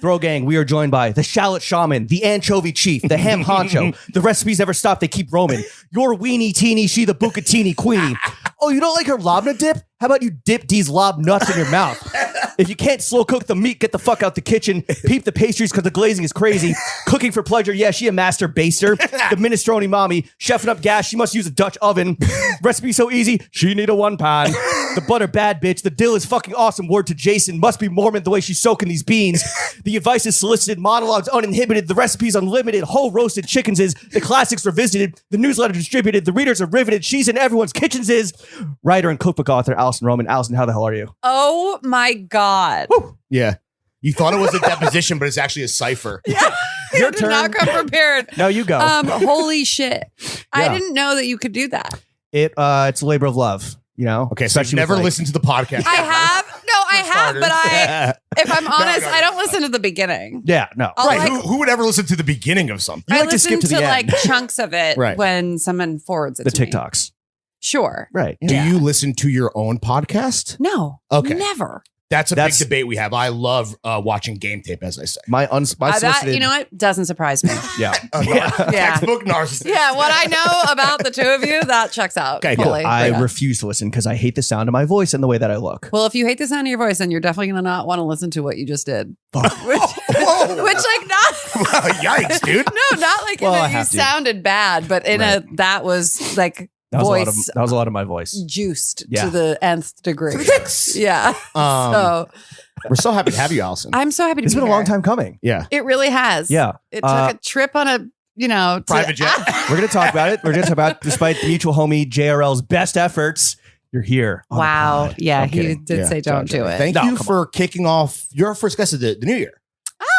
Throw gang, we are joined by the shallot shaman, the anchovy chief, the ham honcho. The recipes never stop, they keep roaming. Your weenie teeny, she the bucatini queenie. Oh, you don't like her labna dip? How about you dip these lob nuts in your mouth? If you can't slow cook the meat, get the fuck out the kitchen. Peep the pastries because the glazing is crazy. Cooking for pleasure, yeah, she a master baster. The minestrone mommy, chefing up gas, she must use a Dutch oven. Recipe so easy, she need a one pan. The butter bad bitch, the dill is fucking awesome. Word to Jason, must be Mormon the way she's soaking these beans. The advice is solicited, monologues uninhibited, the recipes unlimited, whole roasted chickens is, the classics revisited, the newsletter distributed, the readers are riveted, she's in everyone's kitchens is. Writer and cookbook author Alison Roman. Alison, how the hell are you? Oh my God. Woo. Yeah. You thought it was a deposition, but it's actually a cipher. Yeah. Your did turn. not come prepared. No, you go. Holy shit. I Yeah. didn't know that you could do that. It's a labor of love, you know? Okay, so you've never listened to the podcast. I have. No, I have, but if I'm honest, no. I don't listen to the beginning. Yeah, no. I'll Right. like- who would ever listen to the beginning of something? You I like to skip listen to the like end. chunks of it Right. when someone forwards it The to me. TikToks. Sure. Right. Do Yeah. you listen to your own podcast? No. Okay. Never. That's a That's- big debate we have. I love watching game tape, as I say. My That, unsolicited. you know what? Doesn't surprise me. Yeah. Yeah. Textbook narcissist. Yeah, what I know about the two of you, that checks out. Okay, cool. fully. I Yeah. refuse to listen because I hate the sound of my voice and the way that I look. Well, if you hate the sound of your voice, then you're definitely going to not want to listen to what you just did. Fuck. Which, Whoa. which like not... Yikes, dude. No, not like Well, I in a, you have to. sounded bad, but in Right. a, that was like That voice was a lot of my voice. juiced Yeah. to the nth degree. Yeah. Um, So We're so happy to have you, Allison. I'm so happy to It's be been a here. long time coming. Yeah. It really has. Yeah. It took a trip on a, to- Private jet. We're going to talk about it. We're going to talk about, despite the mutual homie JRL's best efforts, you're here. on the Wow. pod. Yeah, I'm he kidding. did Yeah, say don't do it. Thank No, you come for kicking off your first guest of the new year.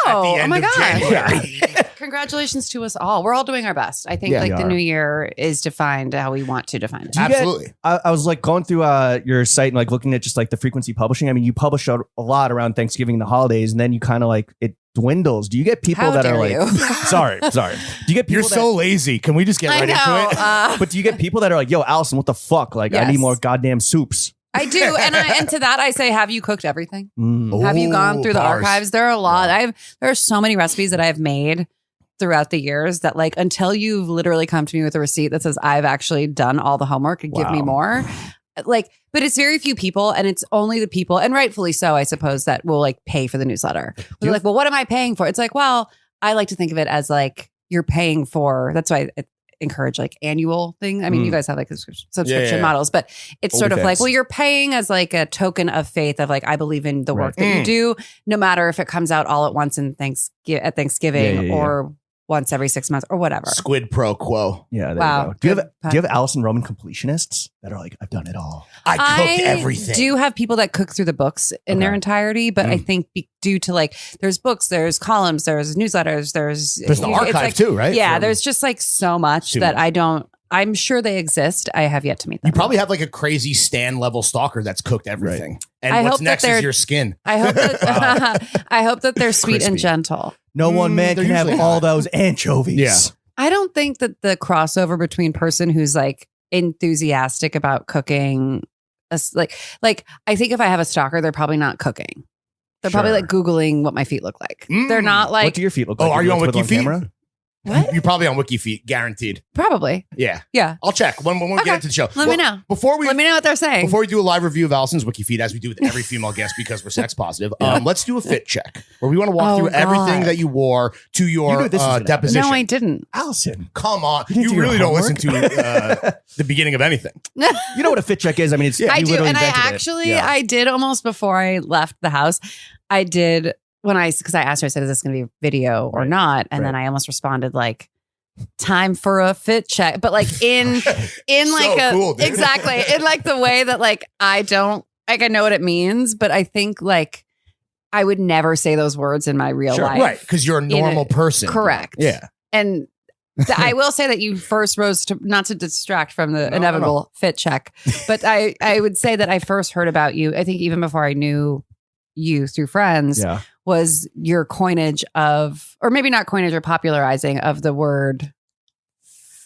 Oh, At the end my of God. January. Congratulations to us all. We're all doing our best. I think Yeah, like we the are. new year is defined how we want to define it. Do you get- Absolutely. I was like going through your site and like looking at just like the frequency publishing. I mean, you publish a lot around Thanksgiving and the holidays, and then you kind of like it dwindles. Do you get people How that are dare like, you. sorry. Do you get people You're that, so lazy. Can we just get I right know. into it? but do you get people that are like, yo, Allison, what the fuck? Like, I need Yes. more goddamn soups. I do. And to that I say, have you cooked everything? Mm. Have you gone through the bars. archives? There are a lot. There are so many recipes that I've made throughout the years that like until you've literally come to me with a receipt that says I've actually done all the homework and give me Wow. more. Like, but it's very few people, and it's only the people, and rightfully so, I suppose, that will like pay for the newsletter. They're like, well, what am I paying for? It's like, well, I like to think of it as like you're paying for. That's why I encourage like annual thing. I mean, you guys have like subscription yeah. models, but it's sort of OnlyFans. like, well, you're paying as like a token of faith of like, I believe in the work that you do, no matter if it comes out all at once in Thanksgiving Yeah. or once every 6 months or whatever. Squid pro quo. Yeah. There Wow. you go. Do you Good have Allison Roman completionists that are like, I've done it all? I cooked everything. do have people that cook through the books in their Okay. entirety, but I think due to like, there's books, there's columns, there's newsletters, there's the it's archive like- too, right? Yeah, From- there's just like so much Too that much. I'm sure they exist. I have yet to meet them. You probably have like a crazy Stan level stalker that's cooked everything. And I what's hope that next is they're- your skin. I hope that I hope that they're sweet and Crispy. gentle. No one man they're can have usually all not. those anchovies. Yeah. I don't think that the crossover between person who's like enthusiastic about cooking, like I think if I have a stalker, they're probably not cooking. They're probably Sure. like Googling what my feet look like. They're not What like do your feet look Oh, like? are you on With Wiki Feet? camera? what? You're probably on WikiFeet, guaranteed. Probably. Yeah. Yeah. I'll check when we Okay. get into the show. Let me know. Before we Let me know what they're saying. Before we do a live review of Allison's WikiFeed, as we do with every female guest because we're sex positive, let's do a fit check where we want to walk Oh, through everything God. that you wore to You your knew this was gonna happen. deposition. No, I didn't. Allison, Come on. You didn't do You your really don't homework? listen to the beginning of anything. you know what a fit check is? I mean, it's I you do, literally and I invented it. actually Yeah. I did almost before I left the house. I did because I asked her. I said, "Is this going to be video or Right. not?" And then I almost responded like, "Time for a fit check," but like in like a cool, dude. exactly in like the way that like I don't like I know what it means, but I think like I would never say those words in my real Sure. life. Right. Because you're a normal person. Correct. Yeah. And I will say that you first rose to, not to distract from the inevitable fit check, but I would say that I first heard about you, I think even before I knew you through friends, Yeah. was your coinage of, or maybe not coinage or popularizing of the word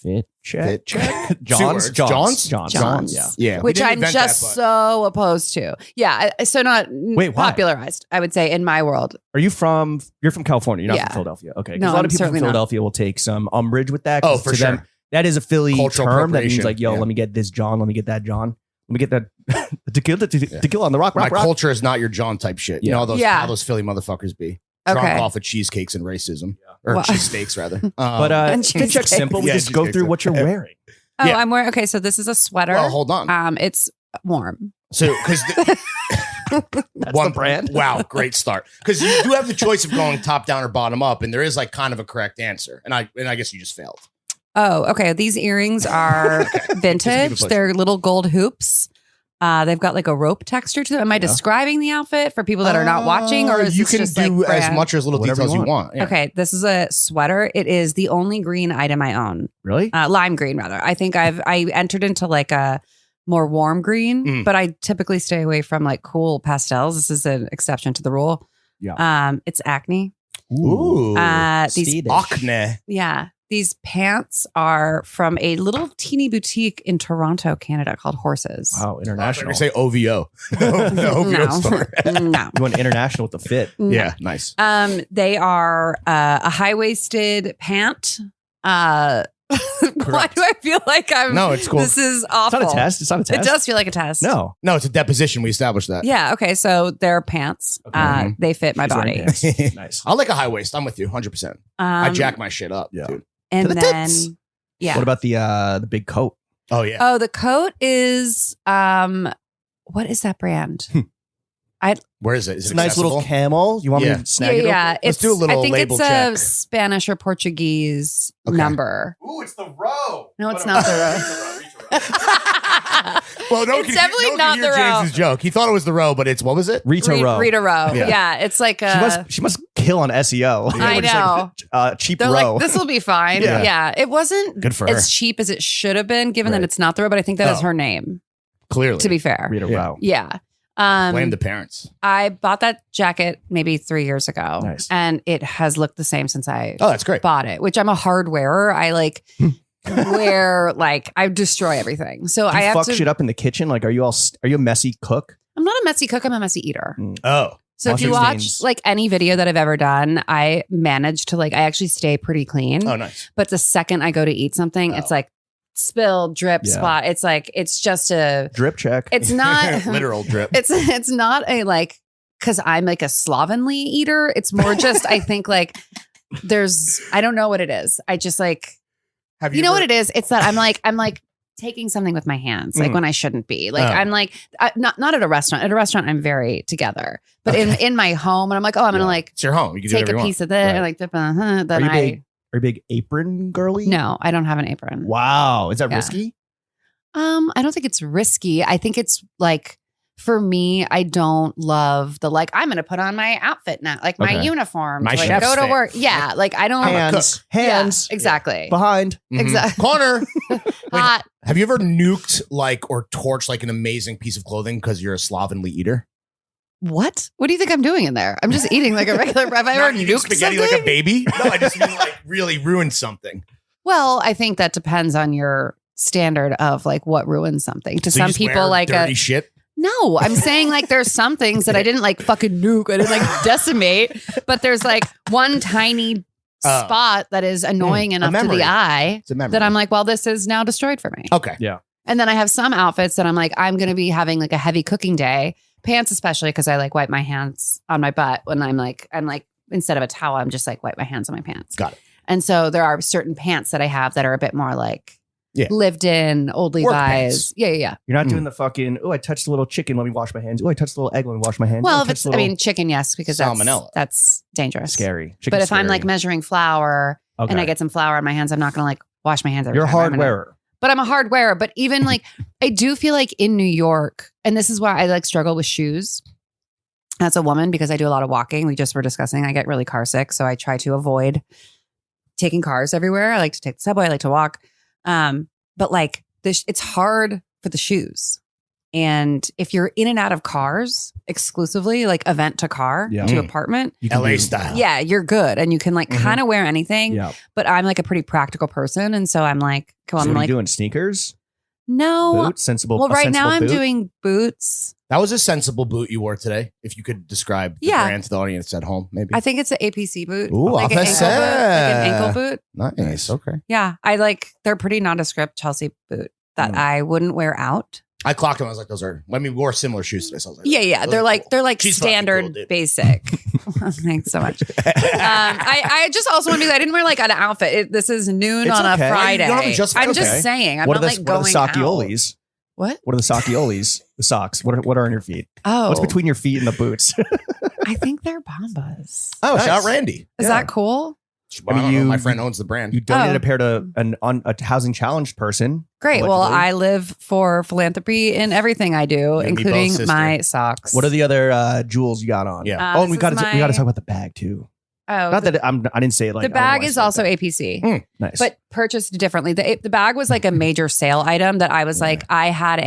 Fit check. Fit check. John's. John's? John's. Yeah. Yeah. we Which didn't I'm invent just that, but- so opposed to. Yeah. So not Wait, why? popularized, I would say, in my world. Are you from? You're from California. You're not Yeah. from Philadelphia. Okay. 'Cause No, a lot I'm of people from certainly not. Philadelphia will take some umbrage with that. 'cause Oh, for to sure. them, that is a Philly Cultural term that means appropriation, like, yo, yeah. let me get this John. Let me get that John. Let me get that tequila on the rock. My Rock, rock. culture is not your John type shit. You Yeah. know how those, Yeah. how those Philly motherfuckers be. Okay. Drunk off of cheesecakes and racism. Or Well- cheesesteaks, rather. But And fit check's cheesecake. simple. We Yeah, just go cheesecake through too. what you're wearing. Oh, Yeah. I'm wearing. Okay, so this is a sweater. well, hold on. It's warm. So, because That's the brand. Wow, great start. Because you do have the choice of going top down or bottom up, and there is like kind of a correct answer. And I guess you just failed. Oh, okay. These earrings are vintage. place. They're little gold hoops. They've got like a rope texture to them. Am I describing the outfit for people that are not watching, or is you this can just do like as brand? much or as little Whatever details you you want. Yeah. Okay, this is a sweater. It is the only green item I own. Really? Lime green, rather. I think I entered into like a more warm green, Mm. but I typically stay away from like cool pastels. This is an exception to the rule. Yeah. It's acne. Ooh. These Steedish. Acne. Yeah. These pants are from a little teeny boutique in Toronto, Canada called Horses. Wow, I international. say OVO. The OVO store. No. You went international with the fit. Yeah, nice. They are a high-waisted pant. Why do I feel like I'm No, it's cool. This is It's awful. not a test. It's not a It test. does feel like a test. No. No, it's a deposition. We established that. Yeah, okay. So they're pants. Okay. They fit my She's wearing body. pants. Nice. I like a high waist. I'm with you 100%. I jack my shit up, yeah. dude. and to the then tits. yeah. What about the big coat? Oh, yeah. Oh, the coat is what is that brand? Where is it? Is It's it a nice little accessible? camel. You want Yeah. me to snag it? yeah. Let's do a little I think label it's a check. Spanish or Portuguese Okay. number. Ooh, it's the row. No, it's not the Well, no, It's definitely not the row. James's joke. He thought it was the row, but it's what was it? Rita Row. Rita Row. Yeah. Yeah. It's like a. She must kill on SEO. I We're just know. like, cheap They're row. like, this will be fine. Yeah. Yeah. It wasn't Good for her. as cheap as it should have been, given Right. that it's not the row, but I think that is Oh. her name, Clearly. to be fair. Rita Yeah. Row. Yeah. Blame the parents. I bought that jacket maybe 3 years ago. Nice. And it has looked the same since I Oh, that's great. bought it, which I'm a hard wearer. I like wear, like, I destroy everything. So Do I you have fuck to. shit up in the kitchen? Like, are you a messy cook? I'm not a messy cook. I'm a messy eater. Oh. So if you Sausage watch stains. like any video that I've ever done, I manage to I actually stay pretty clean. Oh, nice. But the second I go to eat something, it's like spill, drip, Yeah. spot. It's like, it's just a, Drip check. it's not, Literal drip. it's not a like, cause I'm like a slovenly eater. It's more just, I think like I don't know what it is. I just like, Have you know what it is? It's that I'm like taking something with my hands, like Mm. when I shouldn't be. Like Oh. I'm like not at a restaurant. At a restaurant, I'm very together. But in my home, and I'm like, oh, I'm gonna like It's your home. You can do take whatever a you piece of this, Right. and like dip, then Are you I big? Are you big apron girly? no, I don't have an apron. Wow. Is that Yeah. risky? I don't think it's risky. I think it's like for me, I don't love the like I'm gonna put on my outfit now, like my Okay. uniform My to like, chef's go to fit. work. Yeah, like I don't I'm a Hands. Hands. Yeah, exactly. Behind. Mhm. Exactly. Corner. Hot. Have you ever nuked like or torched like an amazing piece of clothing because you're a slovenly eater? What? What do you think I'm doing in there? I'm just eating like a regular. Have I ever Not eating nuked spaghetti something? like a baby? No, I just mean like really ruined something. Well, I think that depends on your standard of like what ruins something. To So you some just people, wear like dirty shit. no, I'm saying like there's some things that I didn't like fucking nuke. I didn't like decimate, but there's like one tiny spot that is annoying enough to memory. the eye It's a memory. that I'm like, well, this is now destroyed for me. Okay. And then I have some outfits that I'm like, I'm going to be having like a heavy cooking day, pants especially because I like wipe my hands on my butt when I'm like instead of a towel, I'm just like wipe my hands on my pants. Got it. And so there are certain pants that I have that are a bit more like Yeah. lived in, old Work Levi's. pants. Yeah. You're not Mm. doing the fucking, oh, I touched a little chicken. Let me wash my hands. Oh, I touched a little egg. Let me wash my hands. Well, Oh, if touched it's, a I little- mean, chicken, yes, because Salmonella. that's dangerous. scary. But if I'm like measuring flour and I Okay. get some flour on my hands, I'm not going to like wash my hands every You're a time. I'm hard gonna- wearer. But I'm a hard wearer. But even like, I do feel like in New York, and this is why I like struggle with shoes as a woman because I do a lot of walking. We just were discussing, I get really car sick. So I try to avoid taking cars everywhere. I like to take the subway. I like to walk. But like, it's hard for the shoes. And if you're in and out of cars exclusively, like event to car Yeah. to apartment, You can LA do- style. yeah, you're good. And you can like Mhm. kind of wear anything. Yeah. But I'm like a pretty practical person. And so I'm like, So I'm what are like, you doing? Sneakers? no. Boots? Sensible. Well, a right now sensible I'm boot? doing boots. That was a sensible boot you wore today. If you could describe the Yeah. brand to the audience at home, maybe. I think it's an APC boot. Ooh, like an ankle boot. Like an ankle boot. Nice. Okay. Yeah. They're pretty nondescript Chelsea boot that Mm. I wouldn't wear out. I clocked them. I was like, those are. I mean, we wore similar shoes today. So I was like, Yeah. those They're are like, cool. they're like She's fucking standard cool, dude. basic. Thanks so much. I just also want to be, I didn't wear like an outfit. This is noon It's on okay. a Friday. You don't have to justify- I'm okay. just saying. I'm What not are like the going out. Saciolis? What? What are the Saciolis? The socks. What are on your feet? Oh, What's between your feet and the boots? I think they're Bombas. Oh, Nice. shout out Randy. Is Yeah. that cool? I mean, don't know. you- My friend owns the brand. You donated Oh. a pair to a housing challenged person. Great. Well, Allegedly. I live for philanthropy in everything I do, You and me both, including sister. my socks. What are the other jewels you got on? Yeah. Oh, and we this got is we got to my- talk about the bag too. Oh, Not that I didn't say it like the I don't know bag why I is said also that. APC, Nice. but purchased differently. The bag was like a major sale item that I was Yeah. like, I had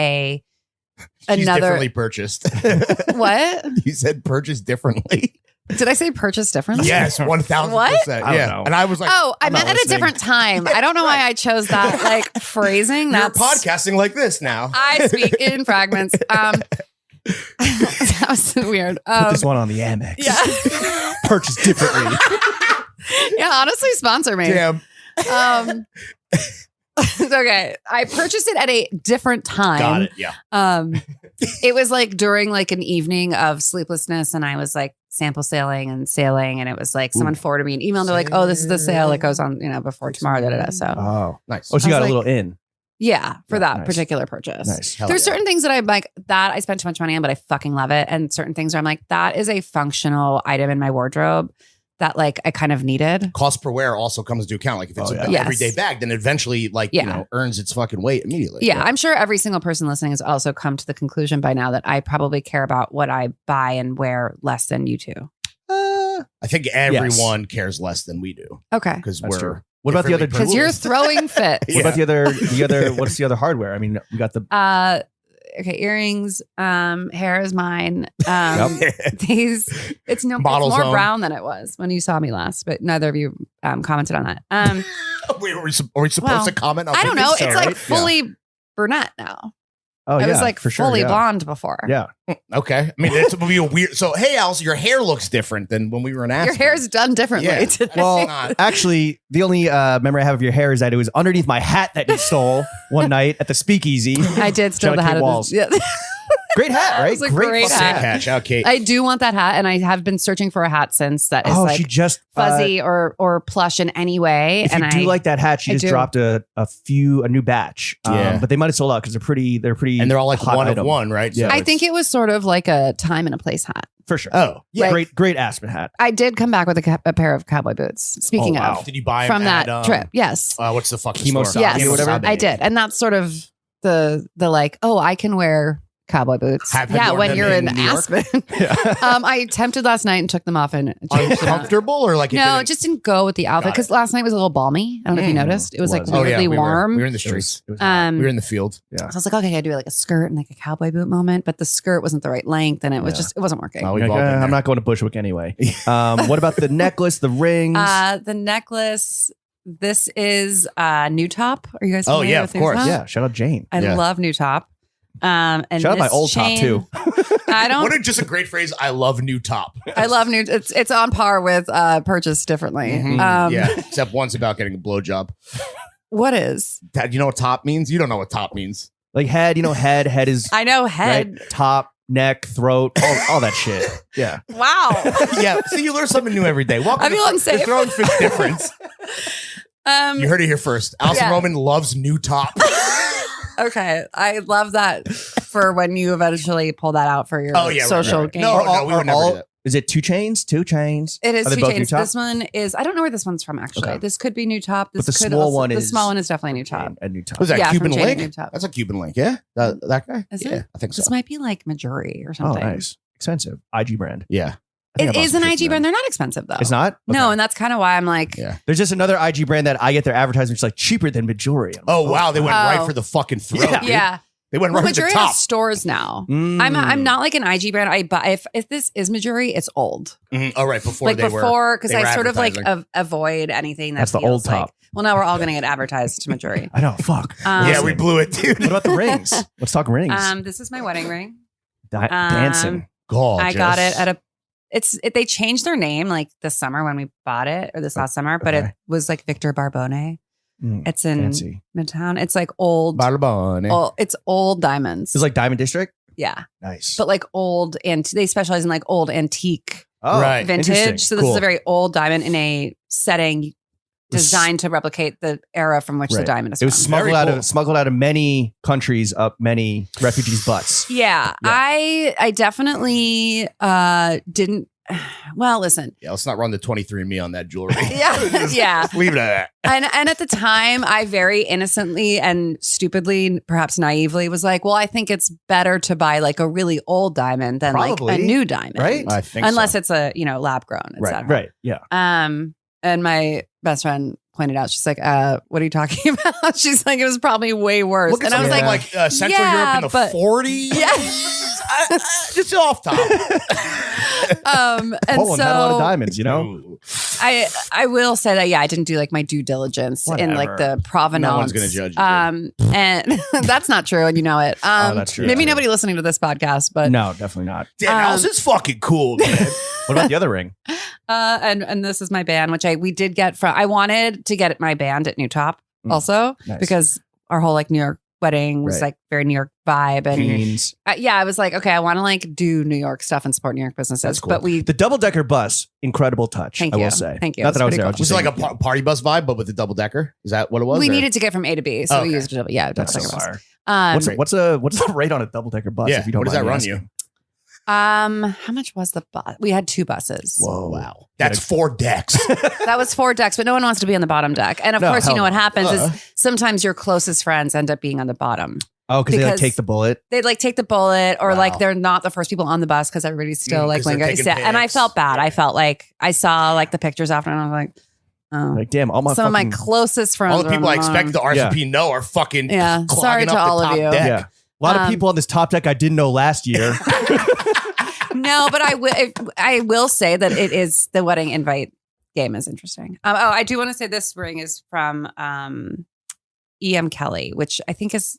She's another differently purchased. what? You said purchased differently. Did I say purchase differently? Yes, 1,000%. What? I don't Yeah. know. And I was like, Oh, I I'm not meant at a listening. different time. I don't know why I chose that like phrasing. You're That's podcasting like this now. I speak in fragments. That was weird. Put this one on the Amex. Yeah. Purchased differently. Yeah, honestly, sponsor me. Damn. Okay. I purchased it at a different time. Got it. Yeah. It was like during like an evening of sleeplessness, and I was like sample sailing, and it was like someone forwarded me an email, and they're like, "Oh, this is the sale that goes on, before tomorrow." Da, da, da. So Oh. Nice. Oh, so you I got was a like- little in. yeah, for Yeah, that nice. particular purchase. Nice. Hell There's yeah. certain things that I'm like that I spent too much money on, but I fucking love it, and certain things where I'm like that is a functional item in my wardrobe that like I kind of needed. Cost per wear also comes into account. Like if it's Oh, an yeah. Yes. everyday bag, then eventually, like, Yeah. earns its fucking weight immediately. Yeah, I'm sure every single person listening has also come to the conclusion by now that I probably care about what I buy and wear less than you two. I think everyone cares less than we do Okay. because That's we're. true. What about the other differently Because you're jewels? throwing fit. What about the other what's the other hardware? I mean, we got the Okay, earrings, hair is mine. Yep. These it's Bottles more own. brown than it was when you saw me last, but neither of you commented on that. Wait, are we supposed Well, to comment on I don't know. so, It's like right? fully brunette now. Oh, I yeah, was like for sure, fully yeah. blonde before. Yeah. Okay. I mean, it's would be a weird. So, hey, Alice, your hair looks different than when we were in Aspen. Your hair's done differently Yeah. today. Well, not. actually, the only memory I have of your hair is that it was underneath my hat that you stole one night at the speakeasy. I did steal Shout the out hat. Kate Of Walls. this. Yeah. Great hat, right? It was a great Sick hat. hat. Shout out Kate. I do want that hat, and I have been searching for a hat since that is Oh, like she just fuzzy or plush in any way. If and you do I like that hat, she I just do. dropped a new batch. Yeah. But they might have sold out because they're pretty. and they're all like hot one item. of one, right? Yeah. I think it was sort of like a time and a place hat. for sure. Oh, yeah. Great Aspen hat. I did come back with a pair of cowboy boots. Speaking Oh, wow. of, Did you buy 'em from that at, trip, yes, What's the fucking Kimosabe store? yes, or whatever? I did, and that's sort of the like, oh, I can wear cowboy boots. Have you Yeah, worn when them you're in in New York? Aspen. I attempted last night and took them off and changed them out. Uncomfortable or like it No, it didn't- just didn't go with the outfit Got because last night was a little balmy. I don't know if you noticed. It was like Was. Oh, yeah, weirdly we were- warm. We were in the It was, streets. it was hot. We were in the field. Yeah. So I was like, okay, I do like a skirt and like a cowboy boot moment, but the skirt wasn't the right length and it was Yeah. just, it wasn't working. Oh, we've Like, all been I'm there. not going to Bushwick anyway. What about the necklace, the rings? The necklace, this is New Top. Are you guys Oh, familiar yeah, with of course. New Top? Yeah, shout out Jane. I Yeah. love New Top. And Shout out my this old top chain- too. I don't. What a just a great phrase. I love new top. I love new. It's on par with purchase differently. Mhm. Yeah. Except one's about getting a blowjob. What is? Dad, you know what top means? You don't know what top means. Like head, head is I know head. right, top, neck, throat, all that shit. Yeah. Wow. Yeah. See, you learn something new every day. Welcome I feel to unsafe. the Throwing Fit Difference. You heard it here first. Alison Yeah. Roman loves new top. Okay, I love that for when you eventually pull that out for your Oh, yeah, right, social right. game. No, Are we would never do that. Is it two chains? Two chains? It is Are they two both chains. New Top? This one is. I don't know where this one's from. Actually, Okay. this could be New Top. This But the could small also, one the is- small one is definitely New Top. A new top. Was that Yeah, Cuban from Chain Link? New Top. That's a Cuban Link, yeah? That guy? Is Yeah, it? I think so. This might be like Majuri or Oh, something. nice. Expensive. IG brand. Yeah. I think It I bought is some an shit IG from brand. them. They're not expensive though. It's not? No, Okay. and that's kind of why I'm like, Yeah. There's just another IG brand that I get their advertisements like cheaper than Majori. I'm like, Oh, wow. They went Oh. right for the fucking throat. Yeah. dude. yeah. They went Well, right to the Majuri top. has stores now. Mm. I'm not like an IG brand. I buy if this is Majuri, it's old. Oh, right. Before Like they were. before, because they were I sort of like advertising. avoid anything that That's the feels old top. like. Well, now we're all going to get advertised to Majuri. I know. Fuck. Yeah, we blew it, dude. What about the rings? Let's talk rings. This is my wedding ring. Dancing. Gorgeous. I got it at they changed their name like this summer when we bought it, or this last summer, but Okay. it was like Victor Barbone. Mm, It's in fancy. Midtown. It's like old. Barbone. It's old diamonds. It's like Diamond District. Yeah, Nice. but like old, and they specialize in like old antique Oh, Right. vintage. interesting. So this Cool. is a very old diamond in a setting designed to replicate the era from which the Right. diamond is It was from. smuggled Very out cool. of many countries up many refugees' butts. Yeah, Yeah. I definitely didn't. Well, listen. Yeah, let's not run the 23andMe on that jewelry. Yeah, yeah. Leave it at that. And at the time, I very innocently and stupidly, perhaps naively, was like, "Well, I think it's better to buy like a really old diamond than like Probably. a new diamond, Right? I think Unless so. it's a lab grown, etc." Right. Yeah. And my best friend pointed out, she's like, "What are you talking about?" She's like, "It was probably way worse." Look at And I was something like, like Central yeah, Europe in the but- 40s. Yeah. Just off top. and Poland so had a lot of diamonds, you know? Ooh. I will say that I didn't do like my due diligence in like Whatever. the provenance. No one's gonna judge you, And that's not true, and you know it. that's true. Maybe Yeah. nobody listening to this podcast, but No, definitely not. Damn, Alison's fucking cool, man. What about the other ring? and this is my band, which we did get from. I wanted to get my band at New Top also Nice. because our whole like New York wedding was Right. like very New York vibe, and Beans. I was like, okay, I want to like do New York stuff and support New York businesses. That's cool. But we The double-decker bus, incredible touch, Thank I you. will say. Thank you. Not that I was It's there. I pretty was Was it just like a party bus vibe, but with the double decker? Is that what it was? we or- needed to get from A to B, so Okay. we used a double. Yeah, That's double so decker bus. fire. What's the rate on a double-decker bus? Yeah. If you don't What does that mind me run asking? you? How much was the bus? We had 2 buses. Whoa. Wow. That's 4 decks. That was 4 decks, but no one wants to be on the bottom deck. And of No, course, you hell know what no. happens Uh-uh. is sometimes your closest friends end up being on the bottom. Oh, because they like Because- take the bullet. They'd like take the bullet, or Wow. like they're not the first people on the bus because everybody's still like 'cause they're lingering. taking And I pics. felt bad. Yeah. I felt like I saw like the pictures after, and I was like, oh, Like, damn, all my some of my fucking- closest friends. All the were people I on the expect the bottom. RCP know are fucking Yeah. clogging Sorry up to the all of top you. deck. Yeah. A lot of Um, people on this top deck I didn't know last year. No, but I will say that it is the wedding invite game is interesting. I do want to say this ring is from E.M. Kelly, which I think is.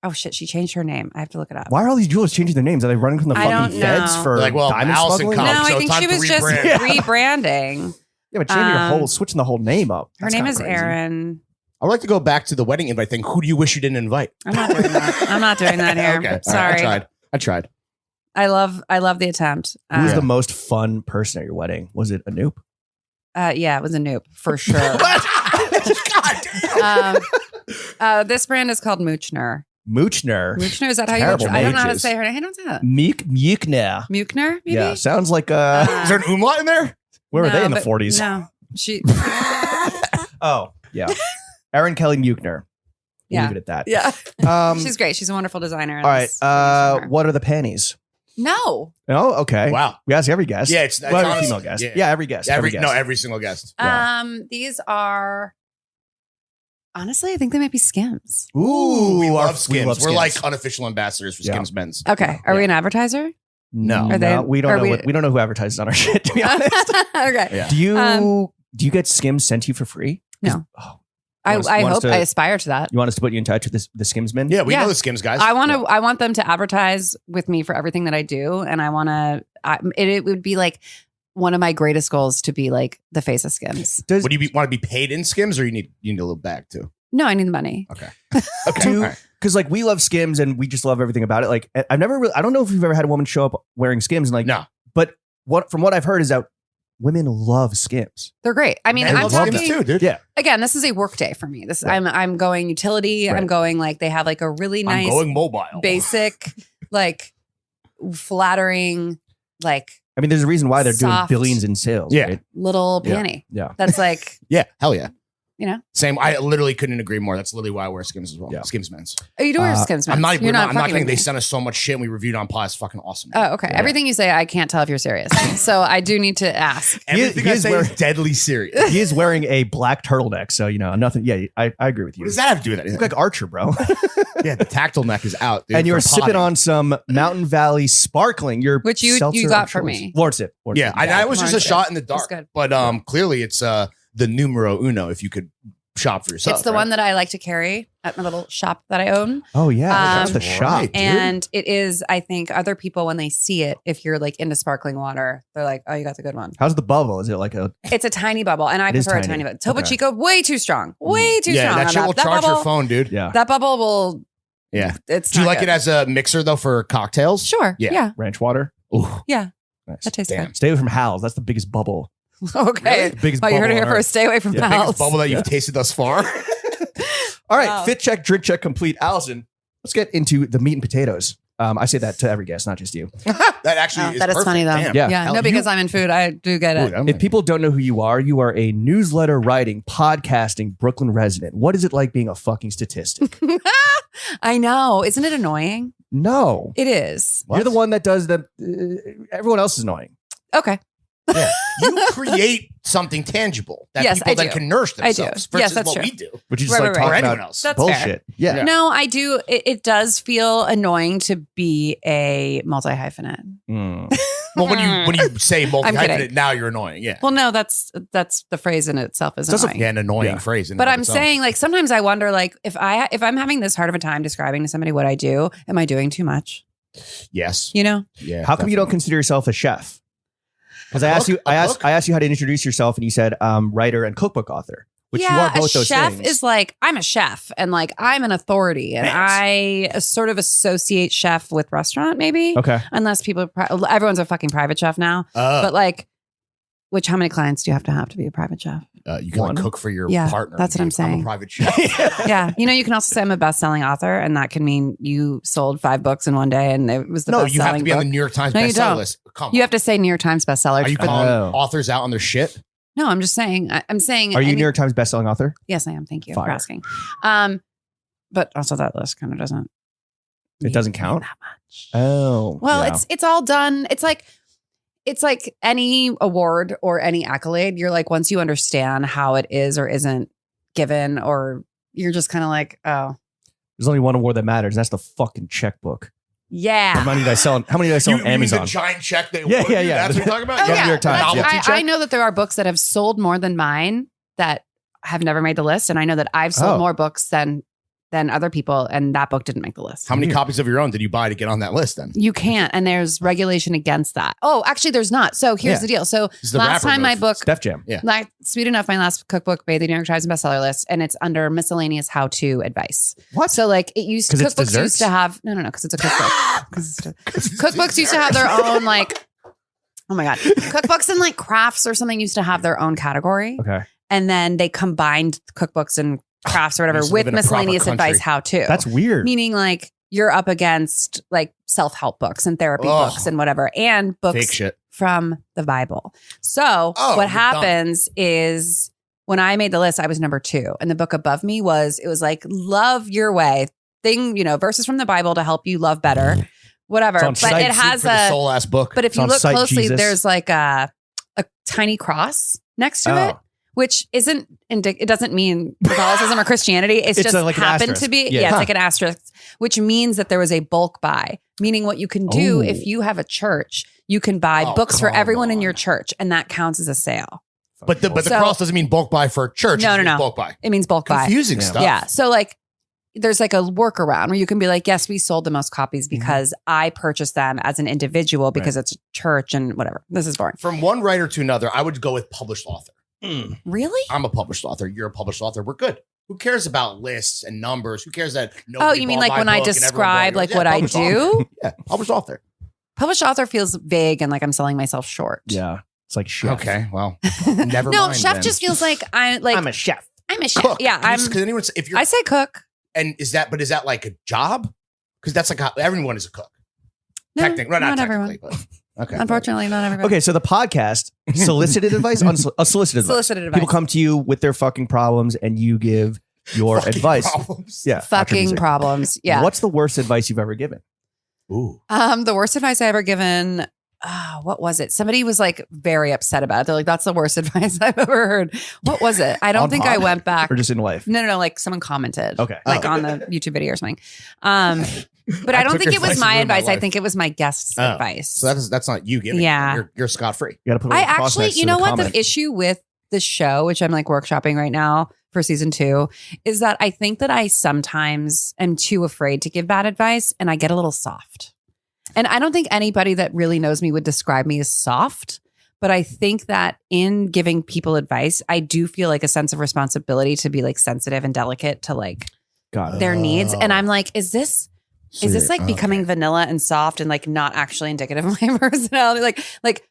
Oh shit, she changed her name. I have to look it up. Why are all these jewelers changing their names? Are they running from the I fucking don't feds know. for Like, well, diamond Alison smuggling? Cobb. No, I so think time she to was just rebrand. Yeah. rebranding. Yeah, but changing Um, your whole, switching the whole name up. Her That's name kinda is crazy. Erin. I would like to go back to the wedding invite thing. Who do you wish you didn't invite? I'm not doing that. I'm not doing that here. Okay. All right, Sorry. I tried. I love the attempt. Who was Yeah. the most fun person at your wedding? Was it Anoop? Yeah, it was a noob for sure. God damn. This brand is called Moochner. Moochner. Moochner, is that how you? Terrible I don't know how to mages. say her name. I don't say that. Mukner. Muchner, maybe. Yeah, sounds like Is there an umlaut in there? where were No, they in the but- 40s? No, she. Oh, yeah. Erin Kelly Mukner. We'll Yeah. leave it at that. Yeah, Um, she's great. She's a wonderful designer. all right. What are the panties? No. Oh, okay. Wow. We ask every guest. Yeah, it's Well, every honest- female guest. yeah. Yeah, every guest. Every guest. Every single guest. Yeah. These are. Honestly, I think they might be Skims. Ooh, we our- love Skims. We're Skims. like unofficial ambassadors for Yeah. Skims Men's. Okay, are we an advertiser? No. Are they- we don't are know. we- We don't know who advertises on our shit. To be honest. Okay. Yeah. Do you get Skims sent to you for free? 'Cause- No. Oh, I want us- you want us hope to- I aspire to that. you want us to put you in touch with the Skimsmen? Yeah, we Yeah. know the Skims guys. I want them to advertise with me for everything that I do, and I want to. It would be like one of my greatest goals to be like the face of Skims. Does, Would you want to be paid in Skims, or you need a little bag too? No, I need the money. Okay. Okay. Do- all right. because like we love Skims and we just love everything about it. Like I've never really, I don't know if you've ever had a woman show up wearing Skims and like, No. but from what I've heard is that women love Skims. They're great. I mean, Men I'm love talking. Skims too, dude. Yeah. Again, this is a work day for me. This Right. I'm going utility. Right. I'm going like they have like a really I'm nice going mobile. basic like flattering like I mean, there's a reason why they're Soft. doing billions in sales. Yeah. Right? little Yeah. panty. Yeah. That's like Yeah. Hell yeah. Same. I literally couldn't agree more. That's literally why I wear Skims as well. Yeah. Skims men's. Oh, you do wear Skims. I'm not. You're I'm not fucking kidding. with They me. sent us so much shit. And we reviewed on pod. It's fucking awesome. Oh, okay. Yeah. Everything you say, I can't tell if you're serious. So I do need to ask. Everything he I is say wearing- is deadly serious. He is wearing a black turtleneck, so nothing. Yeah, I agree with you. What does that have to do with You anything? look like Archer, bro. Yeah, the tactile neck is out, dude, And you're from sipping potting. on some Mountain Valley Sparkling. Which you seltzer got of for choice. me. Lawrence did. Yeah, I was just a Lawrence did. shot in the That's dark. good. But clearly it's the numero uno if you could shop for yourself. It's the one that I like to carry at my little shop that I own. Oh yeah, that's the Right, shot. dude. And it is, I think, other people, when they see it, if you're like into sparkling water, they're like, oh, you got the good one. How's the bubble? Is it like a? It's a tiny bubble, and I It is prefer a tiny. tiny bubble. Topo Okay. Chico, way too strong. Way too Yeah, strong. that on shit will charge bubble, your phone, dude. Yeah, That bubble will, Yeah. it's Do you not like good. it as a mixer though for cocktails? Sure. Yeah. Yeah. ranch water. Ooh, Yeah. Nice. That tastes damn. Stay away from Hal's. That's the biggest bubble. good. Okay. The biggest Oh, you heard bubble it here on Earth. first. Stay away from Yeah, Hal's. Biggest bubble that you've Yeah. tasted thus far. All right, Wow. fit check, drink check complete. Allison, let's get into the meat and potatoes. I say that to every guest, not just you. That actually is That is perfect. funny, though. Damn. Yeah. Yeah. Hell, No, because you- I'm in food. I do get it. Ooh, I'm If like- people don't know who you are a newsletter writing, podcasting Brooklyn resident. What is it like being a fucking statistic? I know. Isn't it annoying? No. It is. You're the one that does the. Everyone else is annoying. Okay. Yeah. You create something tangible that Yes, people I then do. can nourish I do. themselves Yes, versus that's what true. we do. Which is Right, just like right, talking right. about Anyone else. That's fair. bullshit. Yeah. Yeah. No, I do. It does feel annoying to be a multi hyphenate. Mm. Well, when you say multi-hyphenate, kidding. now you're annoying. Yeah. Well, no, that's the phrase in itself is It's also- annoying. Yeah, an annoying Yeah. phrase. in But and of I'm itself. saying, like, sometimes I wonder, like, if I'm having this hard of a time describing to somebody what I do, am I doing too much? Yes. You know? Yeah. How come you don't definitely. consider yourself a chef? Because A I asked cook? you, A cook? I asked you how to introduce yourself, and you said writer and cookbook author, which you are both a those chef things. is like, I'm a chef and like I'm an authority, and Thanks. I sort of associate chef with restaurant, maybe. Okay. Unless people, everyone's a fucking private chef now. But like, how many clients do you have to be a private chef? You can like, One. cook for your Yeah, partner. that's what I'm I'm saying. a private chef. Yeah. You can also say I'm a best-selling author, and that can mean you sold 5 books in one day and it was the No, best-selling you have to be book. on the New York Times No, you bestseller don't. list. Come You on. have to say New York Times bestseller. Are you to put- calling Oh. authors out on their shit? No, I'm just saying. I'm saying. Are you any- New York Times bestselling author? Yes, I am. Thank you Fire. for asking. But also that list kind of doesn't. It doesn't count? that much. Oh. Well, yeah. it's all done. It's like any award or any accolade. You're like, once you understand how it is or isn't given, or you're just kind of like, oh There's only one award that matters, and that's the fucking checkbook. yeah. How many did I sell? How many did I sell You on mean Amazon? the giant check they Yeah, award yeah, you? yeah. That's what you're talking about? Oh, Yeah, yeah. New York Times, That's- yeah. Novelty I check? know that there are books that have sold more than mine that have never made the list, and I know that I've sold Oh. more books than other people, and that book didn't make the list. How many Weird. copies of your own did you buy to get on that list then? You can't, and there's regulation against that. Oh, actually, there's not. So here's Yeah. the deal. So This is the last rapper time my move. book, Def Jam. like sweet enough, my last cookbook made the New York Times bestseller list, and it's under miscellaneous how-to advice. What? So like it used 'Cause it's cookbooks desserts? used to have because it's a cookbook. Cookbooks used to have their own like, oh my god, cookbooks and like crafts or something used to have their own category, Okay. and then they combined cookbooks and crafts or whatever used to with live in a proper miscellaneous country. advice how-to. That's weird. Meaning like you're up against like self-help books and therapy Ugh. books and whatever, and Fake books shit. from the Bible. So Oh, what you're happens is when I made the list, I was number 2, and the book above me was like love your way verses from the Bible to help you love better, whatever. It's on But site it has For the soul ass book. but if It's you on look site, closely, Jesus. there's like a tiny cross next to it. Oh. Which isn't it doesn't mean Catholicism or Christianity. It's just like an happened asterisk. to be. Yeah. Yeah, it's Huh. like an asterisk, which means that there was a bulk buy. Meaning what you can do Oh. if you have a church, you can buy Oh, books for come everyone in on. your church, and that counts as a sale. But the So- cross doesn't mean bulk buy for a church. No, It means no. Bulk buy. It means bulk buy. Confusing Yeah. stuff. Yeah. So like there's like a workaround where you can be like, yes, we sold the most copies because I purchased them as an individual because it's a church and whatever. This is boring. From one writer to another, I would go with published author. Really? I'm a published author. You're a published author. We're good. Who cares about lists and numbers? Who cares that? Oh, nobody you mean bought like my when I book and everyone describe bought like yours? what Yeah, I published do? author. Yeah, published author. Published author feels vague and like I'm selling myself short. Yeah. It's like chef. Okay, well, never No, mind. chef then. just feels like I'm a chef. chef. cook. Yeah, Because anyone, if you're, I say cook. and is that like a job? Because that's like everyone is a cook. No, Technically, well, not not technically, everyone. but Okay. Unfortunately, not everybody. Okay, so the podcast, solicited advice, unsolicited advice. Solicited advice. People come to you with their fucking problems and you give your Fucking advice. problems. Yeah. Fucking problems. Yeah. What's the worst advice you've ever given? Ooh. The worst advice I ever given. What was it? Somebody was like very upset about it. They're like, "That's the worst advice I've ever heard." What was it? I don't On think pod? I went back. Or just in life? No. Like someone commented. Okay. Like Oh. on the YouTube video or something. But I don't took think your it was advice and my ruined my advice. I life. think it was my guest's Oh. advice. So that's not you giving. Yeah. You're scot free. You got to put a I little cross actually, next you to know the what? comment. The issue with the show, which I'm like workshopping right now for season 2, is that I think that I sometimes am too afraid to give bad advice and I get a little soft. And I don't think anybody that really knows me would describe me as soft. But I think that in giving people advice, I do feel like a sense of responsibility to be like sensitive and delicate to like Got it. their needs. And I'm Oh. like, is this like Okay. becoming vanilla and soft and like not actually indicative of my personality? Like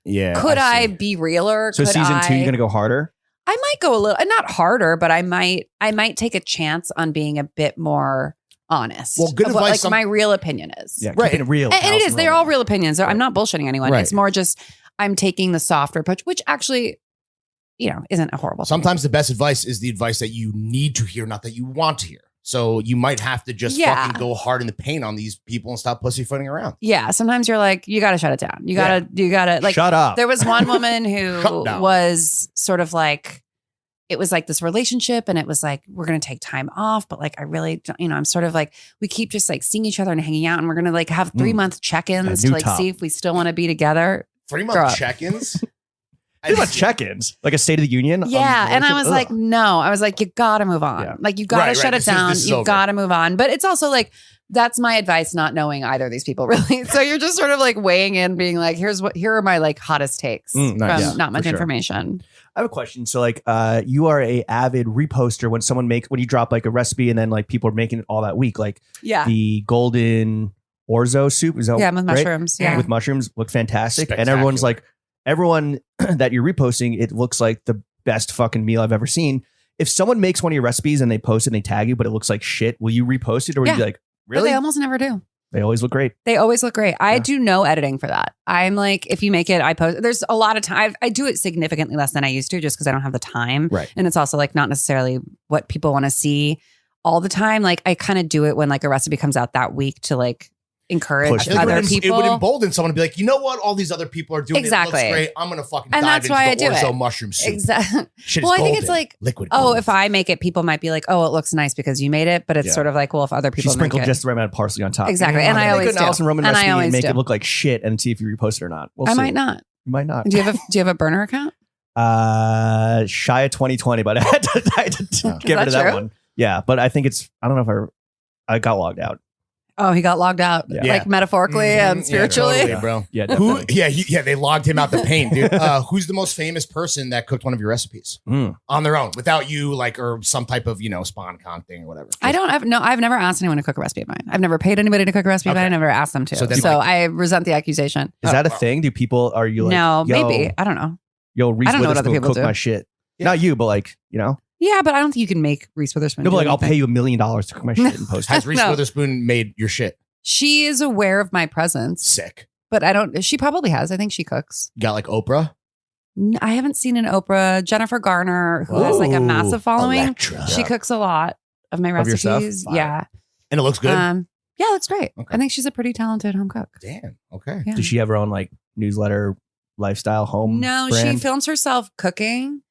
Yeah. could I see. be realer? So Could season 2, I- you're going to go harder? I might go a little, not harder, but I might take a chance on being a bit more honest. Well, good of what, advice like my real opinion is. Yeah, Right. keeping it real. And it Alison is. They're Roman. all real opinions. I'm not bullshitting anyone. Right. It's more just I'm taking the softer approach, which actually, isn't a horrible thing. Sometimes the best advice is the advice that you need to hear, not that you want to hear. So you might have to just Yeah. fucking go hard in the paint on these people and stop pussyfooting around. Yeah. Sometimes you're like, you got to shut it down. You gotta like, Shut up. there was one woman who Shut down. was sort of like, it was like this relationship and it was like, we're going to take time off. But like, I really, don't, I'm sort of like, we keep just like seeing each other and hanging out and we're going to like have 3-month check-ins A to new like top. see if we still want to be together. 3-month Girl. check-ins. Think about check-ins, like a State of the Union. on Yeah. And I was relationship? like, Ugh. no, I was like, you got to move on. Yeah. Like you got to Right, shut right. it This is- down. this is You over. got to move on. But it's also like, that's my advice, not knowing either of these people really. So you're just sort of like weighing in, being like, here are my like hottest takes Nice. from Yeah, not much for sure. information. I have a question. So, like, you are a avid reposter when you drop like a recipe and then like people are making it all that week, like Yeah. the golden orzo soup. Is that Yeah. With right? mushrooms. Yeah. With mushrooms, look fantastic. And Spectacular. everyone that you're reposting, it looks like the best fucking meal I've ever seen. If someone makes one of your recipes and they post it and they tag you, but it looks like shit, will you repost it or will you Yeah. be like, But really? they almost never do. They always look great. They always look great. I Yeah. do no editing for that. I'm like, if you make it, I post. There's a lot of time. I do it significantly less than I used to just because I don't have the time. Right. And it's also like not necessarily what people want to see all the time. Like I kind of do it when like a recipe comes out that week to like encourage Push I feel like other it people. would embolden someone to be like, you know what? All these other people are doing Exactly. it. It looks great. I'm going to fucking And dive that's why I into do the orzo it. mushroom soup. Exactly. Shit is Well, I think it's golden. like, liquid oh, gold. if I make it, people might be like, oh, it looks nice because you made it. But it's Yeah. sort of like, well, if other She people make sprinkled it. just the right amount of parsley on top. Exactly. Mm. And I Make always an do. Alison Roman And I recipe and always make do. it look like shit and see if you repost it or not. We'll I see. might not. You might not. Do you have a burner account? Shy of 2020, but I had to get rid of that that true? one. Yeah, but I think I don't know if I got logged out. Oh, he got logged out, Yeah. like metaphorically Mhm. and spiritually. Yeah, totally, bro. Yeah, Who? definitely. Yeah, they logged him out the paint, dude. Who's the most famous person that cooked one of your recipes on their own without you, like, or some type of SpawnCon thing or whatever? I've never asked anyone to cook a recipe of mine. I've never paid anybody to cook a recipe of mine. Okay. I never asked them to. So So, then, like- I resent the accusation. Is that a thing? Do people, are you like, No, yo, maybe. I don't know. Yo, Reese I don't know what other Witherspoon people cook do. my shit. Yeah. Not you, but like, Yeah, but I don't think you can make Reese Witherspoon. no, but do like, I'll anything. pay you $1 million to cook my shit and post it. Has Reese No. Witherspoon made your shit She is aware of my presence, sick? but I don't. She probably has. I think she cooks. You got like Oprah? I haven't seen an Oprah. Jennifer Garner, who has like a Ooh, massive following. Electra. She cooks a lot of my Of your stuff? recipes. Fire. Yeah. And it looks good. Yeah, that's great. Okay. I think she's a pretty talented home cook. Damn. Okay. Yeah. Does she have her own like newsletter, lifestyle, home? No, brand? she films herself cooking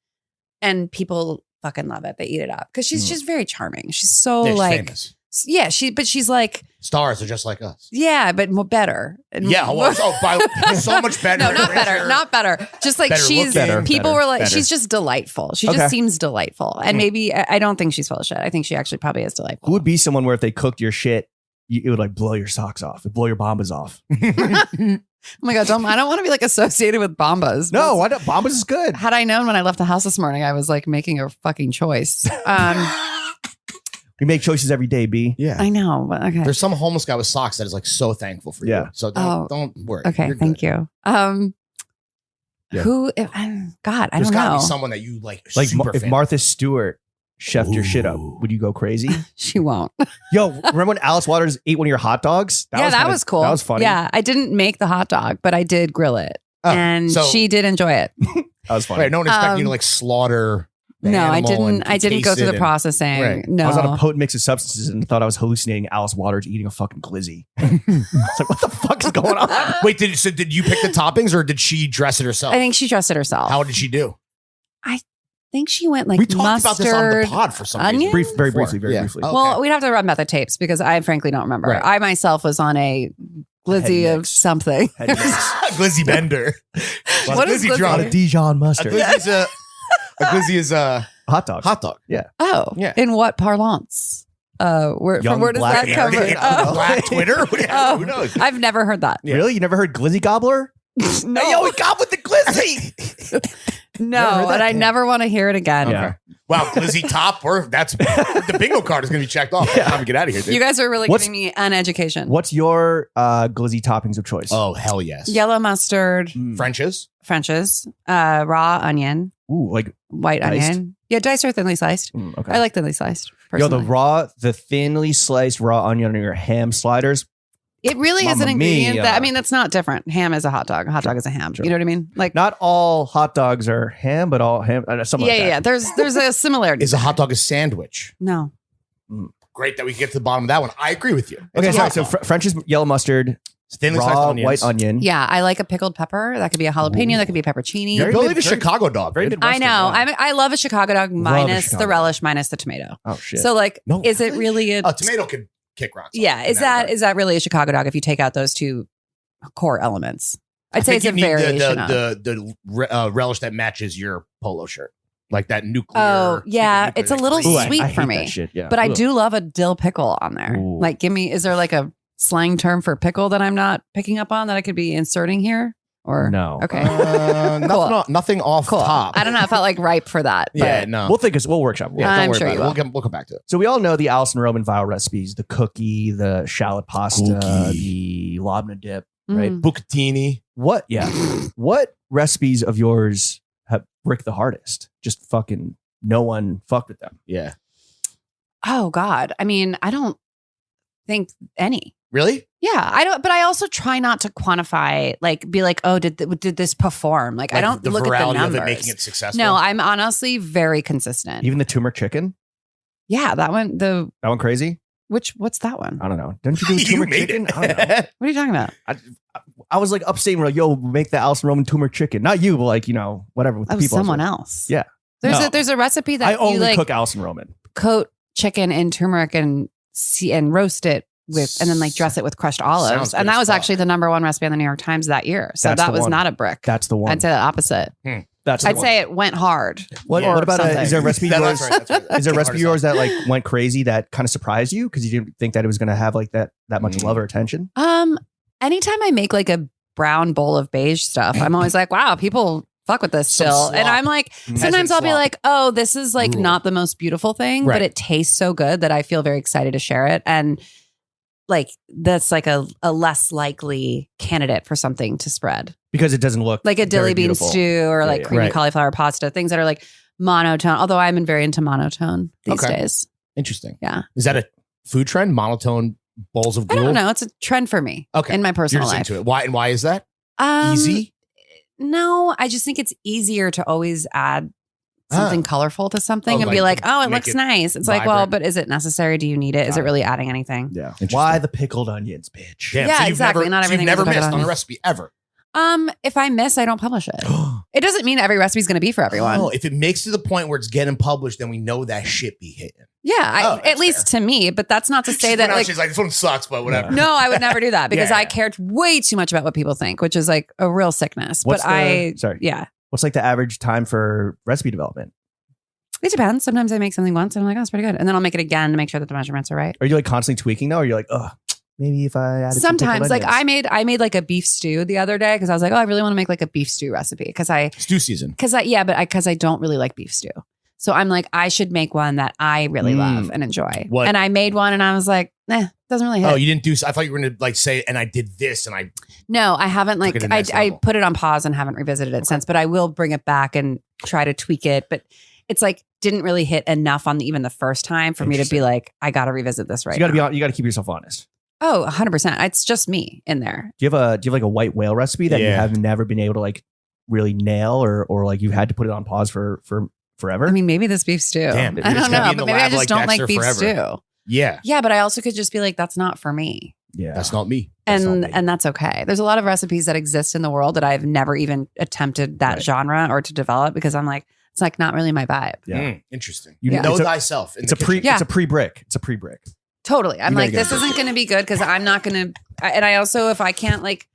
and people fucking love it. They eat it up because she's just very charming. She's so Yeah, she's like, famous. yeah, she's like, Stars are just like us. yeah, but more better. And Yeah. Well, so much better. No, not better. richer. Not better. Just like Better she's, looking. people Better, were like, better. she's just delightful. She Okay. just seems delightful. And Mhm. maybe, I don't think she's full of shit. I think she actually probably is delightful. Who would be someone where if they cooked your shit, it would like blow your socks off, it'd blow your bombas off? Oh my God, I don't want to be like associated with Bombas. No, why not? Bombas is good. Had I known when I left the house this morning, I was like making a fucking choice. We make choices every day, B. Yeah. I know, but okay. There's some homeless guy with socks that is like so thankful for Yeah. you. So Oh. don't worry. Okay, You're thank good. you. Yeah. Who? God, I There's don't gotta know. be someone that you like. Like super if fan. Martha Stewart chefed your shit up, would you go crazy? She won't. Yo, remember when Alice Waters ate one of your hot dogs? That was cool. That was funny. Yeah, I didn't make the hot dog, but I did grill it. Oh, and so- she did enjoy it. That was funny. Right, no one expected you to like slaughter. The No, I animal didn't. and I didn't go taste through it the and- processing. Right. No, I was on a potent mix of substances and thought I was hallucinating Alice Waters eating a fucking glizzy. It's like, what the fuck is going on? Wait, did you pick the toppings or did she dress it herself? I think she dressed it herself. How did she do? I think she went like We talked mustard. about this on the pod for some onion? reason. Very Before. briefly, very Yeah. briefly. Oh, Well, okay. we'd have to run method tapes because I frankly don't remember. Right. I myself was on a glizzy Head of mix. something. Head mix. Glizzy Bender. What is glizzy glizzy? A drunk? Dijon A mustard. glizzy is a Hot dog. hot dog. Oh, Yeah. in what parlance? Where Young does black that come from? American. Oh. Black Twitter. Oh. Who knows? I've never heard that. Yeah. Really? You never heard glizzy gobbler? No, Hey, yo, we got with the glizzy. Never heard no, that and I yet. never want to hear it again. Yeah. Okay. Wow, glizzy top. The bingo card is going to be checked off. Time to get out of here, dude. You guys are really What's- giving me an education. What's your glizzy toppings of choice? Oh hell yes. Yellow mustard, Mm. French's. French's, raw onion, Ooh, like white Diced? onion. Yeah, diced or thinly sliced. okay. I like thinly sliced. Yo, Personally. the thinly sliced raw onion on your ham sliders. It really is an Mamma ingredient mia. that, I mean, that's not different. Ham is a hot dog. A hot dog is a ham. Sure. You know what I mean? Like, Not all hot dogs are ham, but all ham. Something like that. There's a similarity. Is a hot dog a sandwich? No. Great that we get to the bottom of that one. I agree with you. Okay, It's a sorry. hot So dog. French's yellow mustard, Thinly sliced raw onions. white onion. Yeah, I like a pickled pepper. That could be a jalapeno. Ooh. That could be a peppercini. You're Very building mid- a very- Chicago dog. very dude. Midwestern, I know. yeah. I minus the Chicago dog minus Chicago the dog. relish minus the tomato. Oh shit. So like, No, is it really a A tomato could kick rocks. yeah? Is that really a Chicago dog if you take out those two core elements? I'd say it's a variation of. the relish that matches your polo shirt, like that nuclear. Oh, yeah, nuclear it's a little Ooh, sweet I for hate me. that shit. Yeah. But I Ugh. do love a dill pickle on there. Ooh. Like, is there like a slang term for pickle that I'm not picking up on that I could be inserting here? Or No. Okay. Nothing off Cool. top. I don't know. I felt like ripe for that. But Yeah, no. We'll workshop. yeah, I'm don't worry sure about you it. will. We'll come back to it. So we all know the Alison Roman viral recipes: the cookie, the shallot pasta, Cookie. the labna dip. Right. Mm. Bucatini. What? Yeah. What recipes of yours have bricked the hardest? Just fucking no one fucked with them. Yeah. Oh God. I mean, I don't think any. Really? Yeah, I don't. But I also try not to quantify. Like, be like, oh, did this perform? Like I don't the look at the virality numbers. of it making it successful. No, I'm honestly very consistent. Even the turmeric chicken. Yeah, that one. That one crazy. What's that one? I don't know. Don't you do You turmeric made chicken? it. I don't know. What are you talking about? I was like upstate, we're like, yo, make the Alison Roman turmeric chicken. Not you, but like, whatever. With the That was people. someone else. Yeah. There's a recipe that I you only like cook Alison Roman. coat chicken in turmeric and roast it with, and then like dress it with crushed olives. Sounds good And that as was fuck. actually the number one recipe on the New York Times that year. So That's that the was one. not a brick. That's the one. I'd say the opposite. That's the I'd one. say it went hard. What, Yeah. what about Something. is there a recipe yours? That's right. Is there a recipe yours that like went crazy that kind of surprised you because you didn't think that it was going to have like that much Mm. love or attention? Anytime I make like a brown bowl of beige stuff, I'm always like, wow, people fuck with this Some still. And slop. I'm like, As sometimes in I'll be slop. like, oh, this is like Rule. not the most beautiful thing, Right. but it tastes so good that I feel very excited to share it. And like, that's like a less likely candidate for something to spread. Because it doesn't look Like a dilly very bean beautiful. stew or like yeah. creamy Right. cauliflower pasta, things that are like monotone. Although I'm very into monotone these Okay. days. Interesting. Yeah. Is that a food trend? Monotone bowls of I gruel? don't know. It's a trend for me Okay. in my You're personal just life. into it. Why is that? Um, Easy? No, I just think it's easier to always add something colorful to something Oh, and be like like, oh, it make looks it nice. It's like, well, vibrant. but is it necessary? Do you need it? Is Got it it. really adding anything? Yeah. Interesting. Why the pickled onions, bitch? Damn, Yeah, you've exactly. Never, Not so you've everything never is a missed pickled on a onion. recipe ever. If I miss, I don't publish it. It doesn't mean every recipe is going to be for everyone. Oh, if it makes to the point where it's getting published, then we know that shit be hitting. Yeah, Oh, that's at least to me, but that's not to say that like, she's like, this one sucks, but whatever. no, I would never do that because Yeah, I yeah. cared way too much about what people think, which is like a real sickness. What's but sorry. yeah, What's like the average time for recipe development? it depends. Sometimes I make something once and I'm like, oh, it's pretty good. And then I'll make it again to make sure that the measurements are right. Are you like constantly tweaking though? Or you're like, oh, maybe if I added some Sometimes, pickled like onions. I made like a beef stew the other day because I was like, oh, I really want to make like a beef stew recipe because Stew season. I don't really like beef stew. So I'm like, I should make one that I really love and enjoy. What? And I made one and I was like, doesn't really hit. Oh, you didn't do. I thought you were going to like say, and I did this, and I. No, I haven't like, Took it to the next I level. put it on pause and haven't revisited it since, but I will bring it back and try to tweak it. But it's like didn't really hit enough on even the first time for me to be like, I got to revisit this right So you got to now. you got to keep yourself honest. Oh, 100%. It's just me in there. Do you have like a white whale recipe that you have never been able to like really nail or like you've had to put it on pause for forever? I mean, maybe this beef stew. Damn, I don't know, but maybe I just don't like beef stew. Yeah. Yeah, but I also could just be like, that's not for me. Yeah. That's not me. And that's okay. There's a lot of recipes that exist in the world that I've never even attempted that genre or to develop because I'm like, it's like not really my vibe. Yeah. Interesting. You know thyself. It's a pre-brick. It's a pre-brick. Totally. I'm like, this isn't going to be good because I'm not going to. And I also, if I can't like,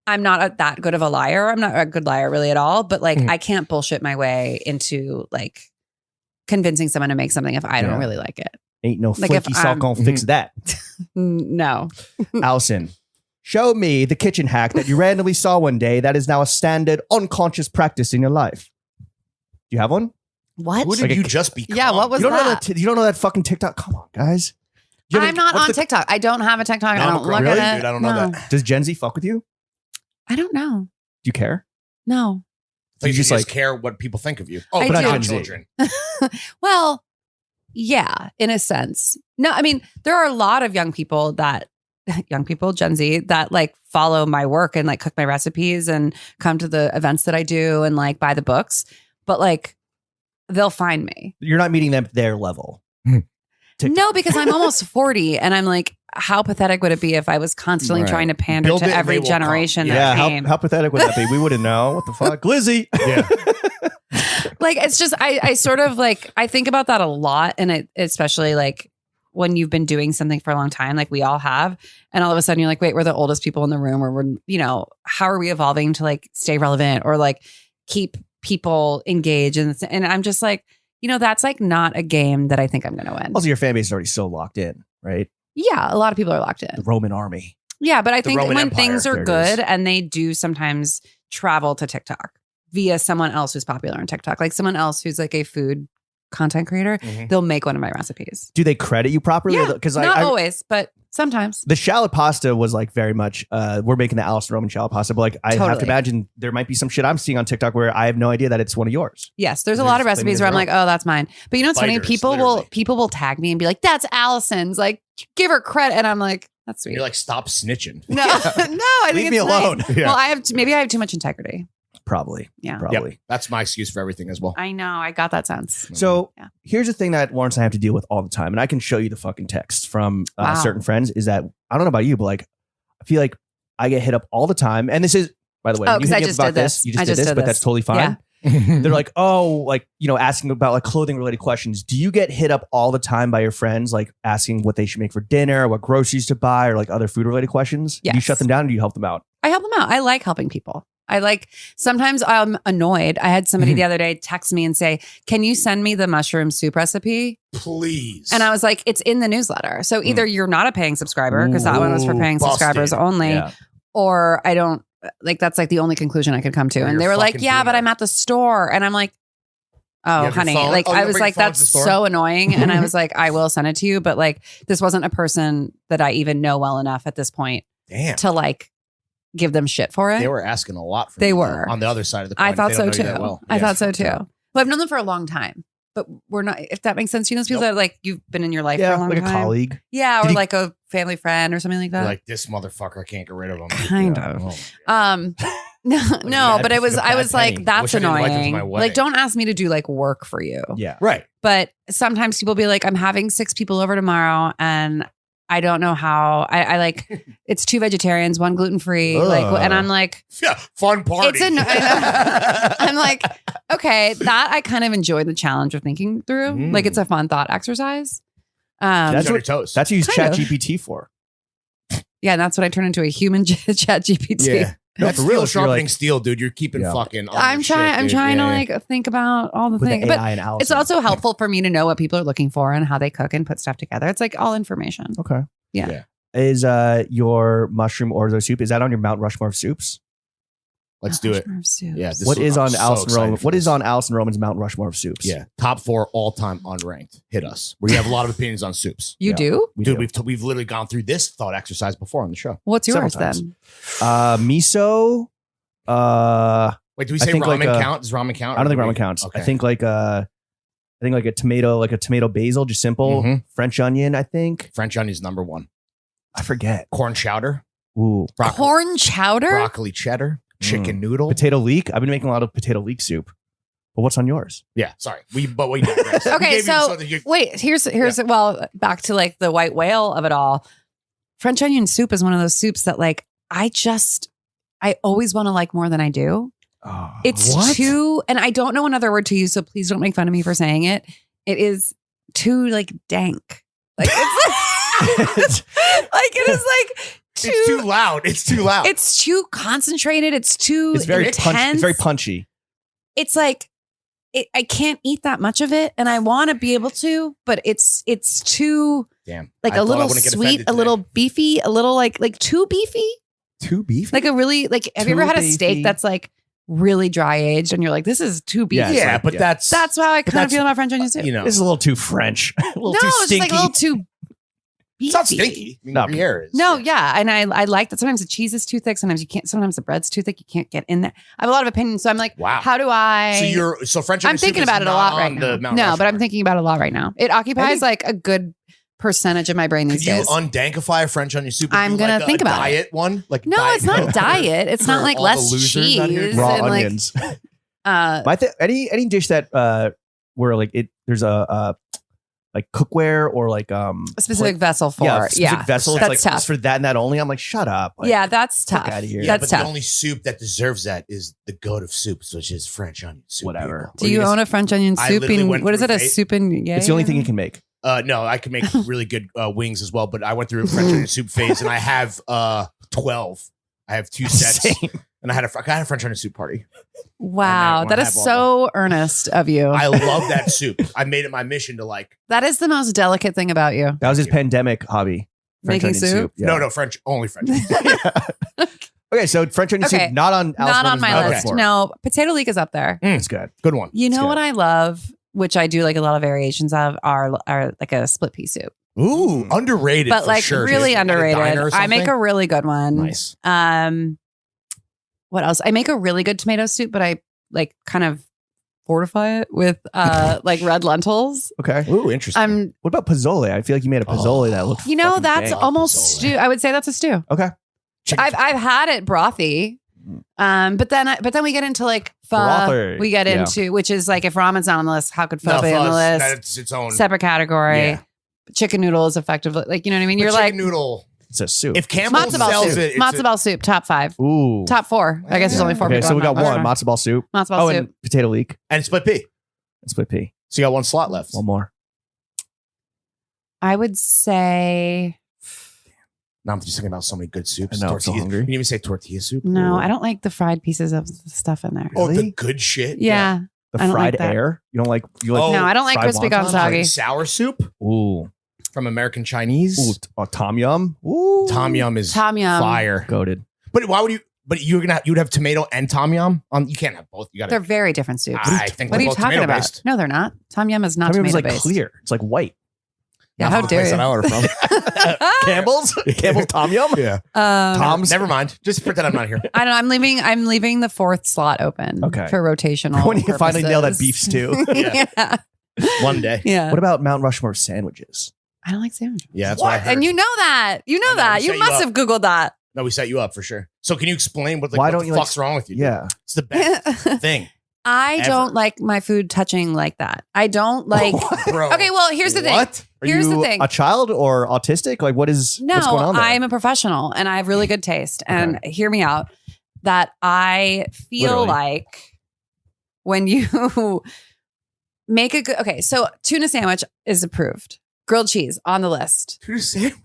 I'm not that good of a liar. I'm not a good liar really at all. But like, I can't bullshit my way into like convincing someone to make something if I don't really like it. Ain't no like flaky salt gonna fix that. No. Alison, show me the kitchen hack that you randomly saw one day that is now a standard unconscious practice in your life. Do you have one? What? Who did you just become? Yeah, what was that? You don't know that fucking TikTok? Come on, guys. I'm not on TikTok. I don't have a TikTok. I don't look at it. Dude, I don't know that. Does Gen Z fuck with you? I don't know. Do you care? No. So you just like care what people think of you. Oh, I but do. not children. Well, yeah, in a sense. No, I mean, there are a lot of young people, Gen Z, that like follow my work and like cook my recipes and come to the events that I do and like buy the books. But like, they'll find me. You're not meeting them at their level. No, because I'm almost 40 and I'm like, how pathetic would it be if I was constantly trying to pander to every generation that came? How pathetic would that be? We wouldn't know. What the fuck? Glizzy. Yeah. Like, it's just, I sort of like, I think about that a lot. And it, especially like when you've been doing something for a long time, like we all have. And all of a sudden you're like, wait, we're the oldest people in the room, or we're, how are we evolving to like stay relevant or like keep people engaged? And I'm just like, that's like not a game that I think I'm going to win. Also, your fan base is already so locked in, right? Yeah, a lot of people are locked in. The Roman army. Yeah, but I think Roman when Empire. things are There it is. good and they do sometimes travel to TikTok via someone else who's popular on TikTok, like someone else who's like a food content creator, they'll make one of my recipes. Do they credit you properly? Yeah, Because not always, but sometimes. The shallot pasta was like very much, we're making the Alison Roman shallot pasta, but like I have to imagine there might be some shit I'm seeing on TikTok where I have no idea that it's one of yours. Yes, there's a lot of recipes where I'm like, oh, that's mine. But you know what's funny? Fighters, People will tag me and be like, that's Alison's. Like, give her credit. And I'm like, that's sweet. You're like, stop snitching. No, no, I think Leave it's me alone. nice. Yeah. Well, maybe I have too much integrity. Probably. Yeah. Probably. Yep. That's my excuse for everything as well. I know. I got that sense. So Yeah. here's the thing that Lawrence and I have to deal with all the time. And I can show you the fucking texts from Wow. certain friends is that, I don't know about you, but like, I feel like I get hit up all the time. And this is, by the way, Oh, you 'cause hit I me up just about did this. You just I did just this, did but this. that's totally fine. Yeah. They're like, oh, like, asking about like clothing related questions. Do you get hit up all the time by your friends, like asking what they should make for dinner, what groceries to buy, or like other food related questions? Do you Yes. shut them down or do you help them out? I help them out. I like helping people. Sometimes I'm annoyed. I had somebody the other day text me and say, can you send me the mushroom soup recipe? Please. And I was like, it's in the newsletter. So either you're not a paying subscriber, because that one was for paying busted. subscribers only, Yeah. or I don't, like, that's like the only conclusion I could come to. Or And you're they were like, fucking yeah, but boomer. I'm at the store. And I'm like, You oh, have your honey. phone? Like, Oh, you I don't was bring like, your phone to the that's store? so annoying. And I was like, I will send it to you. But like, this wasn't a person that I even know well enough at this point Damn. to like give them shit for it. They were asking a lot from They you were. on the other side of the coin. I if thought they so don't know too. you that well. I Yeah. thought so too. But I've known them for a long time. But we're not, if that makes sense. You know, those people that like you've been in your life for Yeah, a long like a time. colleague. Yeah, or Did he- like a family friend or something like You're that. like, this motherfucker, I can't get rid of him. Kind Yeah. of. Oh, my God. No, but it was, a I bad was penny. like, that's Wish I didn't invite them to annoying. my Like, wedding. don't ask me to do like work for you. Yeah. Right. But sometimes people be like, I'm having 6 people over tomorrow and I don't know how. I like, it's 2 vegetarians, 1 gluten-free. Like, and I'm like, Yeah. Fun party. It's I'm like, okay, that I kind of enjoy the challenge of thinking through. Mm. Like, it's a fun thought exercise. That's on what- your toes. That's what you use Kind of. ChatGPT for. Yeah, and that's what I turn into, a human chat GPT. Yeah. No, That's for real, steel if you're sharpening like- steel, dude. You're keeping Yeah. fucking. on I'm your trying. shit, I'm dude. trying Yeah, to yeah. like think about all the With things, the but AI and Alison. it's also helpful for me to know what people are looking for and how they cook and put stuff together. It's like all information. Okay. Yeah. Is your mushroom orzo soup, is that on your Mount Rushmore of soups? Let's do it. Mushroom soups. Yeah. this What is I'm on so Alison excited Roman? for What this. is on Alison Roman's Mount Rushmore of soups? Yeah. Top 4 all time unranked. Hit us. We have a lot of opinions on soups. You Yeah. do? Dude, we've literally gone through this thought exercise before on the show. What's Several yours times. then? Miso. Wait, do we I say think ramen like, count? Does ramen count? I don't think Or do ramen we- counts. Okay. I think like I think like a tomato basil, just simple. Mhm. French onion, I think. French onion's number one. I forget. Corn chowder, Ooh. Corn chowder? broccoli cheddar, chicken noodle. Potato leek. I've been making a lot of potato leek soup. But what's on yours? Yeah, sorry. We digress. We Okay, gave you so something you- wait, here's well, back to like the white whale of it all. French onion soup is one of those soups that like I always want to like more than I do. Oh, It's What? too, and I don't know another word to use, so please don't make fun of me for saying it. It is too like dank. Like it's like it is like it's too loud. It's too loud. It's too concentrated. It's too it's very intense. it's very punchy. It's like I can't eat that much of it, and I want to be able to, but it's too Damn. like I a thought I little wouldn't get sweet, offended a little today. beefy, a little like too beefy. Too beef. Like a really like. Have you Too ever had a beefy. steak that's like really dry aged, and you're like, this is too beefy? Yeah, it's yeah, like- but yeah. that's That's how I kind of that's- feel about French onion soup. you know. This is a little too French. A little No, too it's just stinky. like a little too beefy. It's not stinky. I mean, No. Gruyere is. No, yeah, and I like that. Sometimes the cheese is too thick. Sometimes you can't. Sometimes the bread's too thick. You can't get in there. I have a lot of opinions, so I'm like, Wow. how do I? So French onion I'm soup thinking is about it a not lot right on now. the Mount No, but I'm Rushmore. thinking about it a lot right now. It occupies like a good percentage of my brain Could these you days. undankify a French onion soup? and I'm do gonna like a think about it. diet one. Like No, diet it's not Coke? diet. It's not For like all less the losers out here? cheese Raw and like onions. uh Any dish that where like there's a like cookware or like a specific vessel for yeah, it. specific Yeah, vessel. It's That's like tough. it's for that and that only. I'm like, shut up. Like, yeah, that's fuck tough. outta here. Yeah, That's but tough. the only soup that deserves that is the goat of soups, which is French onion soup. Whatever. Do you own a French onion I soup? literally In, went what is through it? A phase- soup in? It's the only thing you can make. No, I can make really good wings as well, but I went through a French onion soup phase, and I have 12. I have 2 sets, Same. and I had a French onion soup party. Wow, And that I is have all so earnest of you. I love that soup. I made it my mission to like. That is the most delicate thing about you. That was his Thank you. pandemic hobby. French Making onion soup? Yeah. No, French only French. Okay, so French onion Okay. soup not on Alice Not on Roman's my Mount list. Rushmore. No, potato leek is up there. It's good. Good one. You know good. what I love, which I do like a lot of variations of, are like a split pea soup, Ooh, underrated, but for like sure, really dude. At a underrated. diner or I make a something? really good one. nice. What else? I make a really good tomato soup, but I like kind of fortify it with like red lentils. Okay. Ooh, interesting. What about pozole? I feel like you made a pozole that looked. You know, fucking that's dank. almost pozole. stew. I would say that's a stew. Okay. I've had it brothy. But then we get into like pho. Brothy. We get Yeah. into, which is like if ramen's not on the list, how could pho No, be on the fuzz, list? That's its own. Separate category. Yeah. Chicken noodle is effectively like, you know what I mean? But You're chicken like noodle. It's a soup. If Campbell matzo ball sells soup. it, it's Matzo ball soup, top 5. Ooh. Top 4. I guess there's only 4 Okay, people. so we got on one that. matzo ball soup. Matzo ball soup. And potato leek. and split pea. And split pea. So you got one slot left. One more. I would say Now I'm just thinking about so many good soups. I know, I'm so Tortilla. hungry. You didn't even say tortilla soup. no. Ooh. I don't like the fried pieces of stuff in there. Oh, the Really? good shit. Yeah. The I don't fried like that. air. You don't like. You like. Oh, No, I don't like fried crispy wontons? gonzagi. Sour soup Ooh. from American Chinese. Ooh. Tom yum. Ooh. Tom yum is Tom yum. fire. Goated. But why would you? But you'd have tomato and tom yum. You can't have both. You got They're to. very different soups. I think What are they're you both talking about? tomato-based. No, they're not. Tom yum is not Tom yum is tomato like based. clear. It's like white. Yeah, Not how from the dare place you? that I order from. Campbell's. Campbell's Tom yum. Yeah. Tom's. Never mind. Just pretend I'm not here. I don't know. I'm leaving the 4th slot open. Okay. For rotational. When you finally nail that purposes. beef stew. Yeah. yeah. One day. Yeah. What about Mount Rushmore sandwiches? I don't like sandwiches. Yeah, that's what I heard. And you know that. You know I know, that. we You set you must up. have Googled that. No, we set you up for sure. So can you explain what Why what don't the you like- fuck's wrong with you? dude? Yeah. It's the best thing. I Ever. don't like my food touching like that. I don't like. Bro. Okay, well, here's the thing. What? Are Here's you the thing. a child or autistic? Like, what's going No, on there? I'm a professional and I have really good taste. And hear me out that I feel Literally. like when you make a good, okay, so tuna sandwich is approved. Grilled cheese on the list.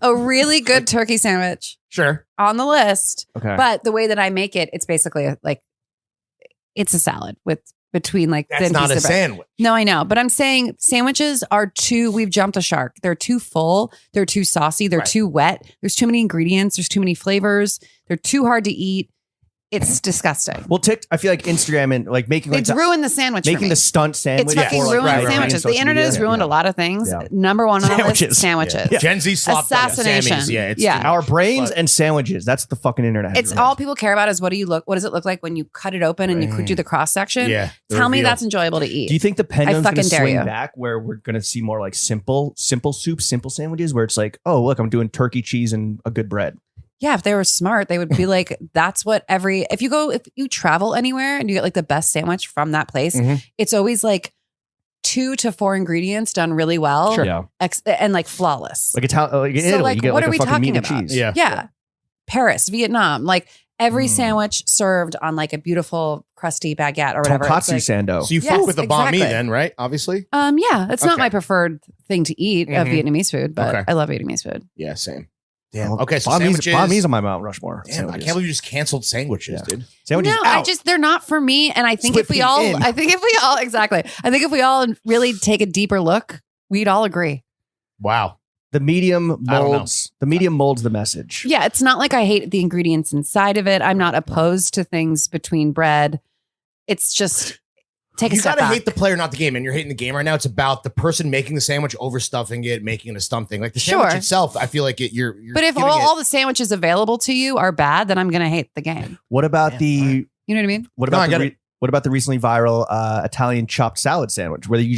A really good turkey sandwich Sure. on the list. Okay. But the way that I make it, it's basically like, it's a salad with between like That's thin not pieces a of bread. sandwich. No, I know, but I'm saying sandwiches are too, we've jumped a shark. They're too full. They're too saucy. They're Right. too wet. There's too many ingredients. There's too many flavors. They're too hard to eat. It's disgusting. Well, I feel like Instagram and like making like It's ruined the sandwich for making me. the stunt sandwich. It's fucking for, like, ruined right, sandwiches. right, The internet has ruined a lot of things. Yeah. Number one on the list, Sandwiches. sandwiches. Yeah. Gen Z slopped up Assassination. Sammys. Yeah, it's Yeah. Our brains and sandwiches. That's the fucking internet. has It's ruined. all people care about is what does it look like when you cut it open and you could do the cross section? Yeah. Tell me that's enjoyable to eat. Do you think the pendulum's going to fucking dare swing you. back where we're going to see more like simple soup, simple sandwiches where it's like, oh, look, I'm doing turkey, cheese, and a good bread. Yeah, if they were smart, they would be like, that's what if you travel anywhere and you get like the best sandwich from that place, it's always like 2 to 4 ingredients done really well. Sure. Yeah. And like flawless. Like like in So, Italy, like, you get what like are a we fucking talking meat and about? cheese. Yeah. Paris, Vietnam, like every sandwich served on like a beautiful crusty baguette or whatever. It's Tonkatsu like, sando. So you Yes, fuck with the banh mi exactly. then, right? Obviously. Yeah, it's not Okay. my preferred thing to eat of Vietnamese food, but Okay. I love Vietnamese food. Yeah, same. Damn. Oh, Okay, so banh mi's- sandwiches. banh mi's on my Mount Rushmore. Damn, I Sandwiches. can't believe you just canceled sandwiches, dude. Sandwiches No, out. they're not for me. And I think Split if we pea all, in. exactly. I think if we all really take a deeper look, we'd all agree. Wow. The medium I don't know. molds. The medium molds the message. Yeah, it's not like I hate the ingredients inside of it. I'm not opposed to things between bread. It's just take a You step gotta back. hate the player, not the game. And you're hating the game right now. It's about the person making the sandwich, overstuffing it, making it a stumping. Like the sandwich Sure. itself, I feel like you're But if giving all the sandwiches available to you are bad, then I'm going to hate the game. What about Yeah, the You know what I mean? what No, I about get the it. what about the recently viral Italian chopped salad sandwich, where you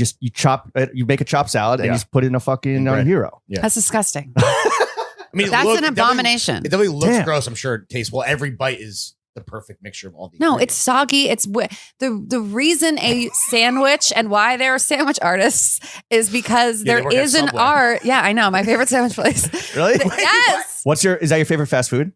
make a chopped salad and Yeah. you just put it in a fucking Bread. hero? Yeah. That's disgusting. I mean, it That's look- an it definitely- abomination. It definitely looks Damn. gross. I'm sure it tastes well. Every bite is the perfect mixture of all these. No, it's soggy. It's the reason a sandwich and why there are sandwich artists is because Yeah, they there work at is an Subway. art. Yeah, I know. My favorite sandwich place. Really? Yes. Is that your favorite fast food?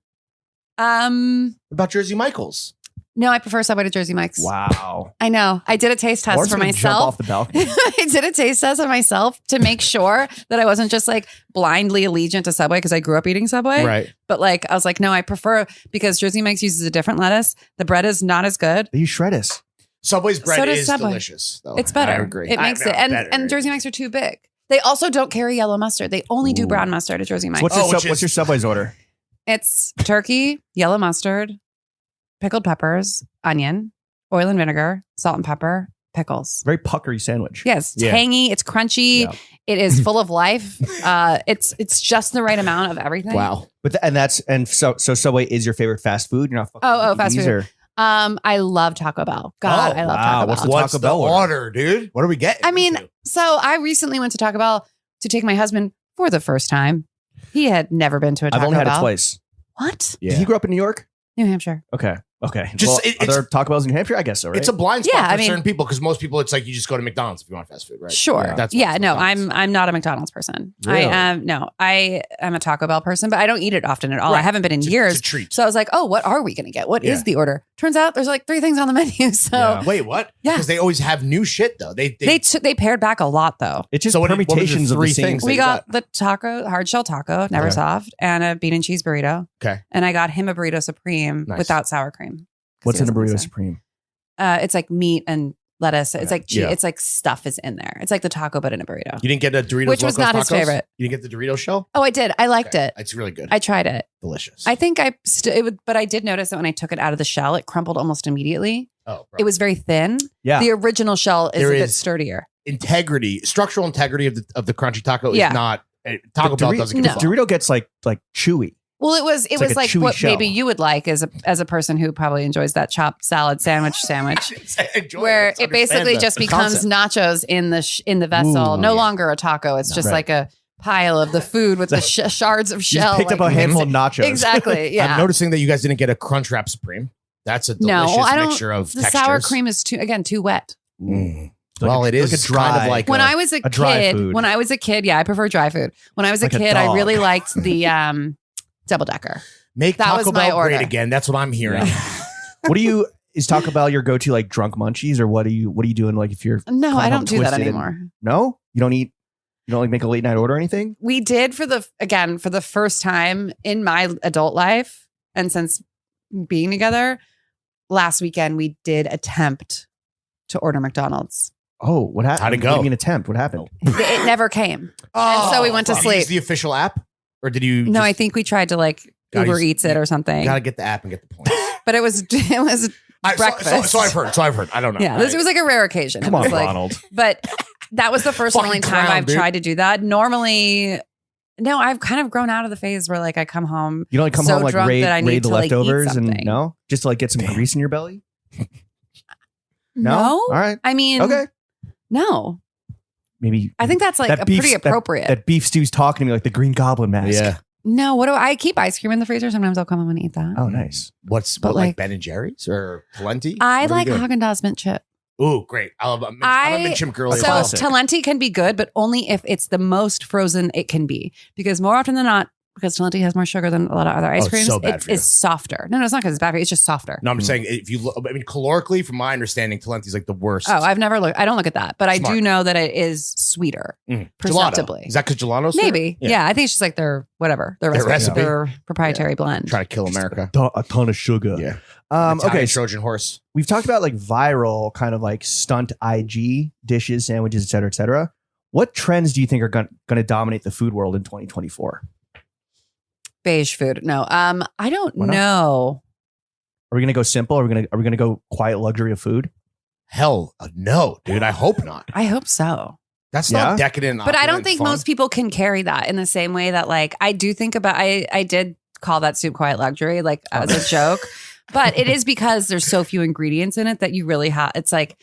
What about Jersey Michaels? No, I prefer Subway to Jersey Mike's. Wow. I know. I did a taste test Lauren's for gonna jump myself. off the balcony. I did a taste test on myself to make sure that I wasn't just like blindly allegiant to Subway because I grew up eating Subway. Right. But like, I was like, no, I prefer because Jersey Mike's uses a different lettuce. The bread is not as good. They use shreddis. Subway's bread So does is Subway. delicious, though. It's better. I agree. It makes it. And Jersey Mike's are too big. They also don't carry yellow mustard. They only do Ooh. brown mustard at Jersey Mike's. So which what's your is- Subway's order? It's turkey, yellow mustard, pickled peppers, onion, oil and vinegar, salt and pepper, pickles. Very puckery sandwich. Yes, Yeah. tangy. It's crunchy. Yeah. It is full of life. It's just the right amount of everything. Wow. But so Subway is your favorite fast food. You're not fucking Oh, fast these food. or- I love Taco Bell. God, Oh, I love wow. Taco What's Bell. the What's Taco the Bell order, dude? What are we getting? I mean, into? so I recently went to Taco Bell to take my husband for the first time. He had never been to a Taco I've only had Bell. it twice. What? Yeah. Did he grow up in New York? New Hampshire. Okay. Just- Well, it's- are there Taco Bells in New Hampshire? I guess so, right? It's a blind spot Yeah, for I mean- certain people because most people, it's like you just go to McDonald's if you want fast food, right? Sure. Yeah, that's yeah, what's no, McDonald's. I'm not a McDonald's person. Really? I am I am a Taco Bell person, but I don't eat it often at all. I Right. haven't been in It's years. a treat. So I was like, oh, what are we going to get? What is Yeah. the order? Turns out there's like 3 things on the menu. So Yeah. Wait, what? Yeah. Because they always have new shit though. They they pared back a lot though. It's just So what are the permutations of the 3 same things? thing. We you got the taco, hard shell taco, never Okay. soft, and a bean and cheese burrito. Okay. And I got him a burrito supreme Nice. without sour cream. 'Cause What's he in a doesn't like burrito sour. supreme? It's like meat and lettuce. It's like Yeah. it's like stuff is in there. It's like the taco, but in a burrito. You didn't get a Doritos Which was Locos not his Tacos? favorite. You didn't get the Dorito shell? Oh, I did. I liked Okay. it. It's really good. I tried it. Delicious. I think but I did notice that when I took it out of the shell, it crumbled almost immediately. oh, bro. It was very thin. Yeah. The original shell is There a bit is- sturdier. structural integrity of the crunchy taco Yeah. is not. Taco Bell doesn't give No. a fuck. Dorito gets like chewy. Well, it was It's like a like chewy what shell. maybe you would like as a person who probably enjoys that chopped salad sandwich, Enjoy where Let's it basically understand just the becomes concept. nachos in the vessel. Ooh, no yeah. longer a taco. It's just Right. like a pile of the food with the shards of You shell. just picked up like- a handful of nachos. Exactly. I'm Yeah. noticing that you guys didn't get a Crunchwrap Supreme. That's a No, delicious I don't- mixture of The textures. sour cream is too wet. Mm. Like Well, a- it is like a dry- kind of like When I was a dry kid, food. yeah, I prefer dry food. When I was Like a a kid, I dog. really liked the double decker. make that Taco was my Bell great order. again. That's what I'm hearing. What is Taco Bell your go-to like drunk munchies, or what are you doing like if you're No, I Come don't do that twisted and- anymore. no? You don't like make a late night order or anything? We did for the first time in my adult life and since being together last weekend, we did attempt to order McDonald's. Oh, what happened? How'd it What do go? you mean attempt? What happened? It never came. And so we went to Did you use sleep. the official app, or did you? No, I think we tried to like Gotta Uber use- Eats it or something. Got to get the app and get the points. but it was breakfast. So I've heard. I don't know. Yeah, this was like a rare occasion. Come It was on, like- Ronald. But that was the first and only Fucking time clown, I've dude. tried to do that. Normally, no, I've kind of grown out of the phase where like I come home. You don't like come so home like drunk raid, that I need raid the to, like, eat leftovers and something. no, just to like get some grease in your belly. No, All right. I mean, Okay. no. Maybe I think that's like that pretty beef- appropriate. that beef stew's talking to me like the Green Goblin mask. Yeah. No, what do I keep ice cream in the freezer? Sometimes I'll come home and eat that. Oh, nice. What But, like like- Ben and Jerry's or Plenty? I What are like you doing? Haagen-Dazs mint chip. Ooh, great. I'm a mint chip girl. A So classic. Talenti can be good, but only if it's the most frozen it can be. Because more often than not, because Talenti has more sugar than a lot of other ice Oh, it's creams, so bad it for you. is softer. No, it's not because it's bad for you. It's just softer. No, I'm just saying if you look, I mean, calorically, from my understanding, Talenti's like the worst. Oh, I've never looked. I don't look at that, but I Smart. do know that it is sweeter, perceptibly. Gelato. Is that because gelato's sweet? Maybe. Yeah. I think it's just like their whatever, their Their recipe, recipe. their proprietary blend. Try to kill America. A ton of sugar. Yeah. Okay. Italian Trojan horse. We've talked about like viral kind of like stunt IG dishes, sandwiches, et cetera, et cetera. What trends do you think are going to dominate the food world in 2024? Beige food. No. I don't Why not? know. Are we going to go simple? Are we going to go quiet luxury of food? Hell, no, dude. I hope not. I hope so. That's Yeah? not decadent. But I don't opulent think fun. most people can carry that in the same way that like I do think about I did call that soup quiet luxury like as a joke. But it is because there's so few ingredients in it that you really have it's like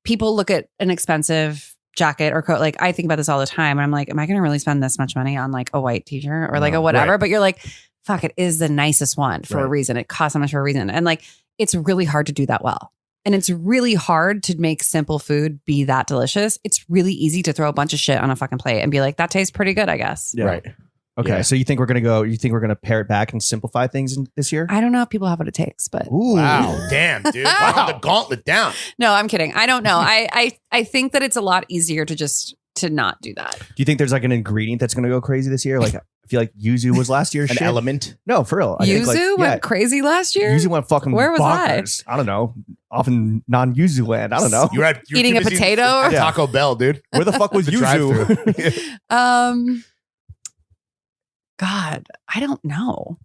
people look at an expensive jacket or coat. Like I think about this all the time and I'm like, am I gonna really spend this much money on like a white t-shirt or like a whatever? Right. But you're like, fuck, it is the nicest one for a Right. reason. It costs so much for a reason. And like it's really hard to do that well. And it's really hard to make simple food be that delicious. It's really easy to throw a bunch of shit on a fucking plate and be like, that tastes pretty good, I guess. Yeah. Right. Okay. Yeah. So you think we're going to pare it back and simplify things this year? I don't know if people have what it takes, but Ooh. Wow. Damn, dude. Wow. The gauntlet down. no, I'm kidding. I don't know. I think that it's a lot easier to not do that. Do you think there's like an ingredient that's going to go crazy this year? Like I feel like yuzu was last year's An shit. element. No, for real. I think, like, Yuzu went crazy last year. Yuzu went fucking Where was I? bonkers. I don't know. Often non-yuzu land. I don't know. You're Eating too a busy potato? at Yeah. Taco Bell, dude. Where the fuck was The yuzu? drive-thru. God, I don't know.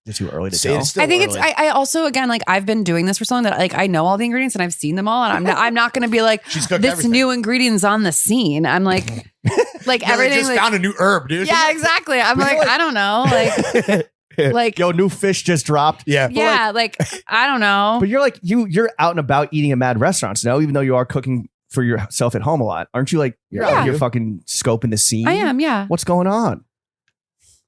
It's too early to Say tell. it's still I think it's. early. I also again like I've been doing this for so long that like I know all the ingredients and I've seen them all and I'm not going to be like She's cooked this everything. new ingredient's on the scene. I'm like Yeah, everything. just like- found a new herb, dude. yeah, exactly. I'm like I don't know. Like like Yo, new fish just dropped. Yeah. yeah, like I don't know. But you're like you're out and about eating at mad restaurants now, even though you are cooking for yourself at home a lot. Aren't you like you're Yeah. out here fucking scoping the scene? I am. Yeah. What's going on?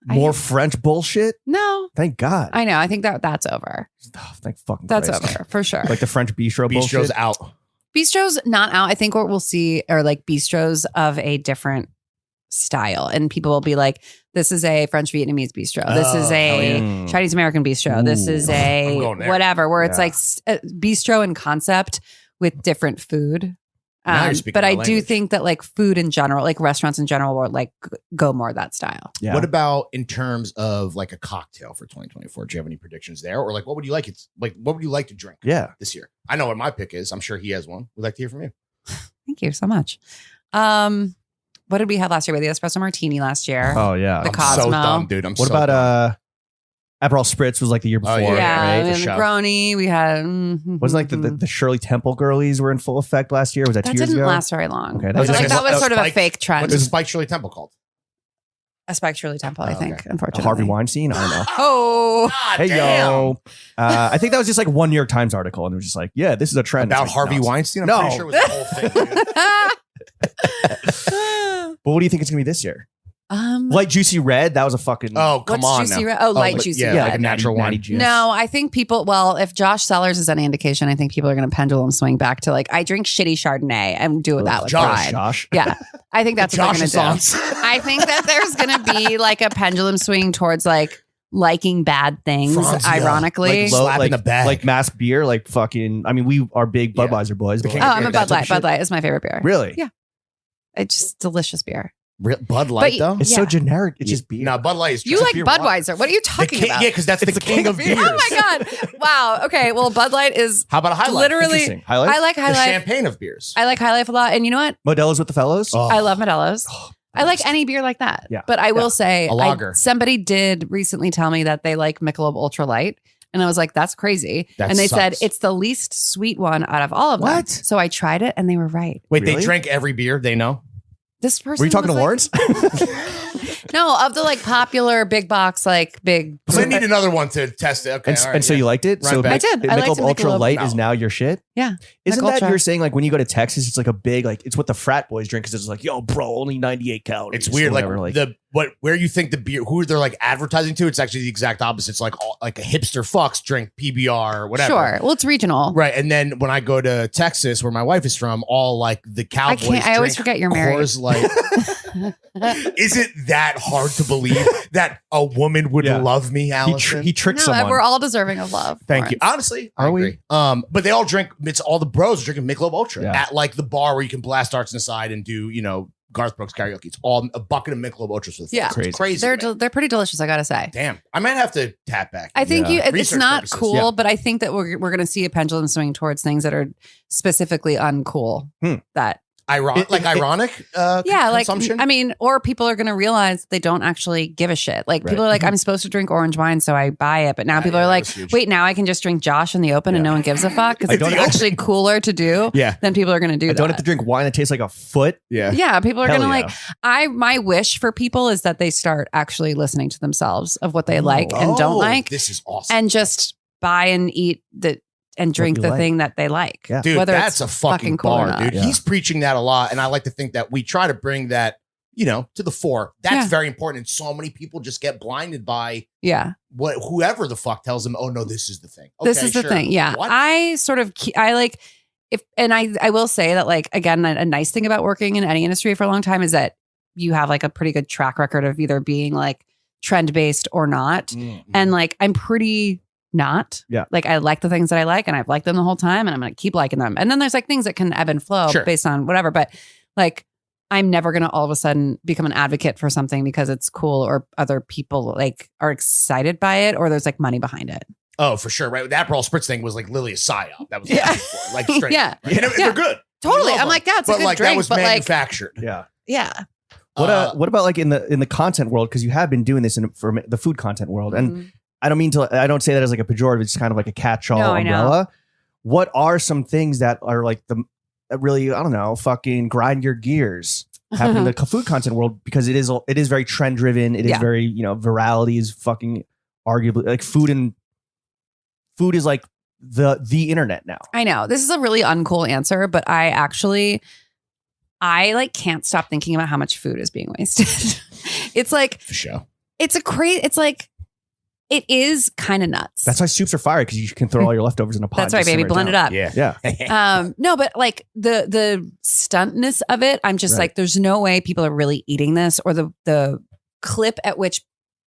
I More am. French bullshit? No. Thank God. I know. I think that's over. Oh, thank fucking That's Christ. over for sure. Like the French bistro Bistro's bullshit. out. Bistro's not out. I think what we'll see are like bistros of a different style. And people will be like, this is a French Vietnamese bistro. This is Oh, a yeah. Chinese American bistro. This is Ooh. I'm a going there. whatever, where it's Yeah. like bistro and concept with different food. Now you're speaking But my I do language. think that like food in general, like restaurants in general, will like go more that style. Yeah. What about in terms of like a cocktail for 2024? Do you have any predictions there? Or like what would you like it's like what would you like to drink Yeah. this year? I know what my pick is. I'm sure he has one. We'd like to hear from you. Thank you so much. What did we have last year? We had the espresso martini last year. Oh yeah. The I'm Cosmo. so dumb, dude. I'm What so about dumb. Aperol Spritz was like the year before, Oh, yeah. yeah, right? we for had sure. Negroni. We had Wasn't like the Shirley Temple girlies were in full effect last year? Was that that 2 years didn't ago? last very long. Okay, I that was was like like that was a sort of a spike- fake trend. What's the Spike Shirley Temple called? A spiked Shirley Temple, I Oh, think. okay. Unfortunately, Harvey Weinstein? I don't know. Oh, God Hey damn. yo, I think that was just like one New York Times article, and it was just like, yeah, this is a trend. About It's like, Harvey no, it's- Weinstein? I'm No. pretty sure it was the whole thing, dude. But what do you think it's gonna be this year? um, Light juicy red. That was a fucking. Oh, come what's on juicy now. red? Oh, light like- juicy yeah, red. like a natural natty wine. juice. No, I think people. Well, if Josh Sellers is any indication, I think people are going to pendulum swing back to like I drink shitty Chardonnay and do that with Josh. pride. Josh. Yeah, I think that's what they're Josh going to is do. on. I think that there's going to be like a pendulum swing towards like liking bad things. Franzia. Ironically, Like slap in the bag. like mass beer, like fucking. I mean, we are big Yeah. Budweiser boys. The but king oh, like- I'm a Yeah, Bud that's what Light. shit- Bud Light is my favorite beer. really? Yeah. It's just delicious beer. Bud Light, though? It's so generic. It's just beer. No, Bud Light is You just like beer Budweiser? What are you The talking king- about? Yeah, because that's the king of beers. Oh my god! Wow. Okay. Well, Bud Light is How about a High Life? literally. Interesting. Highlight. I like High The Life. champagne of beers. I like High Life a lot, and you know what? Modelo's with the fellows. Oh. I love Modelo's. I like any beer like that. Yeah. But I will say, A lager. somebody did recently tell me that they like Michelob Ultra Light, And I was like, that's crazy. That and they said, sucks. it's the least sweet one out of all of them. What? So I tried it and they were right. Wait, Really? they drank every beer they know? This person Were you talking to was like- Lawrence? No, of the like popular big box, like big. So I need another one to test it. Okay, And, all right, and so yeah. you liked it? Right So back. I did. I liked Michelob the Ultra Michelob. Light is No. now your shit? Yeah. Isn't Michelob that Ultra. you're saying like when you go to Texas, it's like a big, like it's what the frat boys drink because it's like, yo, bro, only 98 calories. It's weird, or like whatever, where you think the beer, who they're like advertising to, it's actually the exact opposite. It's like like a hipster fucks drink PBR or whatever. Sure. Well, it's regional. Right, and then when I go to Texas, where my wife is from, all like the cowboys. I always drink forget you're married. Coors Light. Is it that hard to believe that a woman would Yeah. love me, he, Allison? he tricks No, someone. we're all deserving of love. Thank you. Lawrence. Honestly, Are I we? agree. But they all drink. It's all the bros drinking Michelob Ultra Yeah. at like the bar where you can blast darts inside and do Garth Brooks karaoke. It's all a bucket of Michelob Ultras for the Yeah. folks. It's crazy. They're man. they're pretty delicious, I gotta say. Damn, I might have to tap back. I think Yeah. it's Research not purposes. cool, Yeah. but I think that we're going to see a pendulum swing towards things that are specifically uncool. That ironic, yeah, like consumption. I mean, or people are going to realize they don't actually give a shit. Like people Right. are like, I'm supposed to drink orange wine, so I buy it. But now people yeah, are that like, was huge. wait, now I can just drink Josh in the open and Yeah. no one gives a fuck because I it's don't- actually cooler to do. Yeah. Then people are going to do I that. don't have to drink wine that tastes like a foot. yeah. Yeah, people are Hell gonna yeah. like. My wish for people is that they start actually listening to themselves of what they like and don't Oh, like, This is awesome. and just buy and eat and drink you the like. thing that they like. Yeah. Dude, whether that's it's a fucking cool or bar, not. dude. Yeah. He's preaching that a lot, and I like to think that we try to bring that, to the fore. That's Yeah. very important. And so many people just get blinded by Yeah, whoever the fuck tells them, "Oh no, this is the thing." this Okay, is the sure. thing. Yeah, What? I sort of I like I will say that like again a nice thing about working in any industry for a long time is that you have like a pretty good track record of either being like trend based or not, Mm. and like I'm pretty not. Yeah. Like I like the things that I like and I've liked them the whole time and I'm going to keep liking them. And then there's like things that can ebb and flow Sure. based on whatever. But like I'm never going to all of a sudden become an advocate for something because it's cool or other people like are excited by it or there's like money behind it. Oh, for sure. Right. The Aperol Spritz thing was like literally a psyop. That was Yeah. before, like straight. Yeah. And Yeah. they're good. Totally. We love I'm them. like, yeah, it's a but good like drink. that was but like, manufactured. Yeah. yeah. What about like in the content world? Because you have been doing this for the food content world, and Mhm. I don't say that as like a pejorative. It's kind of like a catch-all No, I know. umbrella. What are some things that are like that really, I don't know, fucking grind your gears happen in the food content world? Because it is very trend driven. It is Yeah. very, virality is fucking arguably like food is like the internet now. I know this is a really uncool answer, but I like can't stop thinking about how much food is being wasted. It's like, For sure. it's like, it is kind of nuts. That's why soups are fire, because you can throw all your leftovers in a pot. That's right, baby. Blend it up. Yeah. Yeah. No, but like the stuntness of it, I'm just Right. like, there's no way people are really eating this, or the clip at which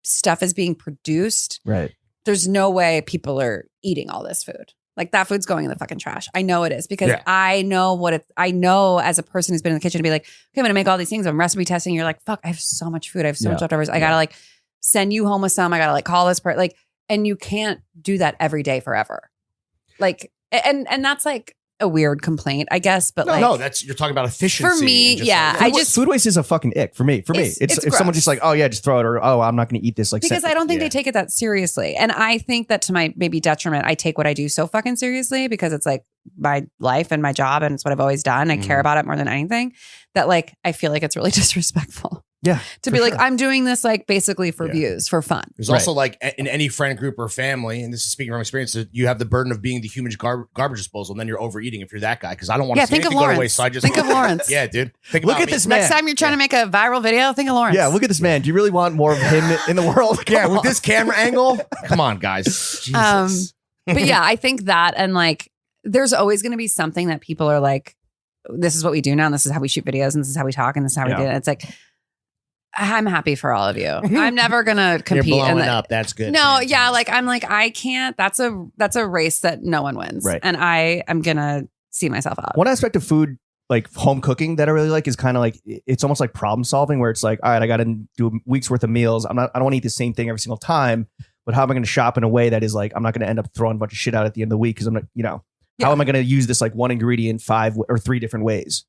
stuff is being produced. Right. There's no way people are eating all this food. Like that food's going in the fucking trash. I know it is because Yeah. I know as a person who's been in the kitchen to be like, okay, I'm going to make all these things. I'm recipe testing. You're like, fuck, I have so much food. I have so much Yeah. leftovers. I got to like send you home with some. I got to like call this part. Like, and you can't do that every day forever. Like, and that's like a weird complaint, I guess. But like, No, that's you're talking about efficiency. For me, and just yeah, like- I just- food waste is a fucking ick for me. It's If someone gross. just like, oh yeah, just throw it, or oh, I'm not going to eat this. Like, because I don't think yeah. they take it that seriously. And I think that to my maybe detriment, I take what I do so fucking seriously because it's like my life and my job and it's what I've always done. I care about it more than anything, that like I feel like it's really disrespectful. Yeah, To for be like, sure. I'm doing this like basically for Yeah. views, for fun. There's also like in any friend group or family, and this is speaking from experience, that you have the burden of being the human garbage disposal, and then you're overeating if you're that guy. Because I don't want Yeah, to see think of anything go to Lawrence. waste. So I just Think of Lawrence. Yeah, dude. Think Look about at me. this man. Next time you're trying to make a viral video, think of Lawrence. Yeah, look at this man. Do you really want more of him in the world? Yeah, Come with on. this camera angle. Come on, guys. Jesus. But yeah, I think that, and like, there's always going to be something that people are like, this is what we do now, and this is how we shoot videos, and this is how we talk, and this is how we Yeah. do it. It's like, I'm happy for all of you. I'm never going to compete. You're blowing in up. That's good. No, Fantastic. yeah, like I'm like, I can't. That's a race that no one wins, Right. and I am gonna see myself out. One aspect of food, like home cooking, that I really like is kind of like it's almost like problem solving, where it's like, all right, I got to do a week's worth of meals. I don't want to eat the same thing every single time, but how am I going to shop in a way that is like I'm not going to end up throwing a bunch of shit out at the end of the week because I'm not, Yeah. how am I going to use this like one ingredient 5 or 3 different ways?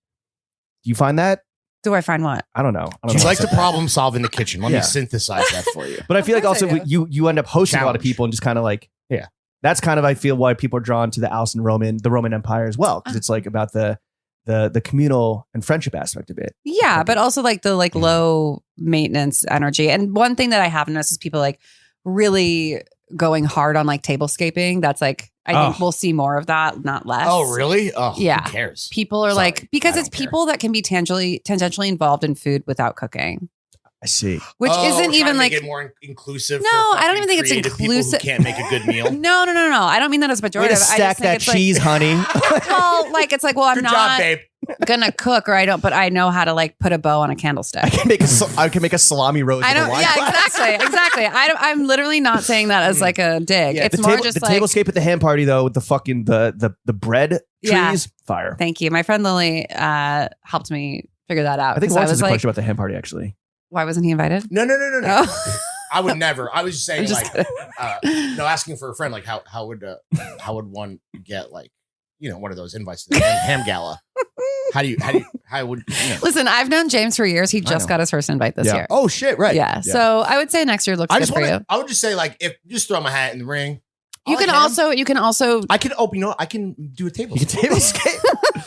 Do you find that? Do I find what? I don't know. I don't You know like what's to up. problem solve in the kitchen. Let Yeah. me synthesize that for you. But I feel like Of course also I do. you end up hosting a lot of Challenge. people and just kind of like, Yeah. That's kind of, I feel, why people are drawn to the the Roman Empire as well, because it's like about the communal and friendship aspect of it. Yeah, but also like the low maintenance energy. And one thing that I have noticed is people like really going hard on like tablescaping. That's like, I think we'll see more of that, not less. Oh, really? Oh, yeah. Who cares? People are like, because I it's don't care. people that can be tangentially involved in food without cooking, I see. which isn't even like. Make it more inclusive. No, for I don't even think it's creative people who inclusive. can't make a good meal. No. I don't mean that as Way pejorative. to stack that cheese, honey. Well, like it's like, well, I'm Good not job, babe. gonna cook, or I don't, but I know how to like put a bow on a candlestick. I can make a salami rose. I with a don't. wine Yeah, glass. exactly. I'm literally not saying that as like a dig. Yeah, it's the more table, just the like tablescape at the ham party though, with the fucking the bread trees. Yeah. Fire. Thank you. My friend Lily helped me figure that out. I think 'cause Lawrence was has a like, question about the ham party actually. why wasn't he invited? No. Oh. I would never. I was just saying, I'm just like, no, asking for a friend, like, how would one get like, one of those invites to the ham gala? How would Listen, I've known James for years. He know. just got his first invite this year. Oh shit! Right. Yeah. So I would say next year looks good for you. I would just say, like, if just throw my hat in the ring. You can also I can open. I can do a table. You can tablescape.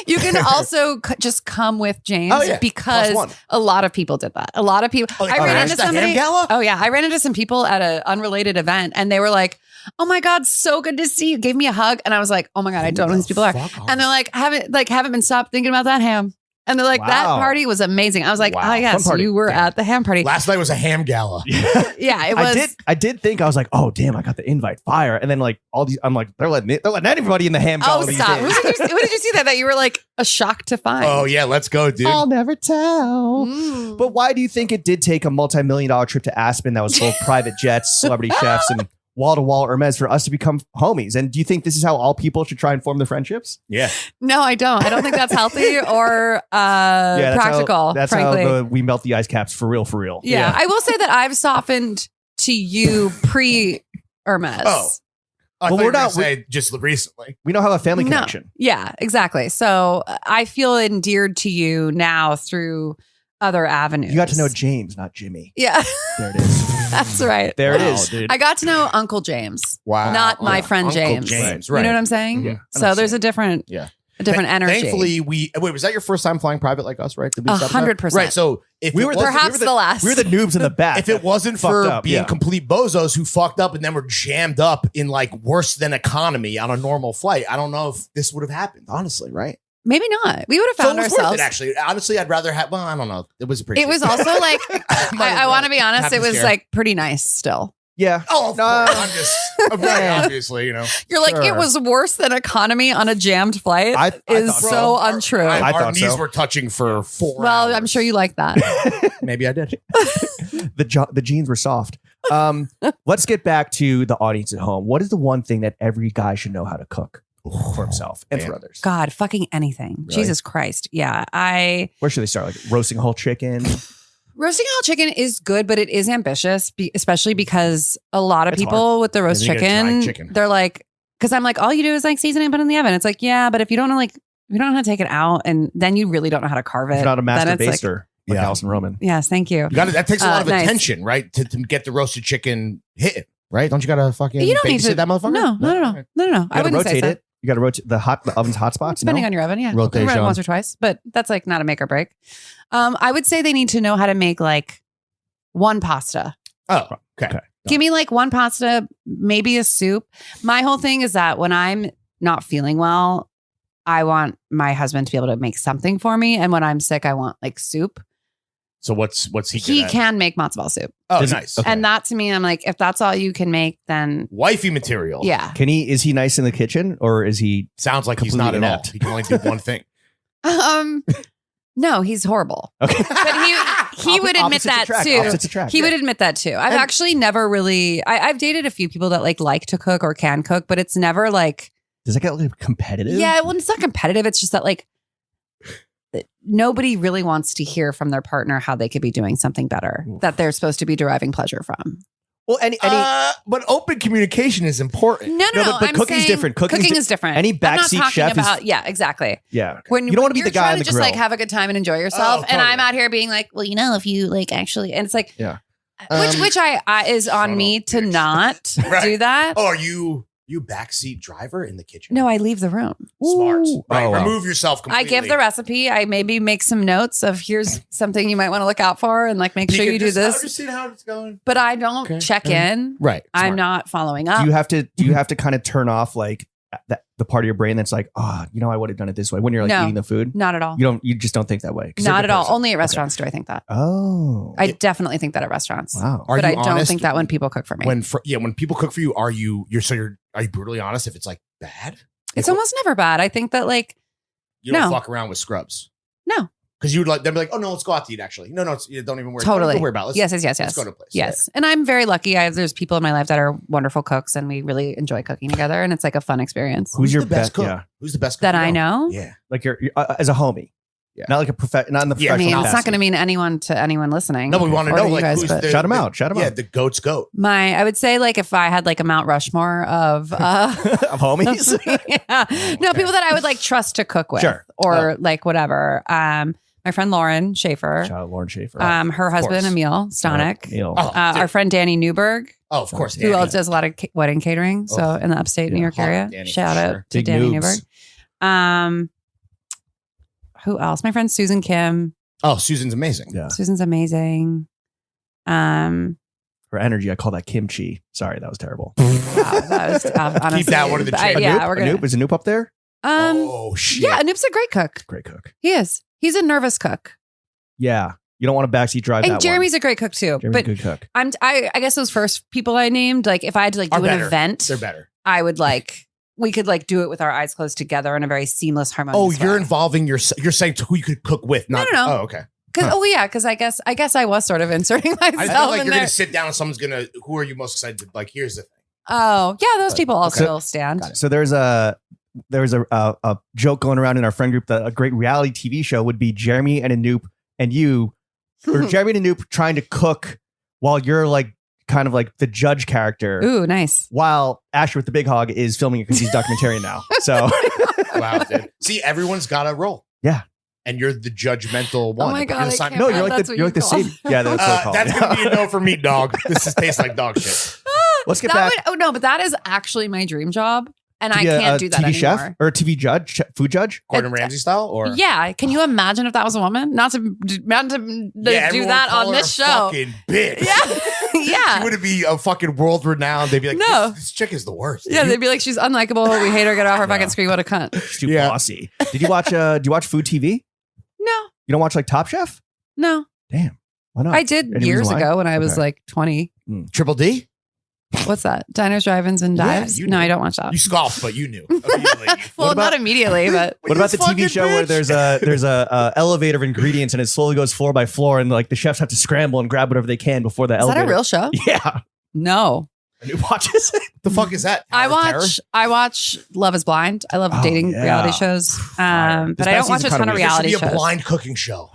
you can also just come with James because +1. a lot of people did that. A lot of people. I ran into somebody. Gala? Oh yeah, I ran into some people at an unrelated event, and they were like, "Oh my god, so good to see you." Gave me a hug, and I was like, "Oh my god, I don't know who these people are." And they're like, "Haven't been stopped thinking about that ham." And they're like, "That Wow. party was amazing." I was like, Wow. "Oh yes, Fun party. you were at the ham party." Last night was a ham gala. Yeah, it was. I did think, I was like, oh damn, I got the invite, fire. And then like all these, I'm like, they're letting everybody in the ham gala Oh these stop! days. Who did you see that you were like a shock to find? Oh yeah, let's go, dude. I'll never tell. Mm. But why do you think it did take a multi-million-dollar trip to Aspen that was full of private jets, celebrity chefs, and wall-to-wall Hermes for us to become homies? And do you think this is how all people should try and form their friendships? Yeah. No, I don't. I don't think that's healthy or That's practical. That's frankly. how we melt the ice caps for real. Yeah. I will say that I've softened to you pre Hermes. Oh. I Well, thought you we're were gonna not- say just recently. We don't have a family No. connection. Yeah, exactly. So I feel endeared to you now through other avenues. You got to know James, not Jimmy. Yeah, There it is. that's right. There it Wow, is. dude. I got to know Uncle James, Wow. not my Yeah. friend Uncle James. James, You right. know what I'm saying? Yeah, I So there's a different, Yeah. energy. Thankfully, wait, was that your first time flying private like us, right? Did we step that? 100%. Right. So if We it were wasn't- perhaps the last. We were the noobs in the back. if it wasn't Fucked for up, being yeah. complete bozos who fucked up and then were jammed up in like worse than economy on a normal flight, I don't know if this would have happened, honestly, right? Maybe not. We would have So found it was worth ourselves. it, actually. Honestly, I'd rather have, well, I don't know. It was pretty. It was also like, I want to be honest, Have it to was scare. like pretty nice still. Yeah. Oh, of No. course. I'm just very Yeah. obviously, You're like, it Sure. was worse than economy on a jammed flight. I is thought so Our- untrue. Our, I our thought knees so. were touching for 4 well, hours. I'm sure you like that. Maybe I did. The jeans were soft. Let's get back to the audience at home. What is the one thing that every guy should know how to cook for himself and for man. others? God, fucking anything. Really? Jesus Christ. Yeah. Where should they start? Like roasting a whole chicken? Roasting whole chicken is good, but it is ambitious, especially because a lot of It's people with the roast Yeah, they get dried chicken, chicken. they're like, because I'm like, all you do is like season it and put it in the oven. It's like, yeah, but if you don't know, like, if you don't know how to take it out, and then you really don't know how to carve it. It's not a master then it's baster like Yeah. Alison Roman. Yes, thank you. You got that takes a lot of Nice. attention, right? To get the roasted chicken hitting, right? Don't you got to fucking You don't need babysit to. that motherfucker? No. You I gotta wouldn't say rotate so. it. You got to rotate the oven's hot spots. Depending no? on your oven, yeah. Rotation. Run it once or twice, but that's like not a make or break. I would say they need to know how to make like one pasta. Oh, okay. Give me like one pasta, maybe a soup. My whole thing is that when I'm not feeling well, I want my husband to be able to make something for me. And when I'm sick, I want like soup. So what's he? He good at? can make matzo ball soup. Oh, Does he- nice. okay. And that to me, I'm like, if that's all you can make, then Wifey material. yeah. Is he nice in the kitchen or is he? Sounds like he's Completely not at all. inept. He can only do one thing. No, he's horrible. Okay. But he would admit Opposites that attract. too. Opposites attract. He Yeah. would admit that too. I've And- actually never really. I've dated a few people that like to cook or can cook, but it's never like. Does that get like competitive? Yeah, well, it's not competitive. It's just that like nobody really wants to hear from their partner how they could be doing something better Oof. that they're supposed to be deriving pleasure from. Well, any But open communication is important. No, but I'm cooking's saying different. Cooking's is different. any I'm not backseat talking chef is- about, yeah, exactly. yeah. When You don't wanna be you're the guy trying on to the just like grill. have a good time and enjoy yourself, Oh, and I'm totally. out here being like, well, you know, if you like actually, and it's like, Yeah. which I is on me to not Right. do that. Oh, are you backseat driver in the kitchen? No, I leave the room. Smart. Ooh. Right. Oh, wow. Remove yourself completely. I give the recipe. I maybe make some notes of here's something you might want to look out for and like make sure you do I'm this. just seeing how it's going. But I don't check in. Right. I'm Smart. not following up. Do you have to kind of turn off like the part of your brain that's like, I would have done it this way when you're like No. eating the food? Not at all. You just don't think that way. 'Cause Not you're a at good all. person. Only at restaurants do I think that. Oh. I definitely think that at restaurants. Wow. Are But you I don't honest think that when people cook for me. when people cook for you, are you brutally honest if it's like bad? It's almost never bad. I think that like, You don't No. fuck around with scrubs. No. Because you would like them be like, oh no, let's go out to eat. Actually, no, you don't even worry. Totally. Don't worry about it. yes. Let's go to a place. Yes. And I'm very lucky. There's people in my life that are wonderful cooks and we really enjoy cooking together. And it's like a fun experience. Who's your the best cook? Yeah. Who's the best cook That you I know? Yeah. Like you're as a homie. Yeah. Not like not in the Yeah, I mean, professional it's not capacity. going to mean anyone to anyone listening. No, but we want to or know you like guys, who's but- the Shout 'em out. Yeah, the goat's goat. I would say like if I had like a Mount Rushmore of of homies. yeah. No, people that I would like trust to cook with Sure. or like whatever. My friend Lauren Schaefer, Shout out Lauren Schaefer. her husband course. Emil Stonik, Neil. Oh, dude. our friend Danny Newberg, Oh, of course. who Danny. else does a lot of wedding catering. So in the upstate New Yeah. York Hot area, Danny, shout for out sure. to Big Danny noobs. Newberg. Who else? My friend Susan Kim. Oh, Susan's amazing. Yeah. Susan's amazing. Wow, Her energy, I call that kimchi. Sorry, that was terrible. that was honestly, Keep that one in the but chamber. yeah, we're gonna. Anoop? Is Anoop up there? Oh shit. Yeah, Anoop's a great cook. Great cook. He is. He's a nervous cook, Yeah. You don't want to backseat drive and that Jeremy's a great cook too. one. Jeremy's But a good cook. I guess those first people I named, like if I had to like Are do an better. event, They're better. I would like we could like do it with our eyes closed together in a very seamless, harmonious. Oh, you're way. involving you're saying who you could cook with, not No. Oh, okay. Because Huh. because I guess I was sort of inserting I myself feel like in you're there. gonna sit down and someone's gonna who are you most excited to like here's the thing. Oh yeah, those people all Okay. still stand. Got it. So there's a joke going around in our friend group that a great reality TV show would be Jeremy and Anoop and you, or Jeremy and Anoop trying to cook while you're like kind of like the judge character, Ooh, nice. while Asher with the Big Hog is filming it because he's documentarian now. So Wow, dude. See, everyone's got a role. Yeah. And you're the judgmental one. Oh my You're God, I signing- can't no, believe you're like that's the what you're like the you call same. Yeah, that's what it's called. that's gonna be a no for me, dog. Tastes like dog shit. Let's get That back would, no, but that is actually my dream job, and to I be a can't do that TV anymore. chef or a TV judge, food judge. Gordon Ramsay style, or Yeah, can you imagine if that was a woman? Not to Yeah, do everyone that call on her this a show. Fucking bitch. Yeah, She yeah, wouldn't be a fucking world renowned. They'd be like, No. this chick is the worst. yeah. They'd be like, she's unlikable. We hate her. Get off her fucking screen. What a cunt. It's too Yeah. bossy. Did you watch? Do you watch food TV? No, You don't watch like Top Chef? no. Damn. Why not? I did Any years reason why? ago when I was Okay. like 20. Triple D? What's that? Diners, drive-ins, and Yeah, dives? you No, knew. I don't watch that. You scoffed, but you knew. Immediately. Well, about- not immediately, but What about the fucking TV show where bitch? there's a elevator of ingredients and it slowly goes floor by floor and like the chefs have to scramble and grab whatever they can before the is elevator. that a real show? Yeah. No. And who watches it? the fuck is that? I Tower of Terror? watch Love is Blind. I love Oh, dating yeah. reality shows. Fire. But This I don't past watch a season's ton kinda of weird. There should reality be a shows. blind cooking show.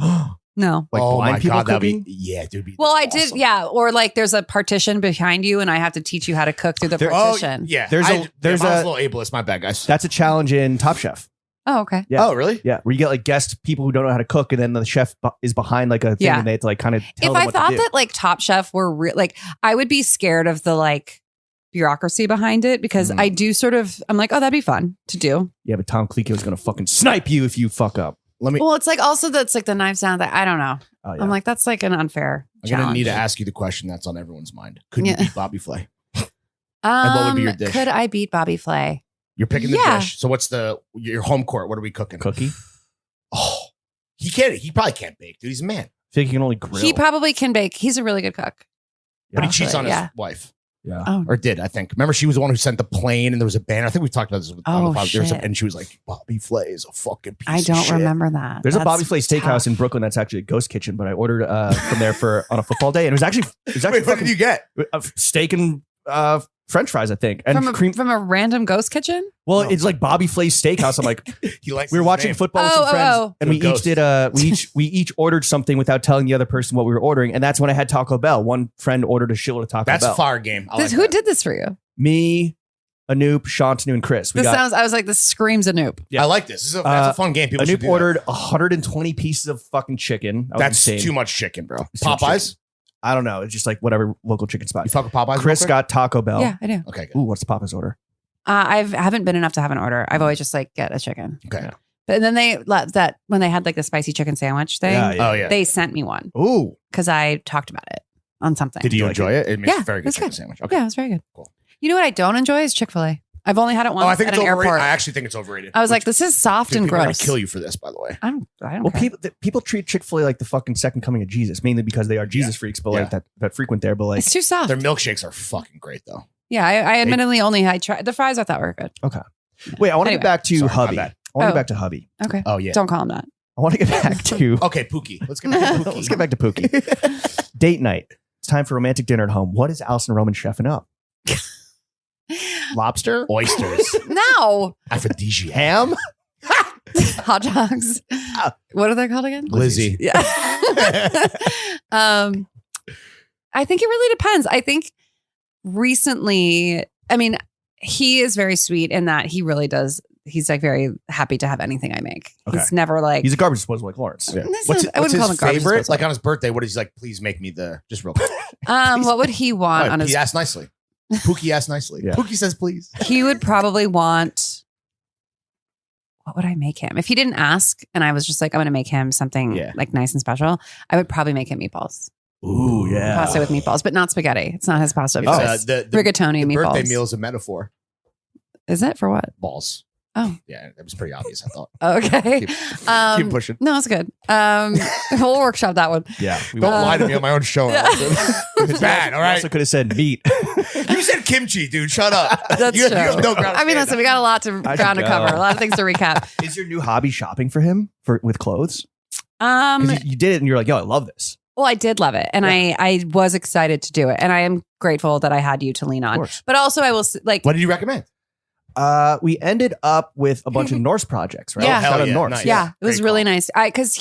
No. Like oh blind my people god, that'd cooking? be yeah, dude. Be Well, I awesome. did, yeah. Or like there's a partition behind you and I have to teach you how to cook through the There- partition. Yeah, There's a- there's I was a- a little ableist. My bad, guys. That's a challenge in Top Chef. Oh, okay. Yeah. Oh, really? Yeah, where you get like guest people who don't know how to cook, and then the chef is behind like a thing, Yeah. and they have to like kind of tell If them I what thought to do. that like Top Chef were like, I would be scared of the like bureaucracy behind it because Mm. I do sort of, I'm like, oh, that'd be fun to do. Yeah, but Tom Colicchio is gonna fucking snipe you if you fuck up. Let me. Well, it's like also that's like the knives down that I don't know. Oh, yeah. I'm like, that's like an unfair I'm gonna challenge. need to ask you the question that's on everyone's mind. Could Yeah. you beat Bobby Flay? what would be your dish? Could I beat Bobby Flay? You're picking the Yeah. dish. So what's your home court? What are we cooking? Cookie. Oh, he can't. He probably can't bake, dude. He's a man, I think you can only grill. He probably can bake. He's a really good cook. but he Yeah. cheats on his Yeah. wife, Yeah. Oh, or did I think? Remember, she was the one who sent the plane, and there was a banner. I think we talked about this. On the Oh, pod. There was shit. and she was like, "Bobby Flay is a fucking piece." I of don't shit. remember that. There's a That's Bobby Flay Steakhouse tough. in Brooklyn that's actually a ghost kitchen, but I ordered from there for on a football day, and it was actually Wait, what fucking did you get? steak and French fries, I think, and from cream. from a random ghost kitchen. Well, Oh. it's like Bobby Flay's Steakhouse. I'm like, He likes. we were his watching name. football with some Oh, friends, oh. and we Ghost. each did we each ordered something without telling the other person what we were ordering, and that's when I had Taco Bell. One friend ordered a shitload of Taco That's Bell. fire game. I like Who that. did this for you? Me, Anoop, Shantanu, and Chris. We This got sounds. I was like, this screams a noob. Yeah. I like this. This is that's a fun game. People should Anoop do that. ordered 120 pieces of fucking chicken. That was That's insane. too much chicken, bro. It's too much Popeyes. I don't know. It's just like whatever local chicken spot. You fuck with Popeyes? Chris real quick? got Taco Bell. Yeah, I do. Okay, good. Ooh, what's the Popeyes order? I haven't been enough to have an order. I've always just like get a chicken. Okay. Yeah. But then when they had like the spicy chicken sandwich thing, Yeah. Oh, yeah. they sent me one Ooh. because I talked about it on something. Did you like enjoy it? It makes Yeah, a very it good was chicken good. sandwich. Okay. Yeah, it was very good. Cool. You know what I don't enjoy is Chick-fil-A. I've only had it once Oh, I think at it's an overrated. airport. I actually think it's overrated. I was like, this is soft Dude, and people are gonna gross. kill you for this, by the way. I don't Well, care. people treat Chick-fil-A like the fucking second coming of Jesus, mainly because they are Jesus freaks, but like that frequent there. But like, It's too soft. Their milkshakes are fucking great, though. Yeah, I admittedly only had tried the fries. I thought were good. wait, I want to Anyway. get back to Sorry, my hubby. bad. I want to Oh. get back to hubby. Okay, Oh, yeah. don't call him that. I want to get back to Okay, Pookie. Let's get back to Pookie. let's get back to Pookie. Date night. It's time for romantic dinner at home. What is Alison Roman chefing up? Lobster? Oysters. No, Aphrodisiac. Ham? hot dogs. What are they called again? Lizzie. Yeah. I think it really depends. I think recently, I mean, he is very sweet in that he really does. He's like very happy to have anything I make. Okay. He's never like. He's a garbage disposal like Lawrence. Yeah. That's What's, not- I what's wouldn't call his him garbage favorite? disposal. Like on his birthday, what is he like? Please make me just real quick. What would he want on He his? asked nicely. Pookie asked nicely. Yeah. Pookie says please. He would probably want. What would I make him if he didn't ask? And I was just like, I'm going to make him something like nice and special. I would probably make him meatballs, Ooh, yeah. pasta with meatballs, but not spaghetti. It's not his pasta. It's, It's the rigatoni birthday meatballs. meal is a metaphor. Is it for what? Balls. Oh. Yeah, that was pretty obvious, I thought. Okay. Keep pushing. No, it's good. We'll workshop that one. Yeah. We Don't won't. lie to me on my own show. It's bad, all We right? also could have said meat. You said kimchi, dude. Shut up. That's you true. have no ground. I mean, listen, we got a lot to I ground to should cover, go. a lot of things to recap. Is your new hobby shopping for him with clothes? Because you did it and you're like, yo, I love this. Well, I did love it, and I was excited to do it, and I am grateful that I had you to lean Of on. course. But also, I will like. What did you recommend? We ended up with a bunch of Norse projects, right? Yeah. Shout Hell out yeah, Norse. nice. Yeah, it was Great really call. nice. Because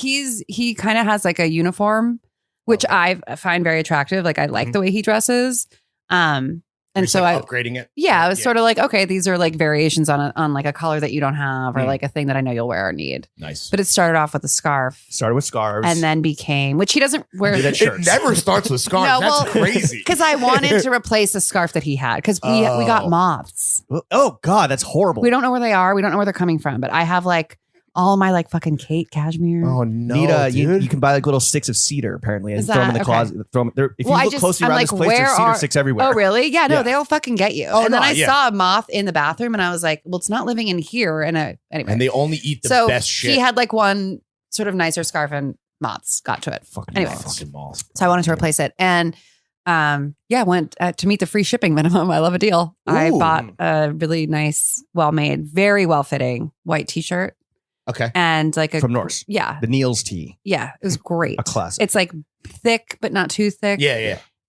he kind of has like a uniform, which I find very attractive. Like I like the way he dresses. And Just, so like, I, upgrading it. yeah, I was sort of like, okay, these are like variations on like a color that you don't have, or like a thing that I know you'll wear or need. Nice. But it started off with a scarf, Started with scarves. and then became, which he doesn't wear. Do that It shirts. never starts with scarves. No, That's well, crazy. Because I wanted to replace the scarf that he had, because we got Oh. moths. Oh, God, that's horrible. We don't know where they are. We don't know where they're coming from. But I have like all my like fucking Kate cashmere. Oh no, Need dude. you can buy like little sticks of cedar apparently and Is throw them in that- the closet. Throw them there. If Well, you I look just- closely I'm around like, this place, there's where cedar are- sticks everywhere. Oh, really? Yeah, no, Yeah. they'll fucking get you. Oh, and then no, I yeah. saw a moth in the bathroom, and I was like, well, it's not living in here. Anyway, And they only eat the so best shit. he had like one sort of nicer scarf, and moths got to it. Fucking Anyway. moths. fucking malls. So I wanted to replace it, and went to meet the free shipping minimum. I love a deal. I Ooh. bought a really nice, well-made, very well-fitting white T-shirt, Okay. and like a From Norse. Yeah, The Neil's tea. yeah, it was great. A classic. It's like thick, but not too thick. Yeah,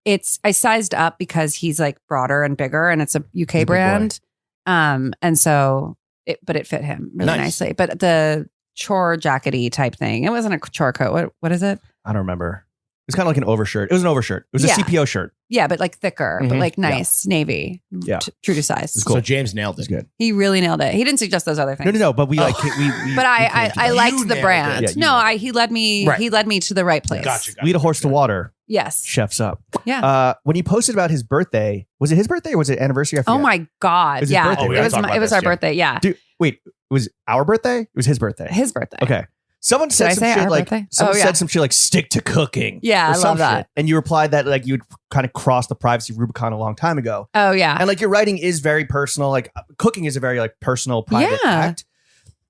yeah. I sized up because he's like broader and bigger, and it's a UK big boy. brand. And so but it fit him really Nice. nicely. But the chore jackety type thing, it wasn't a chore coat. What is it? I don't remember. It was kind of like an overshirt. It was an overshirt. It was Yeah. a CPO shirt. Yeah, but like thicker, but Mhm. like nice navy. Yeah. True to size. It's cool. So James nailed It was it. good. He really nailed it. He didn't suggest those other things. No. But we like. Oh. We But I You liked the nailed brand. it. Yeah, you No, nailed he led me. Right. He led me to the right place. Gotcha. lead a horse to water. Yes. Chefs up. Yeah. When he posted about his birthday, was it his birthday or was it anniversary? I Oh forget. my God. It was his Yeah. birthday, Oh, we right? gotta talk about It was this, our yeah. birthday. Yeah. Dude, wait. It was our birthday? It was his birthday. His birthday. Okay. Someone said I some say shit our like birthday? someone Oh, yeah. said some shit like stick to cooking. Yeah, or I some love that. shit. And you replied that like you'd kind of crossed the privacy Rubicon a long time ago. Oh yeah. And like your writing is very personal. Like cooking is a very like personal, private Yeah. act.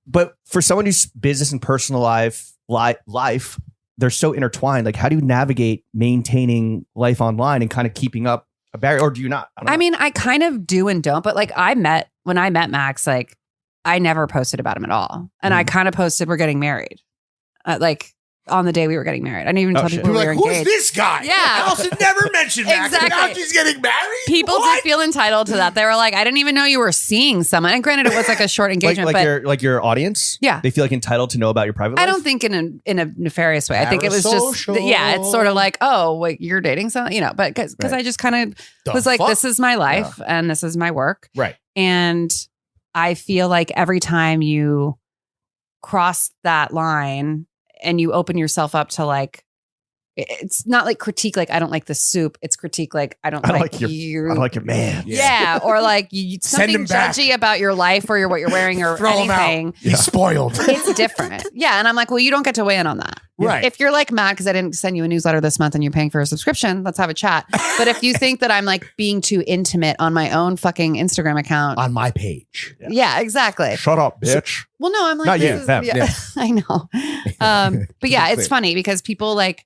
But for someone who's business and personal life, they're so intertwined. Like how do you navigate maintaining life online and kind of keeping up a barrier, or do you not? don't I know. mean, I kind of do and don't, but like when I met Max, like I never posted about him at all. And I kind of posted, we're getting married. Like on the day we were getting married. I didn't even Oh, tell shit. people People we are were like, who's engaged. this guy? Yeah. Alison never mentioned Max. Exactly. Now she's getting married? People What? did feel entitled to that. They were like, I didn't even know you were seeing someone. And granted, it was like a short engagement, but your audience. Yeah. They feel like entitled to know about your private life. I don't think in a nefarious way. I think it was just, Parasocial. yeah, it's sort of like, oh, wait, you're dating someone, but because Right. I just kind of The was like, fuck? this is my life and this is my work. Right. And I feel like every time you cross that line and you open yourself up to like it's not like critique, like I don't like the soup. It's critique, like I don't like your man. Yeah, or like something him back. judgy about your life or what you're wearing or Throw him anything. out. He's spoiled. It's different. Yeah, and I'm like, well, you don't get to weigh in on that. Right. If you're like mad because I didn't send you a newsletter this month and you're paying for a subscription, let's have a chat. But if you think that I'm like being too intimate on my own fucking Instagram account, On my page. yeah, exactly. Shut up, bitch. Well, no, I'm like, Not this you, is- them. yeah, I know. But yeah, it's funny because people like,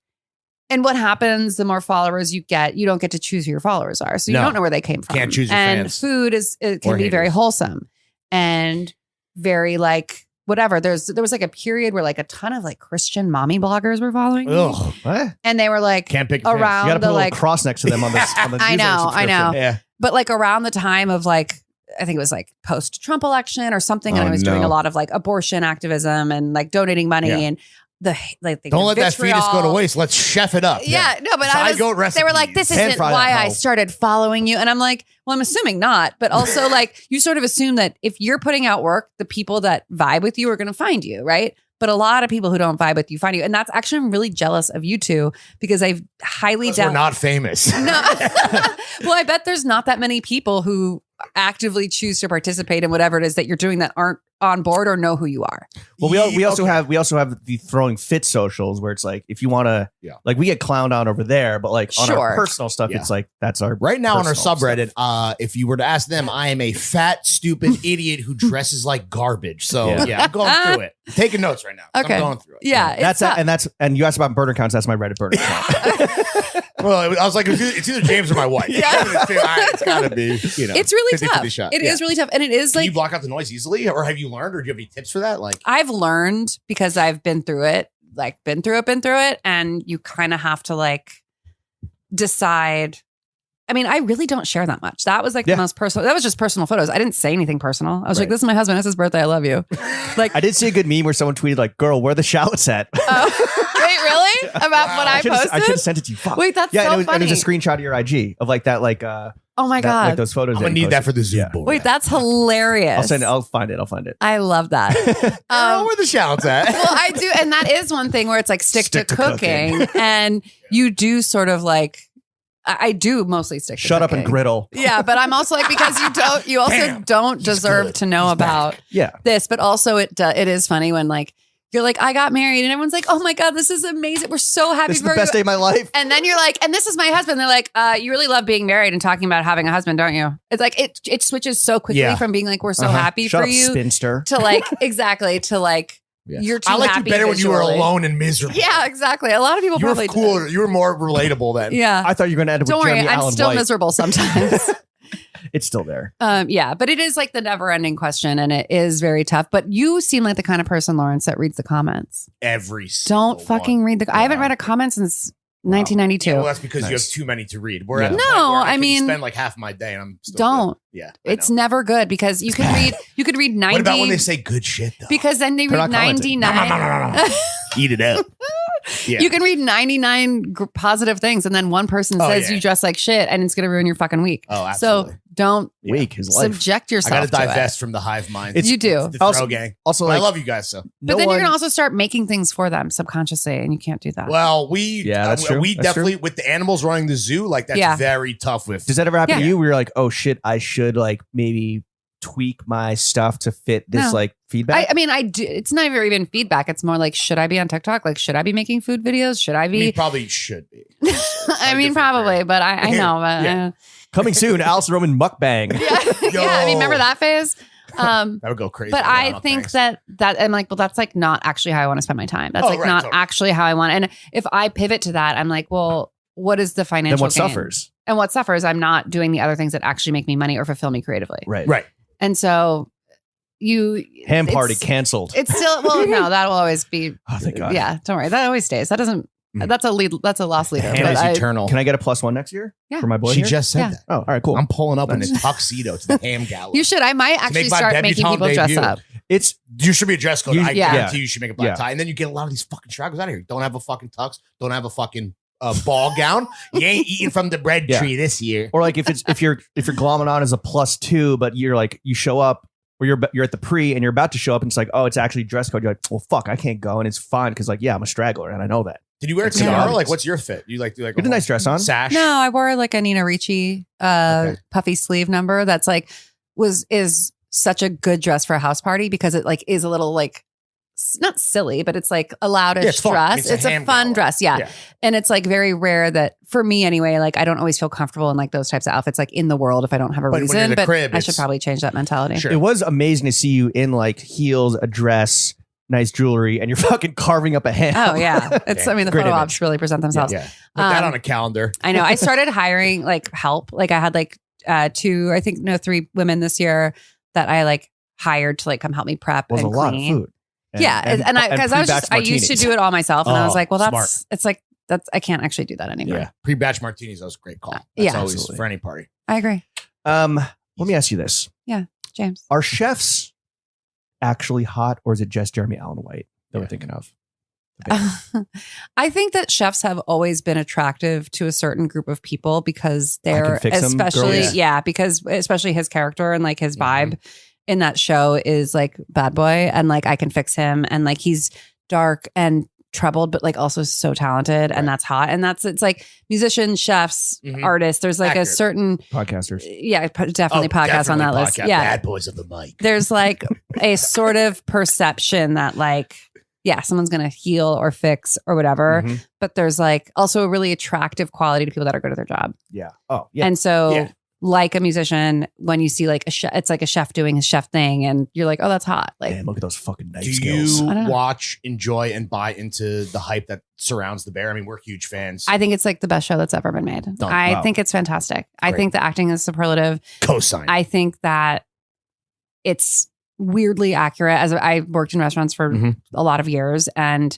and what happens the more followers you get, you don't get to choose who your followers are. So you No. don't know where they came from. Can't choose your and fans. food it can Or be very haters. wholesome and very like whatever. There was like a period where like a ton of like Christian mommy bloggers were following me. Ugh. What? And they were like Can't pick your fans. You around got to put the a little like, cross next to them on this. On the I newsletter know, I know. subscription. Yeah. but like around the time of like, I think it was like post-Trump election or something. And Oh, I was doing no. a lot of like abortion activism and like donating money Yeah. and the Don't let that fetus go to vitriol. waste. Let's chef it up. Yeah, no, but Side goat they were like, recipes. this Pan isn't fry why that I hoe. started following you. And I'm like, well, I'm assuming not. But also like you sort of assume that if you're putting out work, the people that vibe with you are going to find you, right? But a lot of people who don't vibe with you find you. And that's actually, I'm really jealous of you two because I've highly Because we're doubt. not famous. No. Well, I bet there's not that many people who actively choose to participate in whatever it is that you're doing that aren't on board or know who you are. Well, we also have the throwing fit socials where it's like if you want to, Yeah. like we get clowned on over there, but like on Sure. our personal stuff, Yeah. it's like that's our Right now on our personal subreddit, stuff. if you were to ask them, I am a fat, stupid idiot who dresses like garbage. So Yeah. yeah, I'm going through it. I'm taking notes right now. Okay. I'm going through it. Yeah. That's it's and you asked about burner counts. That's my Reddit burner count. Well, I was like, it's either James or my wife. Yeah. It's got to be, you know. it's really 50-50 tough. shot. It Yeah. is really tough. And it is Can like, you block out the noise easily, or have you learned, or do you have any tips for that? Like, I've learned because I've been through it, been through it. And you kind of have to like decide. I mean, I really don't share that much. That was like Yeah. the most personal. That was just personal photos. I didn't say anything personal. I was like, Right. this is my husband. It's his birthday. I love you. Like, I did see a good meme where someone tweeted like, "Girl, where are the shallots at?" oh, wait, really? About what I I should posted? have sent it to you. Fuck. Wait, that's yeah, so and funny. it was a screenshot of your IG of like that, like Oh my that, God. like those photos. I'm gonna you need that posted. for the Zoom Yeah. board. Wait, that's hilarious. I'll send it. I'll find it. I love that. Oh, where the shouts at? Well, I do. And that is one thing where it's like stick to cooking. And you do sort of like, I do mostly stick to Shut up cooking. and griddle. Yeah, but I'm also like, because you also Damn, don't he's deserve good. to know He's about back. Yeah. this, but also it is funny when like, you're like, I got married and everyone's like, oh my God, this is amazing. We're so happy This is for the best day you. of my life. And then you're like, and this is my husband. They're like, you really love being married and talking about having a husband, don't you? It's like, it switches so quickly Yeah. from being like, we're so Uh-huh. happy Shut for up, you spinster. to like, exactly, to like, Yeah. you're too I liked you happy better when you were visually. alone and miserable. Yeah, exactly. A lot of people You were probably cooler. do. You were more relatable then. Yeah. I thought you were going to end up Don't with worry, Jeremy I'm Allen still White. miserable sometimes. It's still there. Yeah, but it is like the never ending question and it is very tough. But you seem like the kind of person, Lawrence, that reads the comments. Every single Don't fucking one. read the. I haven't Wow. read a comment since 1992. Yeah, well, that's because you have Nice. too many to read. We're at Yeah. the point No, where I can mean- spend like half my day and I'm still Don't. good. Yeah, It's I know. never good because you can read. You could read 90. What about when they say good shit though? Because then they They're read not commenting. 99. No. Eat it up. Yeah. You can read 99 positive things, and then one person Oh, says yeah. you dress like shit, and it's going to ruin your fucking week. Oh, absolutely. So don't Yeah. Weak his life. subject I yourself got to to it. divest from the hive mind. It's- You do. the throw Also- gang. Also, But I like, love you guys so. But then you're going to also start making things for them subconsciously, and you can't do that. Well, we that's true. we That's definitely with the animals running the zoo, like that's Yeah. very tough with. Does that ever happen Yeah. to you? Where you're like, oh shit, I should like maybe tweak my stuff to fit this No. like feedback. I mean, I do. It's never even feedback. It's more like, should I be on TikTok? Like, should I be making food videos? Should I We be? probably should be. I mean, probably, but I know. But, Yeah. Coming soon, Alison Roman mukbang. yeah, yeah. I mean, remember that phase? That would go crazy. But Yeah, I no, think thanks. that I'm like, well, that's like not actually how I want to spend my time. That's Oh, like right, not totally. actually how I want. And if I pivot to that, I'm like, well, what is the financial Then what gain? suffers? And what suffers? I'm not doing the other things that actually make me money or fulfill me creatively. Right. And so Ham party it's- canceled. It's still well, no, that will always be. Oh, thank God. Yeah, don't worry. That always stays. That doesn't. Mhm. That's a lead. That's a lost leader. Ham but is I- eternal. Can I get a +1 next year? Yeah. For my boy She here? just said Yeah. that. Oh, all right, cool. I'm pulling up in a Nice. tuxedo to the ham gala. You should. I might actually make my start making debutante people dress debut. up. It's You should be a dress code. You- I yeah. guarantee you should make a black Yeah. tie. And then you get a lot of these fucking stragglers out of here. Don't have a fucking tux. Don't have a fucking ball gown. You ain't eating from the bread Yeah. tree this year. or like if you're glomming on as a +2, but you're like you show up or you're at the pre and you're about to show up and it's like, oh, it's actually dress code. You're like, well, fuck, I can't go, and it's fine because like, yeah, I'm a straggler and I know that. Did you wear a tiara? Like, what's your fit? You like do like Get a nice dress on. sash? No, I wore like a Nina Ricci puffy sleeve number. That's like is such a good dress for a house party because it like is a little like not silly, but it's like a loudish it's fun. dress. It's a fun dress. Yeah. And it's like very rare that for me anyway, like I don't always feel comfortable in like those types of outfits, like in the world if I don't have a reason, but I should probably change that mentality. Sure. It was amazing to see you in like heels, a dress, nice jewelry, and you're fucking carving up a ham. Oh yeah. It's, I mean, the Great photo image. ops really present themselves. Yeah. Put that on a calendar. I know. I started hiring like help. Like I had like 3 women this year that I like hired to like come help me prep It was and a lot of clean. food. And I because I was just I used to do it all myself, and I was like, well, smart. it's like that's I can't actually do that anymore. Yeah. Pre-batch martinis, that was a great call. That's yeah. always Absolutely. for any party. I agree. Let me ask you this. Yeah, James. Are chefs actually hot, or is it just Jeremy Allen White that we're thinking of? I think that chefs have always been attractive to a certain group of people because they're fix 'em, especially girls. because especially his character and like his vibe in that show is like bad boy, and like I can fix him, and like he's dark and troubled but like also so talented, and that's hot, and it's like musicians, chefs, artists, there's like a certain Podcasters. definitely podcasts on that list. Yeah, Bad boys of the mic. there's like a sort of perception that like someone's gonna heal or fix or whatever, but there's like also a really attractive quality to people that are good at their job. Yeah. Oh, yeah. And so like a musician, when you see like a chef, it's like a chef doing his chef thing, and you're like, oh, that's hot. Like, Man, look at those fucking knife Do skills. you I don't know. watch, enjoy, and buy into the hype that surrounds The Bear? I mean, we're huge fans. I think it's like the best show that's ever been made. I wow. think it's fantastic. I Great. think the acting is superlative. Co-sign. I think that it's weirdly accurate. As I worked in restaurants for a lot of years, and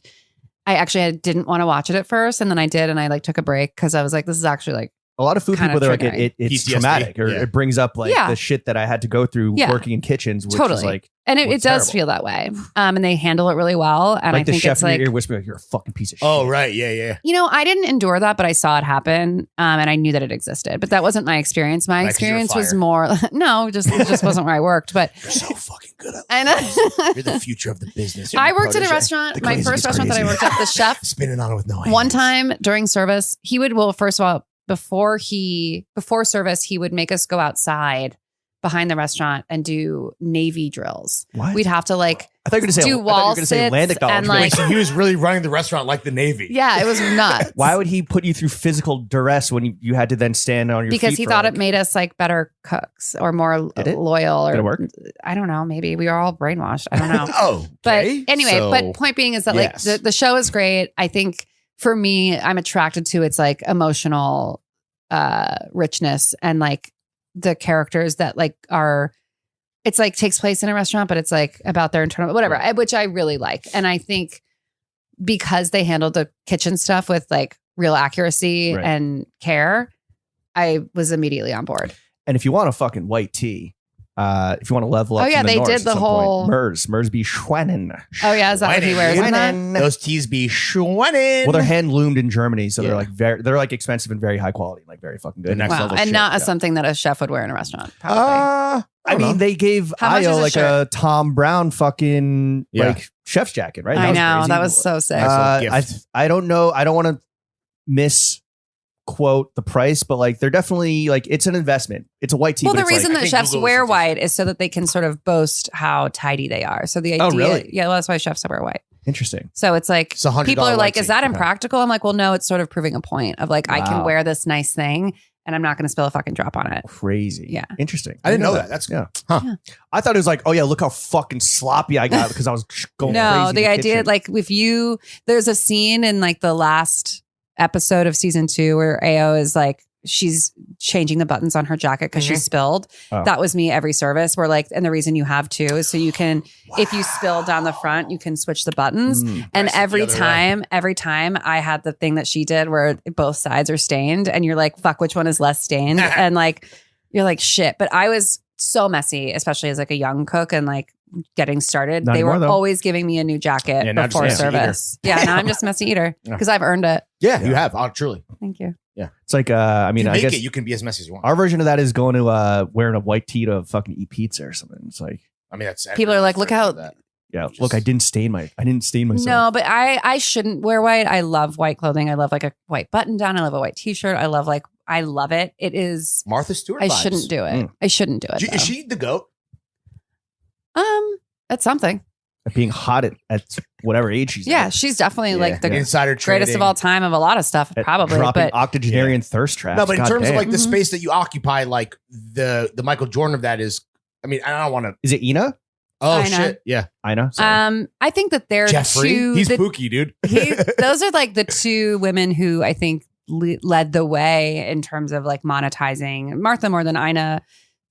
I didn't want to watch it at first, and then I did, and I like took a break because I was like, this is actually like A lot of food kind people, of they're like, triggering. it's PTSD. traumatic, or it brings up like the shit that I had to go through working in kitchens, which is like, and it was does terrible. feel that way. And they handle it really well. And like I the think chef it's in like, your ear whispering, like, you're a fucking piece of shit. Oh, right. Yeah. you know, I didn't endure that, but I saw it happen. And I knew that it existed, but that wasn't my experience. My Right, 'cause you're a experience was fire. more, it just wasn't where I worked, but You're so fucking good at I know. You're the future of the business. I worked at a Protege. restaurant, The my crazy first is restaurant that I crazy. worked at, the chef, Spinning on it with no hands. one time during service, he would, first of all, before service, he would make us go outside behind the restaurant and do Navy drills. What? We'd have to like I thought you were going to say, do I thought you were wall gonna say land sits and acknowledgement. like, Wait, so he was really running the restaurant like the Navy. yeah, it was nuts. Why would he put you through physical duress when you had to then stand on your Because feet he for, thought like, it made us like better cooks or more Did it? loyal. Or Did it work? I don't know. Maybe we are all brainwashed. I don't know. Oh, But anyway, but point being is that yes. like the show is great. I think for me, I'm attracted to its like emotional richness and like the characters that like are, it's like takes place in a restaurant, but it's like about their internal, whatever, which I really like. And I think because they handled the kitchen stuff with like real accuracy Right. and care, I was immediately on board. And if you want a fucking white tea, if you want to level up, Oh, yeah, from the they north did at the some whole- point, Mers be Schwennen. Oh yeah, is that what he wears in that? Those teas be schwanning. Well, they're hand loomed in Germany, so Yeah. they're like expensive and very high quality, like very fucking good. The next Wow. level And shit, not yeah. something that a chef would wear in a restaurant. Probably. I mean, they gave How much is Io a like shirt? a Tom Brown fucking Yeah. like chef's jacket, right? I was know. crazy. That was so sick. Nice little gift. I don't know. I don't want to misquote the price, but like they're definitely like it's an investment. It's a white tee. Well, but the it's reason like, that think chefs Google wear is- white is so that they can sort of boast how tidy they are. So the idea, Oh, really? yeah, well, that's why chefs wear white. interesting. So it's like It's a $100 people are like, white "Is that tee. impractical?" I'm like, "Well, no, it's sort of proving a point of like I can Wow. wear this nice thing and I'm not going to spill a fucking drop on it." Crazy. Yeah. Interesting. I didn't know that. That's yeah. Huh. Yeah. I thought it was like, oh yeah, look how fucking sloppy I got because I was going crazy. No, in the idea, kitchen. like there's a scene in like the last episode of season 2 where Ao is like, she's changing the buttons on her jacket because she spilled. Oh. That was me every service where like, and the reason you have two is so you can, if you spill down the front, you can switch the buttons. And Press it the every other way. time I had the thing that she did where both sides are stained and you're like, fuck, which one is less stained? And like, you're like, shit. But I was so messy, especially as like a young cook and like getting started. Not They were anymore, though. always giving me a new jacket Yeah, now just before messy eater. service. Yeah, now I'm just messy eater because I've earned it. Yeah, you have. Oh, truly. Thank you. it's like I mean, You I make guess it, you can be as messy as you want. our version of that is going to wearing a white tee to fucking eat pizza or something. It's like I mean, that's People are like, look how Yeah. Look, I didn't stain myself. No, but I shouldn't wear white. I love white clothing. I love like a white button down. I love a white t-shirt. I love it. It is Martha Stewart. I vibes. shouldn't do it. I shouldn't do it. Is she the goat? That's something. Being hot at whatever age she's Yeah, at. she's definitely like the Insider trading. greatest of all time of a lot of stuff, At probably. dropping But octogenarian thirst traps. No, but in God terms of damn. like the Mhm. space that you occupy, like the Michael Jordan of that is, I mean, I don't want to. Is it Ina? Oh Ina. shit, yeah. Ina? Sorry. I think that they're Jeffrey, two. he's pooky, dude. Those are like the two women who I think led the way in terms of like monetizing Martha more than Ina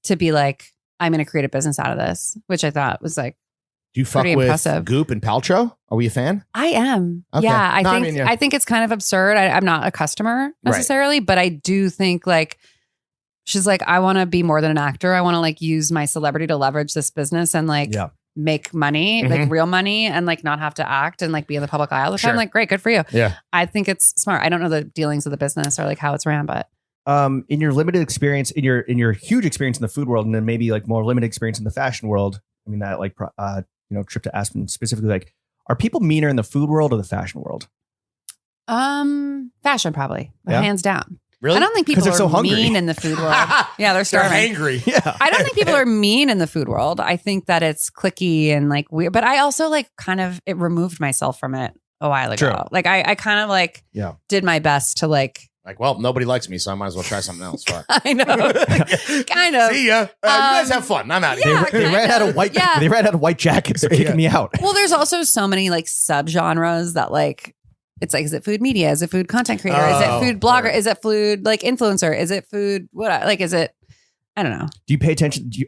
to be like, I'm going to create a business out of this, which I thought was like, Do you fuck pretty with impressive. Goop and Paltrow? Are we a fan? I am. Okay. Yeah, I No, I think mean, yeah. I think it's kind of absurd. I'm not a customer necessarily, but I do think like she's like, I want to be more than an actor. I want to like use my celebrity to leverage this business and like Yeah. make money, like real money, and like not have to act and like be in the public eye all the time. Sure. Like, great, good for you. Yeah. I think it's smart. I don't know the dealings of the business or like how it's ran, but In your limited experience, in your huge experience in the food world, and then maybe like more limited experience in the fashion world, I mean that like trip to Aspen specifically, like, are people meaner in the food world or the fashion world? fashion probably, Yeah? hands down. Really? I don't think people they're are so hungry. mean in the food world. Yeah, they're They're starving. angry. Yeah. I don't think people are mean in the food world. I think that it's cliquey and like weird, but I also like kind of it removed myself from it a while ago. True. Like I kind of like Yeah. did my best to like Like, well, nobody likes me, so I might as well try something else. Fuck. I know. Kind of. See ya. You guys have fun. I'm out of yeah. here. They ran out of white. Yeah. They ran out of white jackets. They're kicking me out. Well, there's also so many like subgenres that like it's like, is it food media? Is it food content creator? Is Oh, it food blogger? right. Is it food like influencer? Is it food what like is it I don't know. Do you pay attention? Do you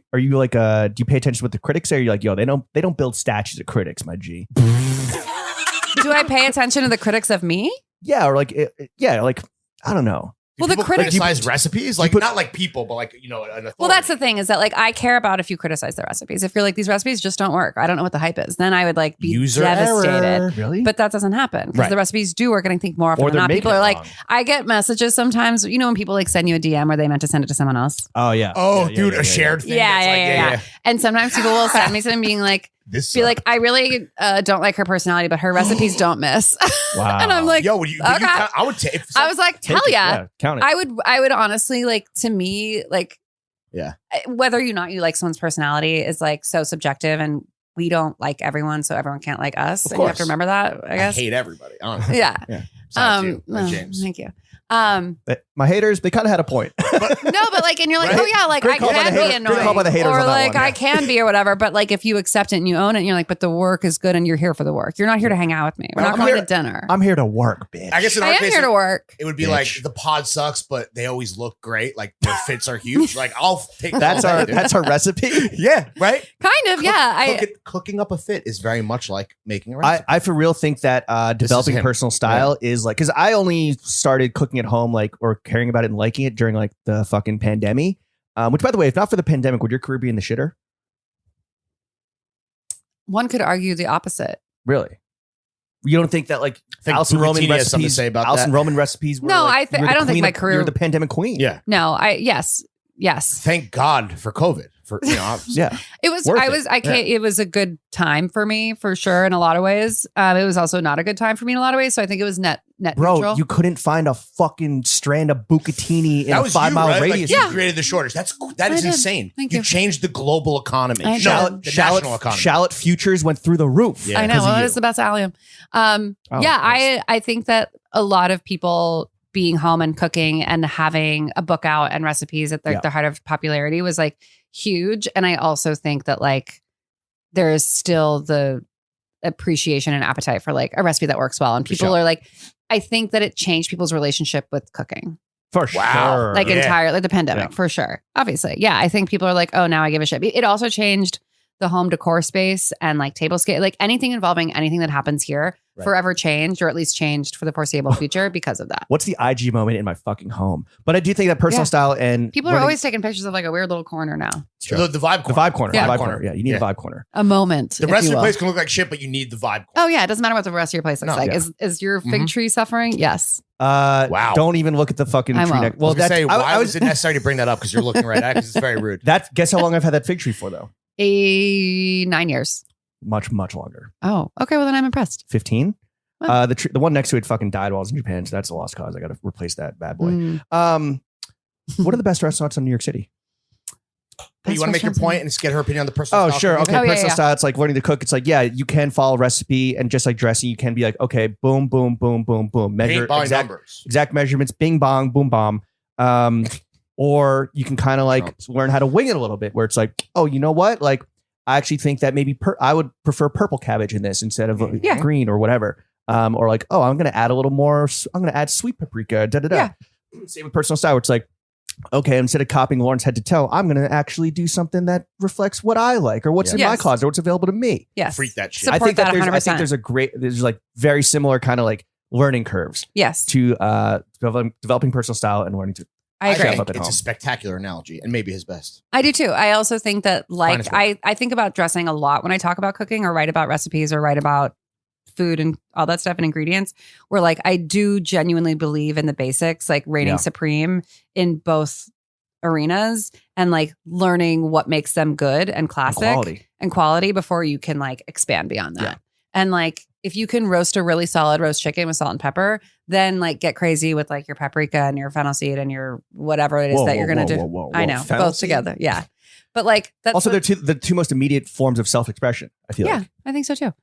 pay attention to what the critics say? Or you're like, yo, they don't build statues of critics, my G. Do I pay attention to the critics of me? Yeah, or like, like I don't know. Do Well, the people critics- criticize recipes, like not like people, but like an authority. Well, that's the thing is that like I care about if you criticize the recipes. If you're like these recipes just don't work, I don't know what the hype is. Then I would like be User devastated. error. Really? But that doesn't happen because Right. the recipes do work, and I think more often Or than they're not, people making are it like, wrong. I get messages sometimes. You know, when people like send you a DM where they meant to send it to someone else, Oh yeah. Oh, Yeah, dude, yeah, a yeah, shared thing. Yeah, that's yeah, like, yeah. and sometimes people will send me something being like, This be like, I really don't like her personality, but her recipes don't miss. Wow. And I'm like, yo, would you? okay. I would take. I was like, Take hell it. yeah. Count it. I would honestly like to me like Yeah. whether or not you like someone's personality is like so subjective and we don't like everyone so everyone can't like us Of and you have to course. remember that I guess hate everybody. Honestly. yeah Besides you, like oh, James. thank you My haters, they kind of had a point. no but like and you're like Right? oh yeah like Great I call by can the be hater- annoying great call by the haters or on that like one. I can be or whatever but like if you accept it and you own it and you're like but the work is good and you're here for the work you're not here to hang out with me we're not I'm going here- to dinner I'm here to work, bitch. I guess in I our am case, here to work it would be Bitch. like the pod sucks, but they always look great. Like their fits are huge. Like I'll take that's all our that, dude. that's our recipe. Yeah, right. kind of yeah Cooking up a fit is very much like making a recipe. I for real think that developing him. personal style is like, because I only started cooking at home like or caring about it and liking it during like the fucking pandemic. Which, by the way, if not for the pandemic, would your career be in the shitter? one could argue the opposite Really? You don't think that like I think Alison Roman Bucatini has something to recipes? say about Alison that. Roman recipes. Were No, like, I you were the don't think queen my of- career- You're the pandemic queen. Yeah. no yes Thank God for COVID. For obviously. Yeah. It was. Worth I it. was. I can't. It was a good time for me for sure in a lot of ways. It was also not a good time for me in a lot of ways. So I think it was net Bro, neutral. you couldn't find a fucking strand of bucatini in That a was 5 mile you, right? radius. Like, Yeah. you created the shortage. That I is did. insane. Thank you you. changed the global economy. I No, know. the national economy. Shallot futures went through the roof. Yeah. I know. because of Well, you. it's the best allium. Oh, Yeah, nice. I think that a lot of people being home and cooking and having a book out and recipes at the heart of popularity was like huge. And I also think that like there is still the appreciation and appetite for like a recipe that works well. And people sure. are like, I think that it changed people's relationship with cooking. For Wow. sure. Like Yeah. entirely the pandemic for sure. Obviously. Yeah. I think people are like, oh, now I give a shit. It also changed the home decor space and like table scale, like anything involving anything that happens here Right. forever changed or at least changed for the foreseeable future because of that. What's the IG moment in my fucking home? But I do think that personal Yeah. style and People are learning- always taking pictures of like a weird little corner now. It's true. The vibe The corner. vibe corner. Yeah. The vibe corner. Yeah, you need a vibe corner. A moment. The if rest you of the will. place can look like shit, but you need the vibe corner. Oh yeah, it doesn't matter what the rest of your place looks No, like. yeah. Is your fig Mhm. tree suffering? Yes. Wow. Don't even look at the fucking I tree won't. neck. Well, Well, that's say, why I was it necessary to bring that up? Because you're looking right at it. Because it's very rude. Guess how long I've had that fig tree for though? 9 years. much longer. Oh, okay. Well, then I'm impressed. 15. Wow. The one next to it fucking died while I was in Japan, so that's a lost cause. I got to replace that bad boy. What are the best restaurants in New York City? You want to make your point and just get her opinion on the personal style? Sure. Okay. Oh, yeah, personal yeah. style. It's like learning to cook. It's like, yeah, you can follow a recipe, and just like dressing, you can be like, okay, boom, boom, boom, boom, boom. Measure numbers. Exact measurements, bing bong, boom bomb. Or you can kind of like learn how to wing it a little bit, where it's like, oh, you know what? Like, I actually think that maybe I would prefer purple cabbage in this instead of green or whatever. Or like, oh, I'm going to add a little more. I'm going to add sweet paprika. Da da da. Same with personal style, where it's like, okay, instead of copying Lauren's head to toe, I'm going to actually do something that reflects what I like or what's in my closet or what's available to me. Yes. Freak that shit. Support I think that that 100%. I think there's like very similar kind of like learning curves. Yes. To developing personal style and learning to. I agree. Up at It's home. a spectacular analogy and maybe his best. I do too. I also think that like Finest I think about dressing a lot when I talk about cooking or write about recipes or write about food and all that stuff and ingredients, where like I do genuinely believe in the basics, like reigning supreme in both arenas and like learning what makes them good and classic and quality before you can like expand beyond that. And like if you can roast a really solid roast chicken with salt and pepper, then like get crazy with like your paprika and your fennel seed and your whatever it is that you're going to do. I know, Fennel both seed? together. Yeah. But like that's Also, they're the two most immediate forms of self-expression, I feel like. I think so too.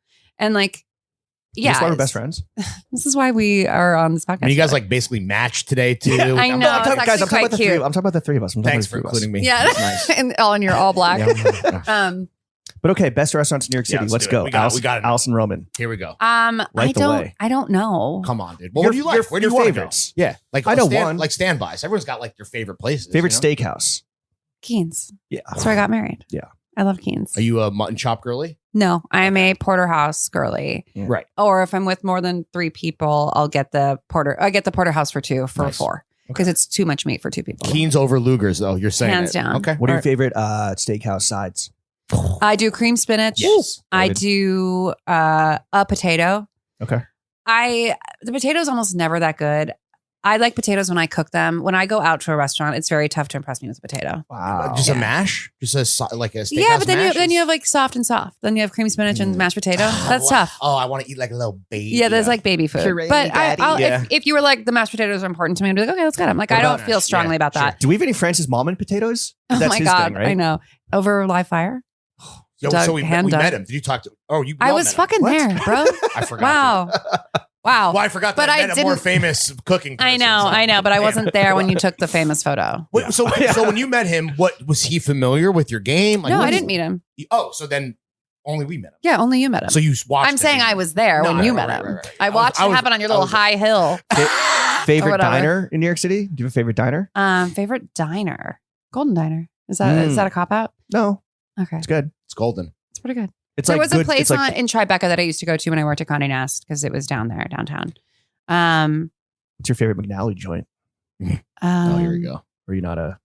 And like, That's why we're best friends. This is why we are on this podcast. I mean, you guys like basically matched today too. I know. I'm talking, It's guys, I'm talking actually about the quite three. cute. I'm talking about the three of us. Thanks for including me. Yeah. That's nice. and you're all black. But okay, best restaurants in New York City. let's Let's do it. go. We got it. Alison Roman. Here we go. Light the way. I don't know. Come on, dude. Well, what do you like? Where do you your want to go? favorites. Yeah, like I know one. like standbys. Everyone's got like their favorite places. Favorite you know? steakhouse. Keen's. Yeah. That's where I got married. Yeah. I love Keen's. Are you a mutton chop girly? No, I'm a porterhouse girly. Yeah. Right. Or if I'm with more than 3 people, I get the porterhouse for 2 for Nice. 4 because it's too much meat for 2 people. Keen's over Luger's, though. You're saying Hands it. down. Okay. What are your favorite steakhouse sides? I do cream spinach. Yes. I do a potato. Okay. The potato is almost never that good. I like potatoes when I cook them. When I go out to a restaurant, it's very tough to impress me with a potato. Wow. Just a mash? Just like a steakhouse Yeah, but mash? then you have like soft and soft. Then you have cream spinach and mashed potato. That's tough. Oh, I want to eat like a little baby. Yeah, there's like baby food. Puree, But daddy. if you were like the mashed potatoes are important to me, I'd be like, okay, let's get them. Like What I don't about feel mash? strongly Yeah, about sure. that. Do we have any Francis Mallman potatoes? Oh That's my his god, thing, right? I know. Over live fire. Yo, Doug, so we hand Doug. met him. Did you talk to? Oh, you. I all was met him. fucking What? there, bro. I forgot. Wow. Wow. Well, I forgot But that I I met a more didn't- famous cooking person. I know, but I wasn't there when you took the famous photo. Wait, so when you met him, what was he familiar with your game? Like, No, what I is- didn't meet him. Oh, so then only we met him. Yeah, only you met him. So you watched. I'm saying I was there No, when you right, met right, him. right, right. I watched I it was- happen on your I little was- high hill. Favorite whatever. diner in New York City? Do you have a favorite diner? Favorite diner. Golden Diner. Is that a cop out? No. Okay. It's good. It's golden. It's pretty good. It's There like was a good- place it's like, in Tribeca that I used to go to when I worked at Condé Nast because it was down there, downtown. What's your favorite McNally joint? Oh, here we go. Or are you not a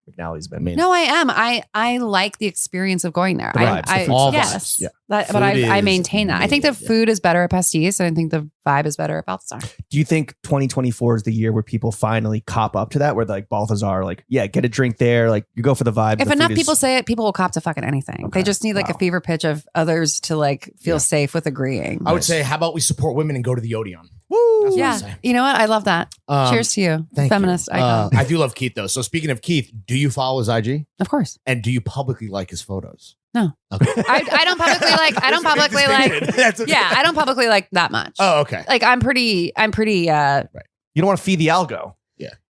McNally's been? No, I am. I like the experience of going there. The vibes, the food All yes, vibes. Yeah. but Food I is maintain that. I think the amazing. food is better at Pastis, and I think the vibe is better at Balthazar. Do you think 2024 is the year where people finally cop up to that? Where like Balthazar, like, yeah, get a drink there. Like you go for the vibe. If the enough food is- people say it, people will cop to fucking anything. Okay. They just need like a Wow. fever pitch of others to like feel Yeah. safe with agreeing. I would say, how about we support women and go to the Odeon? Woo! That's what Yeah, I'd say. you know what? I love that. Cheers to you, Thank feminist you. icon. I do love Keith though. So speaking of Keith, do you follow his IG Of course, and do you publicly like his photos? No. Okay. I don't publicly like. I don't There's a big publicly like. distinction. That's a- Yeah, I don't publicly like that much. Oh, okay. Like I'm pretty. You don't want to feed the algo.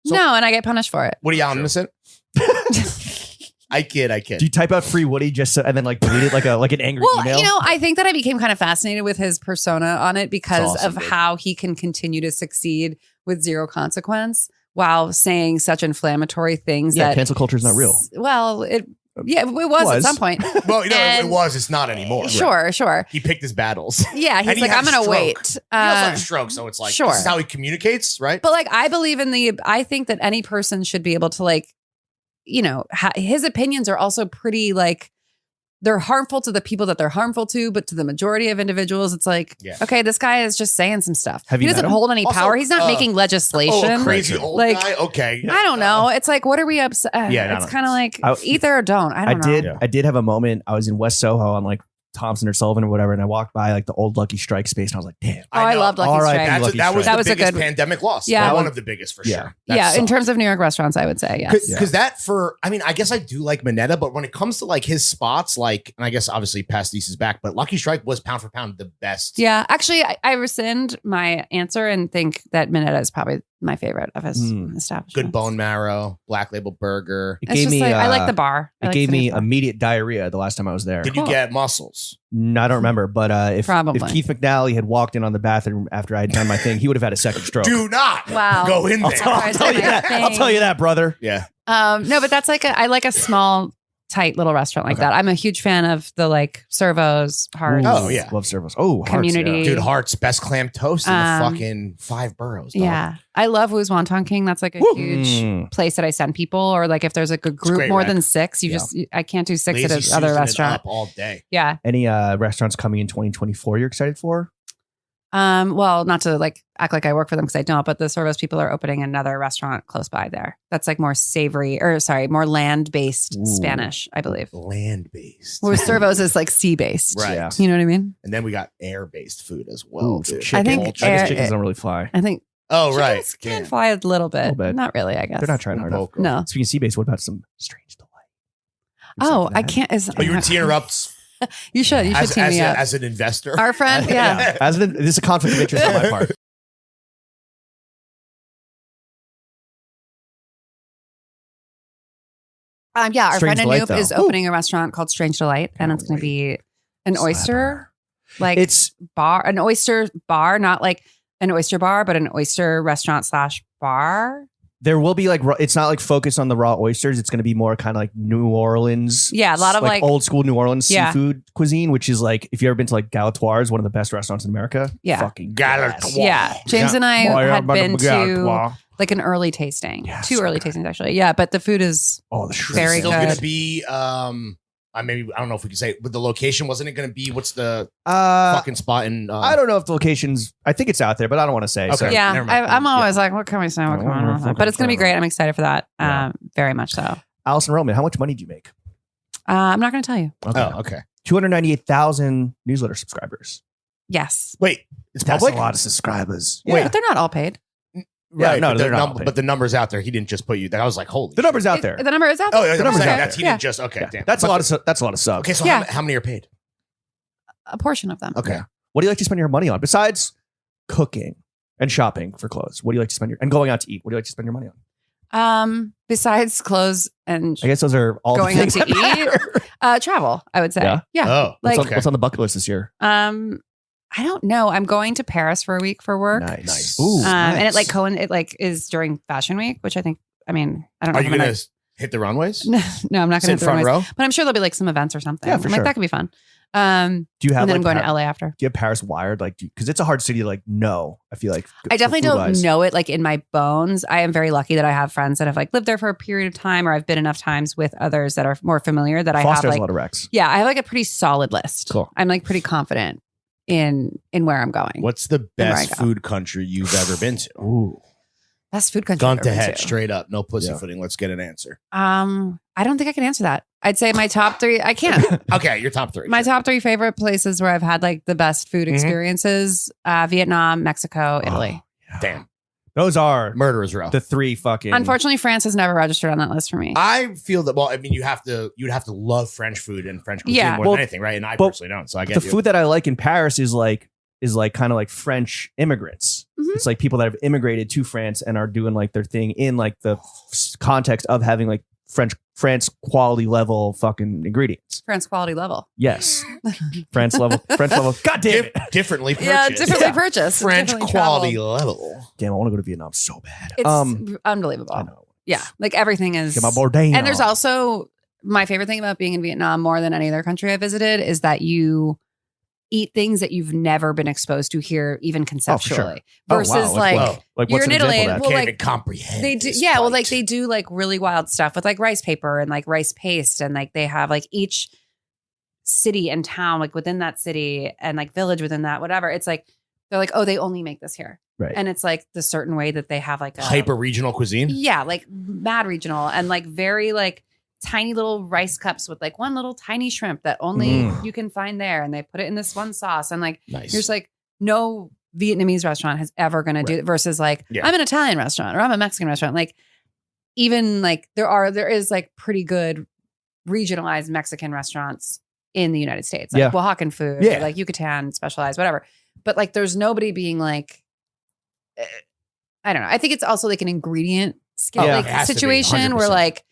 So- No, and I get punished for it. What are you, innocent? I kid. Do you type out Free Woody just so, and then like read it like an angry Well, email? you know, I think that I became kind of fascinated with his persona on it because awesome, of dude. how he can continue to succeed with zero consequence while saying such inflammatory things yeah, that cancel culture is not real. Well, it was at some point. Well, you know, And- it was. It's not anymore. Sure. He picked his battles. Yeah, And he's he like, had I'm a gonna stroke. wait. He also had a stroke, so it's like sure. this is how he communicates, right? But like, I believe I think that any person should be able to like, you know, his opinions are also pretty like, they're harmful to the people that they're harmful to, but to the majority of individuals, it's like, Yeah. okay, this guy is just saying some stuff. Have He you met doesn't him? hold any Also, power. He's not making legislation. Oh, crazy old Like, guy. Okay. I don't know. It's like, what are we upset? Yeah, no, it's no. kind of like I- either or don't. I don't know. Yeah. I did have a moment. I was in West Soho on like Thompson or Sullivan or whatever, and I walked by like the old Lucky Strike space, and I was like, damn. I loved Lucky R.I.P. Strike. That was That the was a biggest good- pandemic loss. Yeah. One of the biggest for sure. Yeah, in terms of New York restaurants, I would say yes. Because I guess I do like Minetta, but when it comes to like his spots, like, and I guess obviously Pastis is back, but Lucky Strike was pound for pound the best. Yeah, actually, I rescind my answer and think that Minetta is probably my favorite of his establishments. Good bone marrow, black label burger. It It's gave just me. like, I like the bar. I It like gave me Sydney's bar. immediate diarrhea the last time I was there. Did you get mussels? No, I don't remember, but if Probably. Keith McNally had walked in on the bathroom after I had done my thing, he would have had a second stroke. Do not Wow. go in there. I'll tell you that. I'll tell you that, brother. Yeah. No, but that's like I like a small, tight little restaurant like that. I'm a huge fan of the like Servos, Hearts. Oh, yeah. Love service. Oh, Hearts, Community. yeah. Dude, Heart's best clam toast in the fucking 5 boroughs. Dog. Yeah, I love Wu's Wonton King. That's like a huge place that I send people, or like if there's like a group great more rec. than 6, I can't do 6 at Lazy another Susan it restaurant. up all day. Yeah. Any restaurants coming in 2024 you're excited for? Well, not to like act like I work for them because I don't, but the Servos people are opening another restaurant close by there. That's like more more land-based Spanish, I believe. Land-based. Whereas Servos is like sea-based. Right. Yeah. You know what I mean? And then we got air-based food as well. Ooh, some dude. chicken. I think I guess air- chickens don't really fly. I think Oh, right. chickens can Damn. fly a little bit. Little bit. Not really, I guess. They're not trying hard enough. Vocal. No. Speaking of sea-based, what about some Strange Delight? Oh, Excited for I that? can't. Oh, you were teeing her up You should tee me up. as an investor. Our friend, yeah. This is a conflict of interest on my part. Yeah, our Strange friend Delight, Anoop though. is opening a restaurant called Strange Delight, and it's going to be an oyster, like It's an oyster bar, not like an oyster bar, but an oyster restaurant / bar. there will be like it's not like focused on the raw oysters. It's going to be more kind of like New Orleans. Yeah, a lot of like old school New Orleans Yeah. seafood cuisine, which is like if you ever been to like Galatoire's, one of the best restaurants in America. Yeah. Fucking Galatoire. gas. Yeah, James and I had been to Galatoire. like an early tasting, Yeah, 2 so early good. tastings actually. Yeah, but the food is Oh, the shrimp. Very Still good. going to be, I don't know if we can say, but the location wasn't it going to be? What's the Uh, fucking spot in? I don't know if the location's. I think it's out there, but I don't want to say. Okay. So. yeah. never mind. I'm always like, what can we say? What can we Oh, say? But it's going to be great. I'm excited for that. Yeah. Very much so. Alison Roman, how much money do you make? I'm not going to tell you. Oh, okay. 298,000 newsletter subscribers. Yes, Wait, it's That's public. a lot of subscribers. yeah, but they're not all paid. Yeah, Right, no, but they're not but the numbers out there. He didn't just put you. I was like, holy. The number's out there. The number is out Oh, there. yeah, the the numbers number's out. out That's he there. didn't just. Okay, Yeah. damn. That's a But- lot of that's a lot of subs. Okay, so Yeah. how many are paid? A portion of them. Okay. What do you like to spend your money on besides cooking and shopping for clothes? What do you like to spend and going out to eat? What do you like to spend your money on? Besides clothes and I guess those are all Going the out things to that eat? matter. Travel, I would say. Yeah? Yeah. Oh, Like- what's on the bucket list this year? I don't know. I'm going to Paris for a week for work. Nice. Nice. Ooh, And it nice. like is during Fashion Week, which I think. I mean, I don't know. are if you I'm going to hit the runways? No, I'm not Sit going in to front row? But I'm sure there'll be like some events or something. Yeah, for I'm like, sure. that could be fun. Do you have And then like, I'm going to Par- LA after. Do you have Paris wired? Like, because it's a hard city to like know. I feel like I definitely don't food-wise. know it like in my bones. I am very lucky that I have friends that have like lived there for a period of time, or I've been enough times with others that are more familiar that I Foster have has a like, lot of Rex. yeah, I have like a pretty solid list. Cool. I'm like pretty confident in where I'm going. What's the where I best go. food country you've ever been to? Ooh, Best food country. Gun I've to ever been head, straight up, no pussyfooting. Let's get an answer. I don't think I can answer that. I'd say my top 3. I can't. Okay, your top 3. My top 3 favorite places where I've had like the best food Mhm. experiences: Vietnam, Mexico, Italy. Damn, those are murderer's row. the 3 fucking. Unfortunately, France has never registered on that list for me. I feel that. Well, I mean, you'd have to love French food and French cuisine Yeah. more Well, than anything, right? And I but personally don't. So I get the you. food that I like in Paris is like kind of like French immigrants. Mhm. It's like people that have immigrated to France and are doing like their thing in like the context of having like France quality level fucking ingredients. France quality level. Yes, French level. God damn it! differently purchased. Yeah, differently Yeah. purchased. French differently quality traveled. level. Damn, I want to go to Vietnam so bad. It's unbelievable. I know. Yeah, like everything is. Get my Bourdain And there's on. also my favorite thing about being in Vietnam more than any other country I visited is that you eat things that you've never been exposed to here, even conceptually. Oh, wow. Versus Like like what? Like you're what's in an example Italy, of that? well, Can't like, even comprehend. they do, this yeah. Well, plight. like they do like really wild stuff with like rice paper and like rice paste, and like they have like each city and town like within that city and like village within that whatever. It's like they're like, oh, they only make this here, Right. and it's like the certain way that they have like a hyper regional cuisine. yeah, like mad regional and like very like tiny little rice cups with like one little tiny shrimp that only you can find there. And they put it in this one sauce. And like, Nice. there's like no Vietnamese restaurant is ever going to do it versus like, I'm an Italian restaurant or I'm a Mexican restaurant. Like even like there is like pretty good regionalized Mexican restaurants in the United States, like Oaxacan food, or like Yucatan specialized, whatever. But like, there's nobody being like, I don't know. I think it's also like an ingredient scale like situation where like,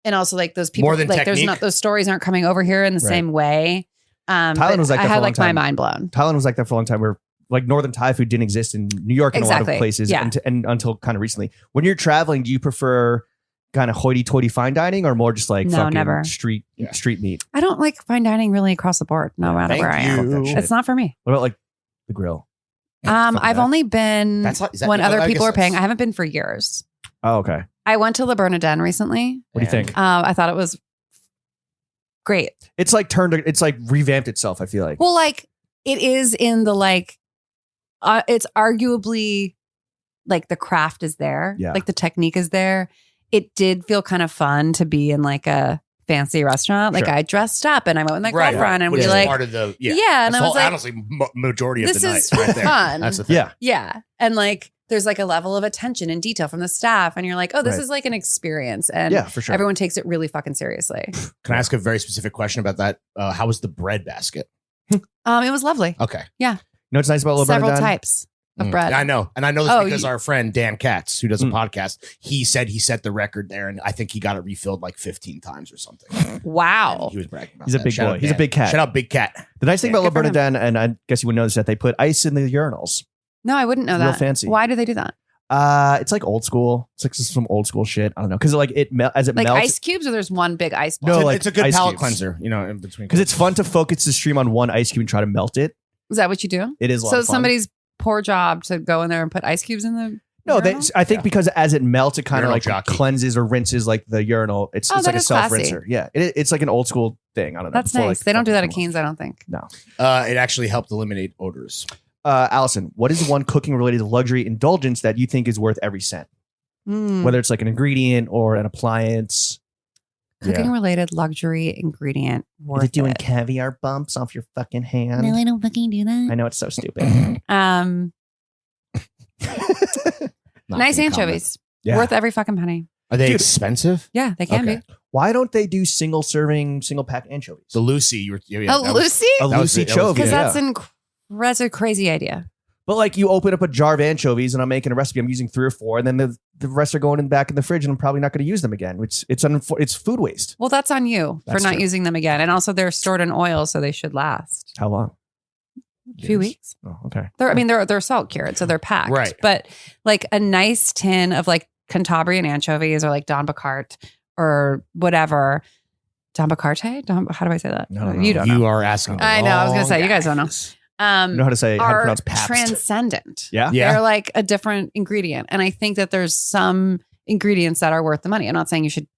and also like those people, more than like technique. there's not those stories aren't coming over here in the same way. Thailand was like that I for a had long like my time. mind blown. Thailand was like that for a long time where like Northern Thai food didn't exist in New York and a lot of places and until kind of recently. When you're traveling, do you prefer kind of hoity-toity fine dining or more just like fucking street meat? I don't like fine dining really across the board, no matter where I am. It's not for me. What about like the grill? I've only been when other people are paying. I haven't been for years. Oh, okay. I went to Le Bernardin recently. What do you think? I thought it was great. It's like it's like revamped itself, I feel like. Well, like it is in the like, it's arguably like the craft is there. Yeah. Like the technique is there. It did feel kind of fun to be in like a fancy restaurant. Like I dressed up and I went with my girlfriend and we like part of the and I was like, honestly majority of this the night is right there. fun. That's the thing. Yeah. And like there's like a level of attention and detail from the staff and you're like, oh, this is like an experience. And for sure. Everyone takes it really fucking seriously. Can I ask a very specific question about that? How was the bread basket? It was lovely. Okay. Yeah. You know what's nice about Le Several Bernardin? types of bread. I know. And I know this because our friend Dan Katz, who does a podcast, he said he set the record there and I think he got it refilled like 15 times or something. Wow. And he was bragging about He's a big boy. He's a big cat. Shout out Big Cat. The nice thing about Le Bernardin, and I guess you would know this, that they put ice in the urinals. No, I wouldn't know that. Real fancy. Why do they do that? It's like old school. It's like some old school shit. I don't know. Because like as it like melts. ice cubes or there's one big ice ball? No, like it's a good ice palate cubes. cleanser, you know, in between. Because it's fun to focus the stream on one ice cube and try to melt it. Is that what you do? It is a lot So of fun. somebody's poor job to go in there and put ice cubes in the No, urinal? I think because as it melts, it kind of Urinal like jockey. cleanses or rinses like the urinal. It's Oh, like that a is self-rinser. Yeah, it's like an old school thing. I don't know. That's before, nice. like, They don't do that at fucking Keen's, I don't think. No. It actually helped eliminate odors. Allison, what is the one cooking related luxury indulgence that you think is worth every cent? Whether it's like an ingredient or an appliance. Cooking related luxury ingredient worth Is it doing it. caviar bumps off your fucking hand? No, I don't fucking do that. I know it's so stupid. Nice anchovies. Yeah. Worth every fucking penny. Are they Dude. expensive? Yeah, they can Okay. be. Why don't they do single serving, single pack anchovies? The Lucy. You were, yeah, Oh, that was- Lucy? A that was- Lucy that was- Chovy. Because Yeah. that's a crazy idea. But like you open up a jar of anchovies and I'm making a recipe. I'm using 3 or 4, and then the rest are going in back in the fridge, and I'm probably not going to use them again. It's food waste. Well, that's on you That's for not true. using them again. And also they're stored in oil, so they should last How long? a few weeks. Oh, okay. They're salt cured, so they're packed. Right. But like a nice tin of like Cantabrian anchovies or like Don Bacart or whatever. Don Bacarte? How do I say that? I don't know. You don't know. You are asking. the I know. I was going to wrong say, you guys don't know. guys. I know how to say how to Are pronounce Pabst. transcendent. Yeah. Yeah. They're like a different ingredient. And I think that there's some ingredients that are worth the money. I'm not saying you should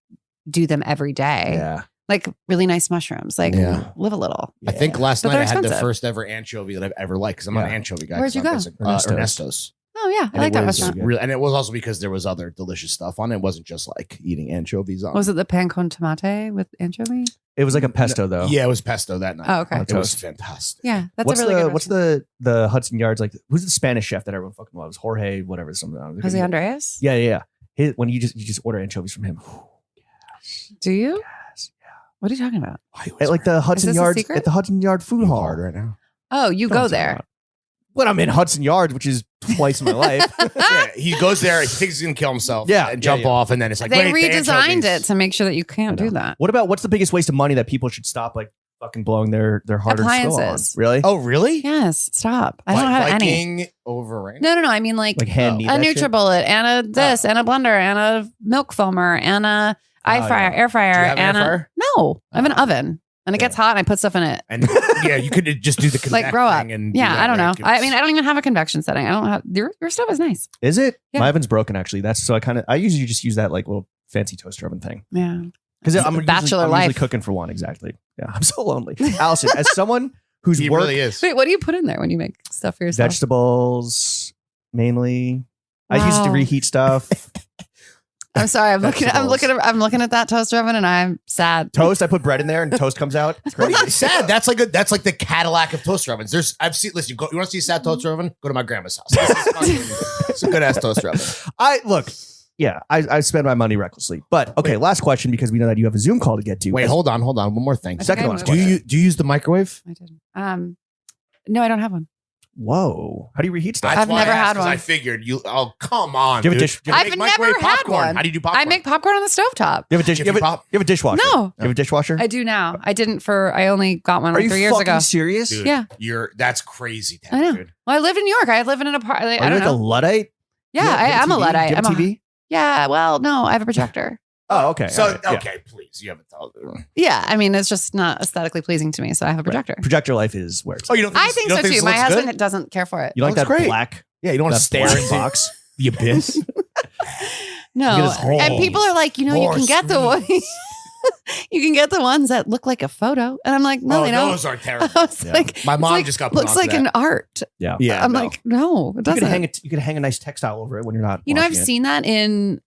do them every day. Yeah. Like really nice mushrooms. Like Yeah. live a little. I think last But night I they're had the expensive. first ever anchovy that I've ever liked because I'm an Yeah. anchovy guy. Where'd you go? Ernesto's. Oh yeah. I And like it that was restaurant. real, and it was also because there was other delicious stuff on it. It wasn't just like eating anchovies on. Was it the pan con tomate with anchovy? It was like a pesto though. Yeah, it was pesto that night. Oh, okay. It was fantastic. Yeah. That's What's a really the good what's restaurant. the Hudson Yards like? Who's the Spanish chef that everyone fucking loves? Jorge, whatever. Something. Jose Andreas? Yeah. When you just order anchovies from him. Do you? Yes. What are you talking about? At like the Hudson this a Yards secret? at the Hudson Yard Food Hall. Hard right now. Oh, you Don't go talk there. about it. When I'm in Hudson Yards, which is twice in my life. Yeah, he goes there. He thinks he's gonna kill himself. Yeah, and jump yeah. off, and then it's like They wait, the redesigned anchovies. it to make sure that you can't do that. What's the biggest waste of money that people should stop like fucking blowing their hard-earned skull on? Appliances. Really? Oh, really? Yes. Stop. I don't have any. Viking overrated. No. I mean like Like hand knead a that shit? NutriBullet and a this and a blender and a milk foamer and a air fryer Do you have an and air fryer? no, I have an oven and it gets hot and I put stuff in it. And yeah, you could just do the Like convection grow up. thing and do Yeah, that, I don't know. right? I mean, I don't even have a convection setting. I don't have your stuff is nice. Is it? Yeah. My oven's broken actually. That's so I usually just use that like little fancy toaster oven thing. Yeah. Because I'm Bachelor usually life. cooking for one, exactly. Yeah, I'm so lonely. Allison, as someone who's He worked really is. Wait, what do you put in there when you make stuff for yourself? vegetables mainly, I use it to Wow. reheat stuff. I'm sorry. I'm looking at that toaster oven, and I'm sad. Toast. I put bread in there, and toast comes out. It's What are crazy. you sad? That's like the Cadillac of toaster ovens. Listen, you want to see a sad toaster oven? Go to my grandma's house. It's a good ass toaster oven. I spend my money recklessly. But okay, last question, because we know that you have a Zoom call to get to. Wait, hold on. One more thing. Second one. Do you use the microwave? I did. No, I don't have one. Whoa. How do you reheat stuff? I've never had one. I figured you. Oh, come on. Do you have a dude. dish? You I've make never microwave had popcorn. one. How do you do popcorn? I make popcorn on the stovetop. You have a dish? You Jiffy have Pop? a dishwasher? No. You have a dishwasher? I do now. I didn't I only got one Are like you 3 years ago. serious? Dude, Yeah. That's crazy. I know. Dude. Well, I live in New York. I live in an apartment. Are I you don't like a know. Luddite? Yeah, You have I'm a TV? Luddite. Do you have a TV? Yeah, well, no, I have a projector. Oh, okay. So all right, yeah. okay, please. You haven't told. Yeah, I mean, it's just not aesthetically pleasing to me, so I have a projector. Projector life is where it's. Oh, you don't? I think so too. My husband doesn't care for it. You like Looks that great. black? Yeah, you don't want to that stare black into box? the abyss. No, Get his whole- and people are like, you More can get the one. You can get the ones that look like a photo, and I'm like, no, they don't. those are terrible. I was Yeah. like, My it's mom like- just got put looks onto like that. an art. Yeah. Yeah, I'm no. like, no, it You doesn't. could hang a nice textile over it when you're not. I've washing it. seen that in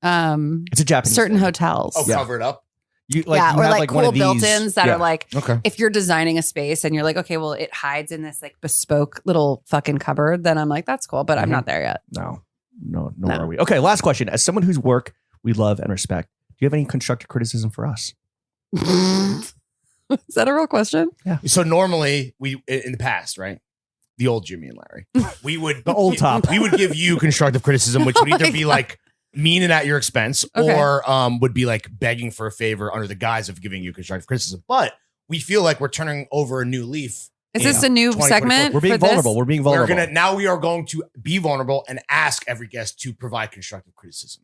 It's a Japanese certain thing. hotels. Oh, Yeah. cover it up. You or have like one cool of these- built-ins that yeah. are like, Okay. if you're designing a space and you're like, okay, well, it hides in this like bespoke little fucking cupboard, then I'm like, that's cool, but I'm Mhm. not there yet. No, nor No. are we. Okay, last question. As someone whose work we love and respect, do you have any constructive criticism for us? Is that a real question? So normally we in the past, right? The old Jimmy and Larry, we would The old top. We would give you constructive criticism, which would Oh either my be God. like mean and at your expense, Okay. or would be like begging for a favor under the guise of giving you constructive criticism. But we feel like we're turning over a new leaf. Is Yeah. this a new 2024. segment? We're being for this? vulnerable. We're being vulnerable. We are going to be vulnerable and ask every guest to provide constructive criticism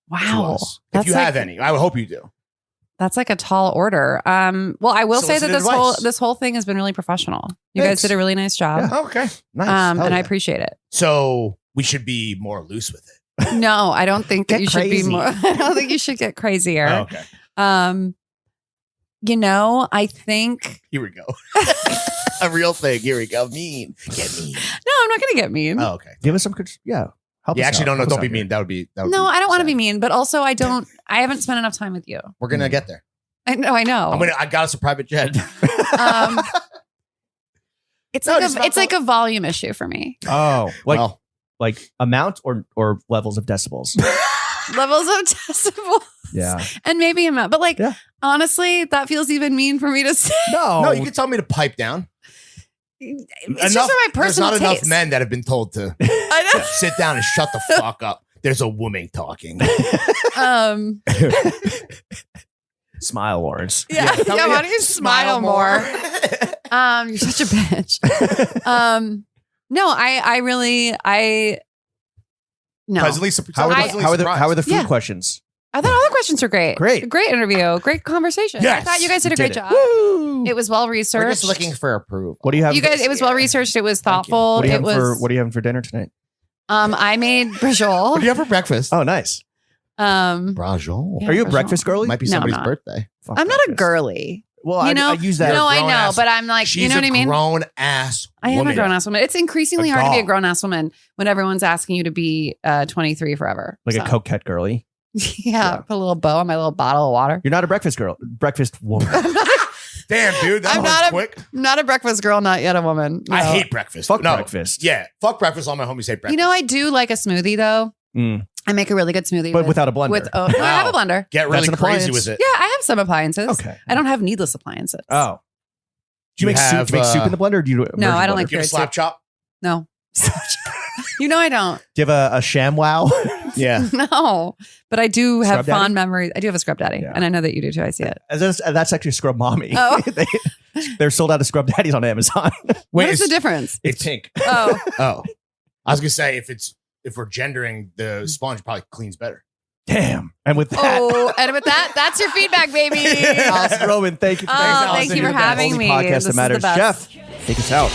to Wow. us. If That's you like- have any, I would hope you do. That's like a tall order. Well, I will say that Solicited advice. this whole thing has been really professional. You Thanks. guys did a really nice job. Okay, nice. And Hell I yeah. appreciate it. So we should be more loose with it. No, I don't think that Get you should be crazy. more. I don't think you should get crazier. Oh, okay, I think here we go. A real thing. Here we go. Mean. Get mean. no, I'm not going to get mean. Oh, okay. Give us some. Help Yeah, us actually, out. don't Help us don't out be here. mean. That would be. No, I don't want to sad. be mean, but also I haven't spent enough time with you. We're gonna get there. I know. I got us a private jet. Um, it's No, like just not it's like a volume issue for me. Oh, Well, like amount or levels of decibels. Levels of decibel Yeah. and maybe amount, but like Yeah. honestly, that feels even mean for me to say. no, you can tell me to pipe down. It's just for my personal There's not taste. enough men that have been told to I know. sit down and shut the fuck up. There's a woman talking. Smile, Lawrence. Yeah, tell me why to don't you smile more? You're such a bitch. No, I really no. Pleasantly How are the food Yeah. questions? I thought all the questions were great. Great. Great interview. Great conversation. Yes. I thought you guys did a great Did it. job. Woo! It was well We're researched. just looking for approval. What do you have? You guys, it was well researched. It was thoughtful. What do you It have was. What are you having for dinner tonight? I made What do brajol. you have for breakfast? Oh, nice. Brajol. Yeah, Are you a brajol. breakfast girly? Might be No, I'm somebody's not. birthday. Fuck I'm not a breakfast. girly. Well, You I know? use that. No, I grown know, ass- but I'm like, She's you know what I mean? Grown ass. I am a woman. grown ass woman. It's increasingly A hard to be a doll. grown ass woman when everyone's asking you to be 23 forever. like So. a coquette girly. Yeah, put a little bow on my little bottle of water. You're not a breakfast girl. Breakfast woman. Damn, dude. That I'm was not a- quick. I'm not a breakfast girl, not yet a woman. I No. hate breakfast. Fuck No. breakfast. Yeah. Fuck breakfast. All my homies hate breakfast. You know, I do like a smoothie though. Mm. I make a really good smoothie, But without a blender. With no, I have a blender. Get really That's an crazy appliance. with it. Yeah, I have some appliances. Okay. I don't have needless appliances. Oh. Do you You make soup? have, Do you make soup in the blender? Or do you do No, I don't blender? like Do you have a Period slap chop? No. You know I don't. Do you have a sham wow? Yeah. No. But I do have Scrub daddy? fond memories. I do have a scrub daddy. Yeah. And I know that you do too. I see it. That's actually Scrub Mommy. Oh. They're sold out of Scrub Daddies on Amazon. What is the difference? It's pink. Oh. Oh. I was gonna say if we're gendering, the sponge probably cleans better. Damn. And with that, Oh, and with that, that's your feedback, baby. Alison Roman, thank you for Oh, being thank Alison. you for You're the having only me. podcast This that is the matters. best. Jeff, take us out.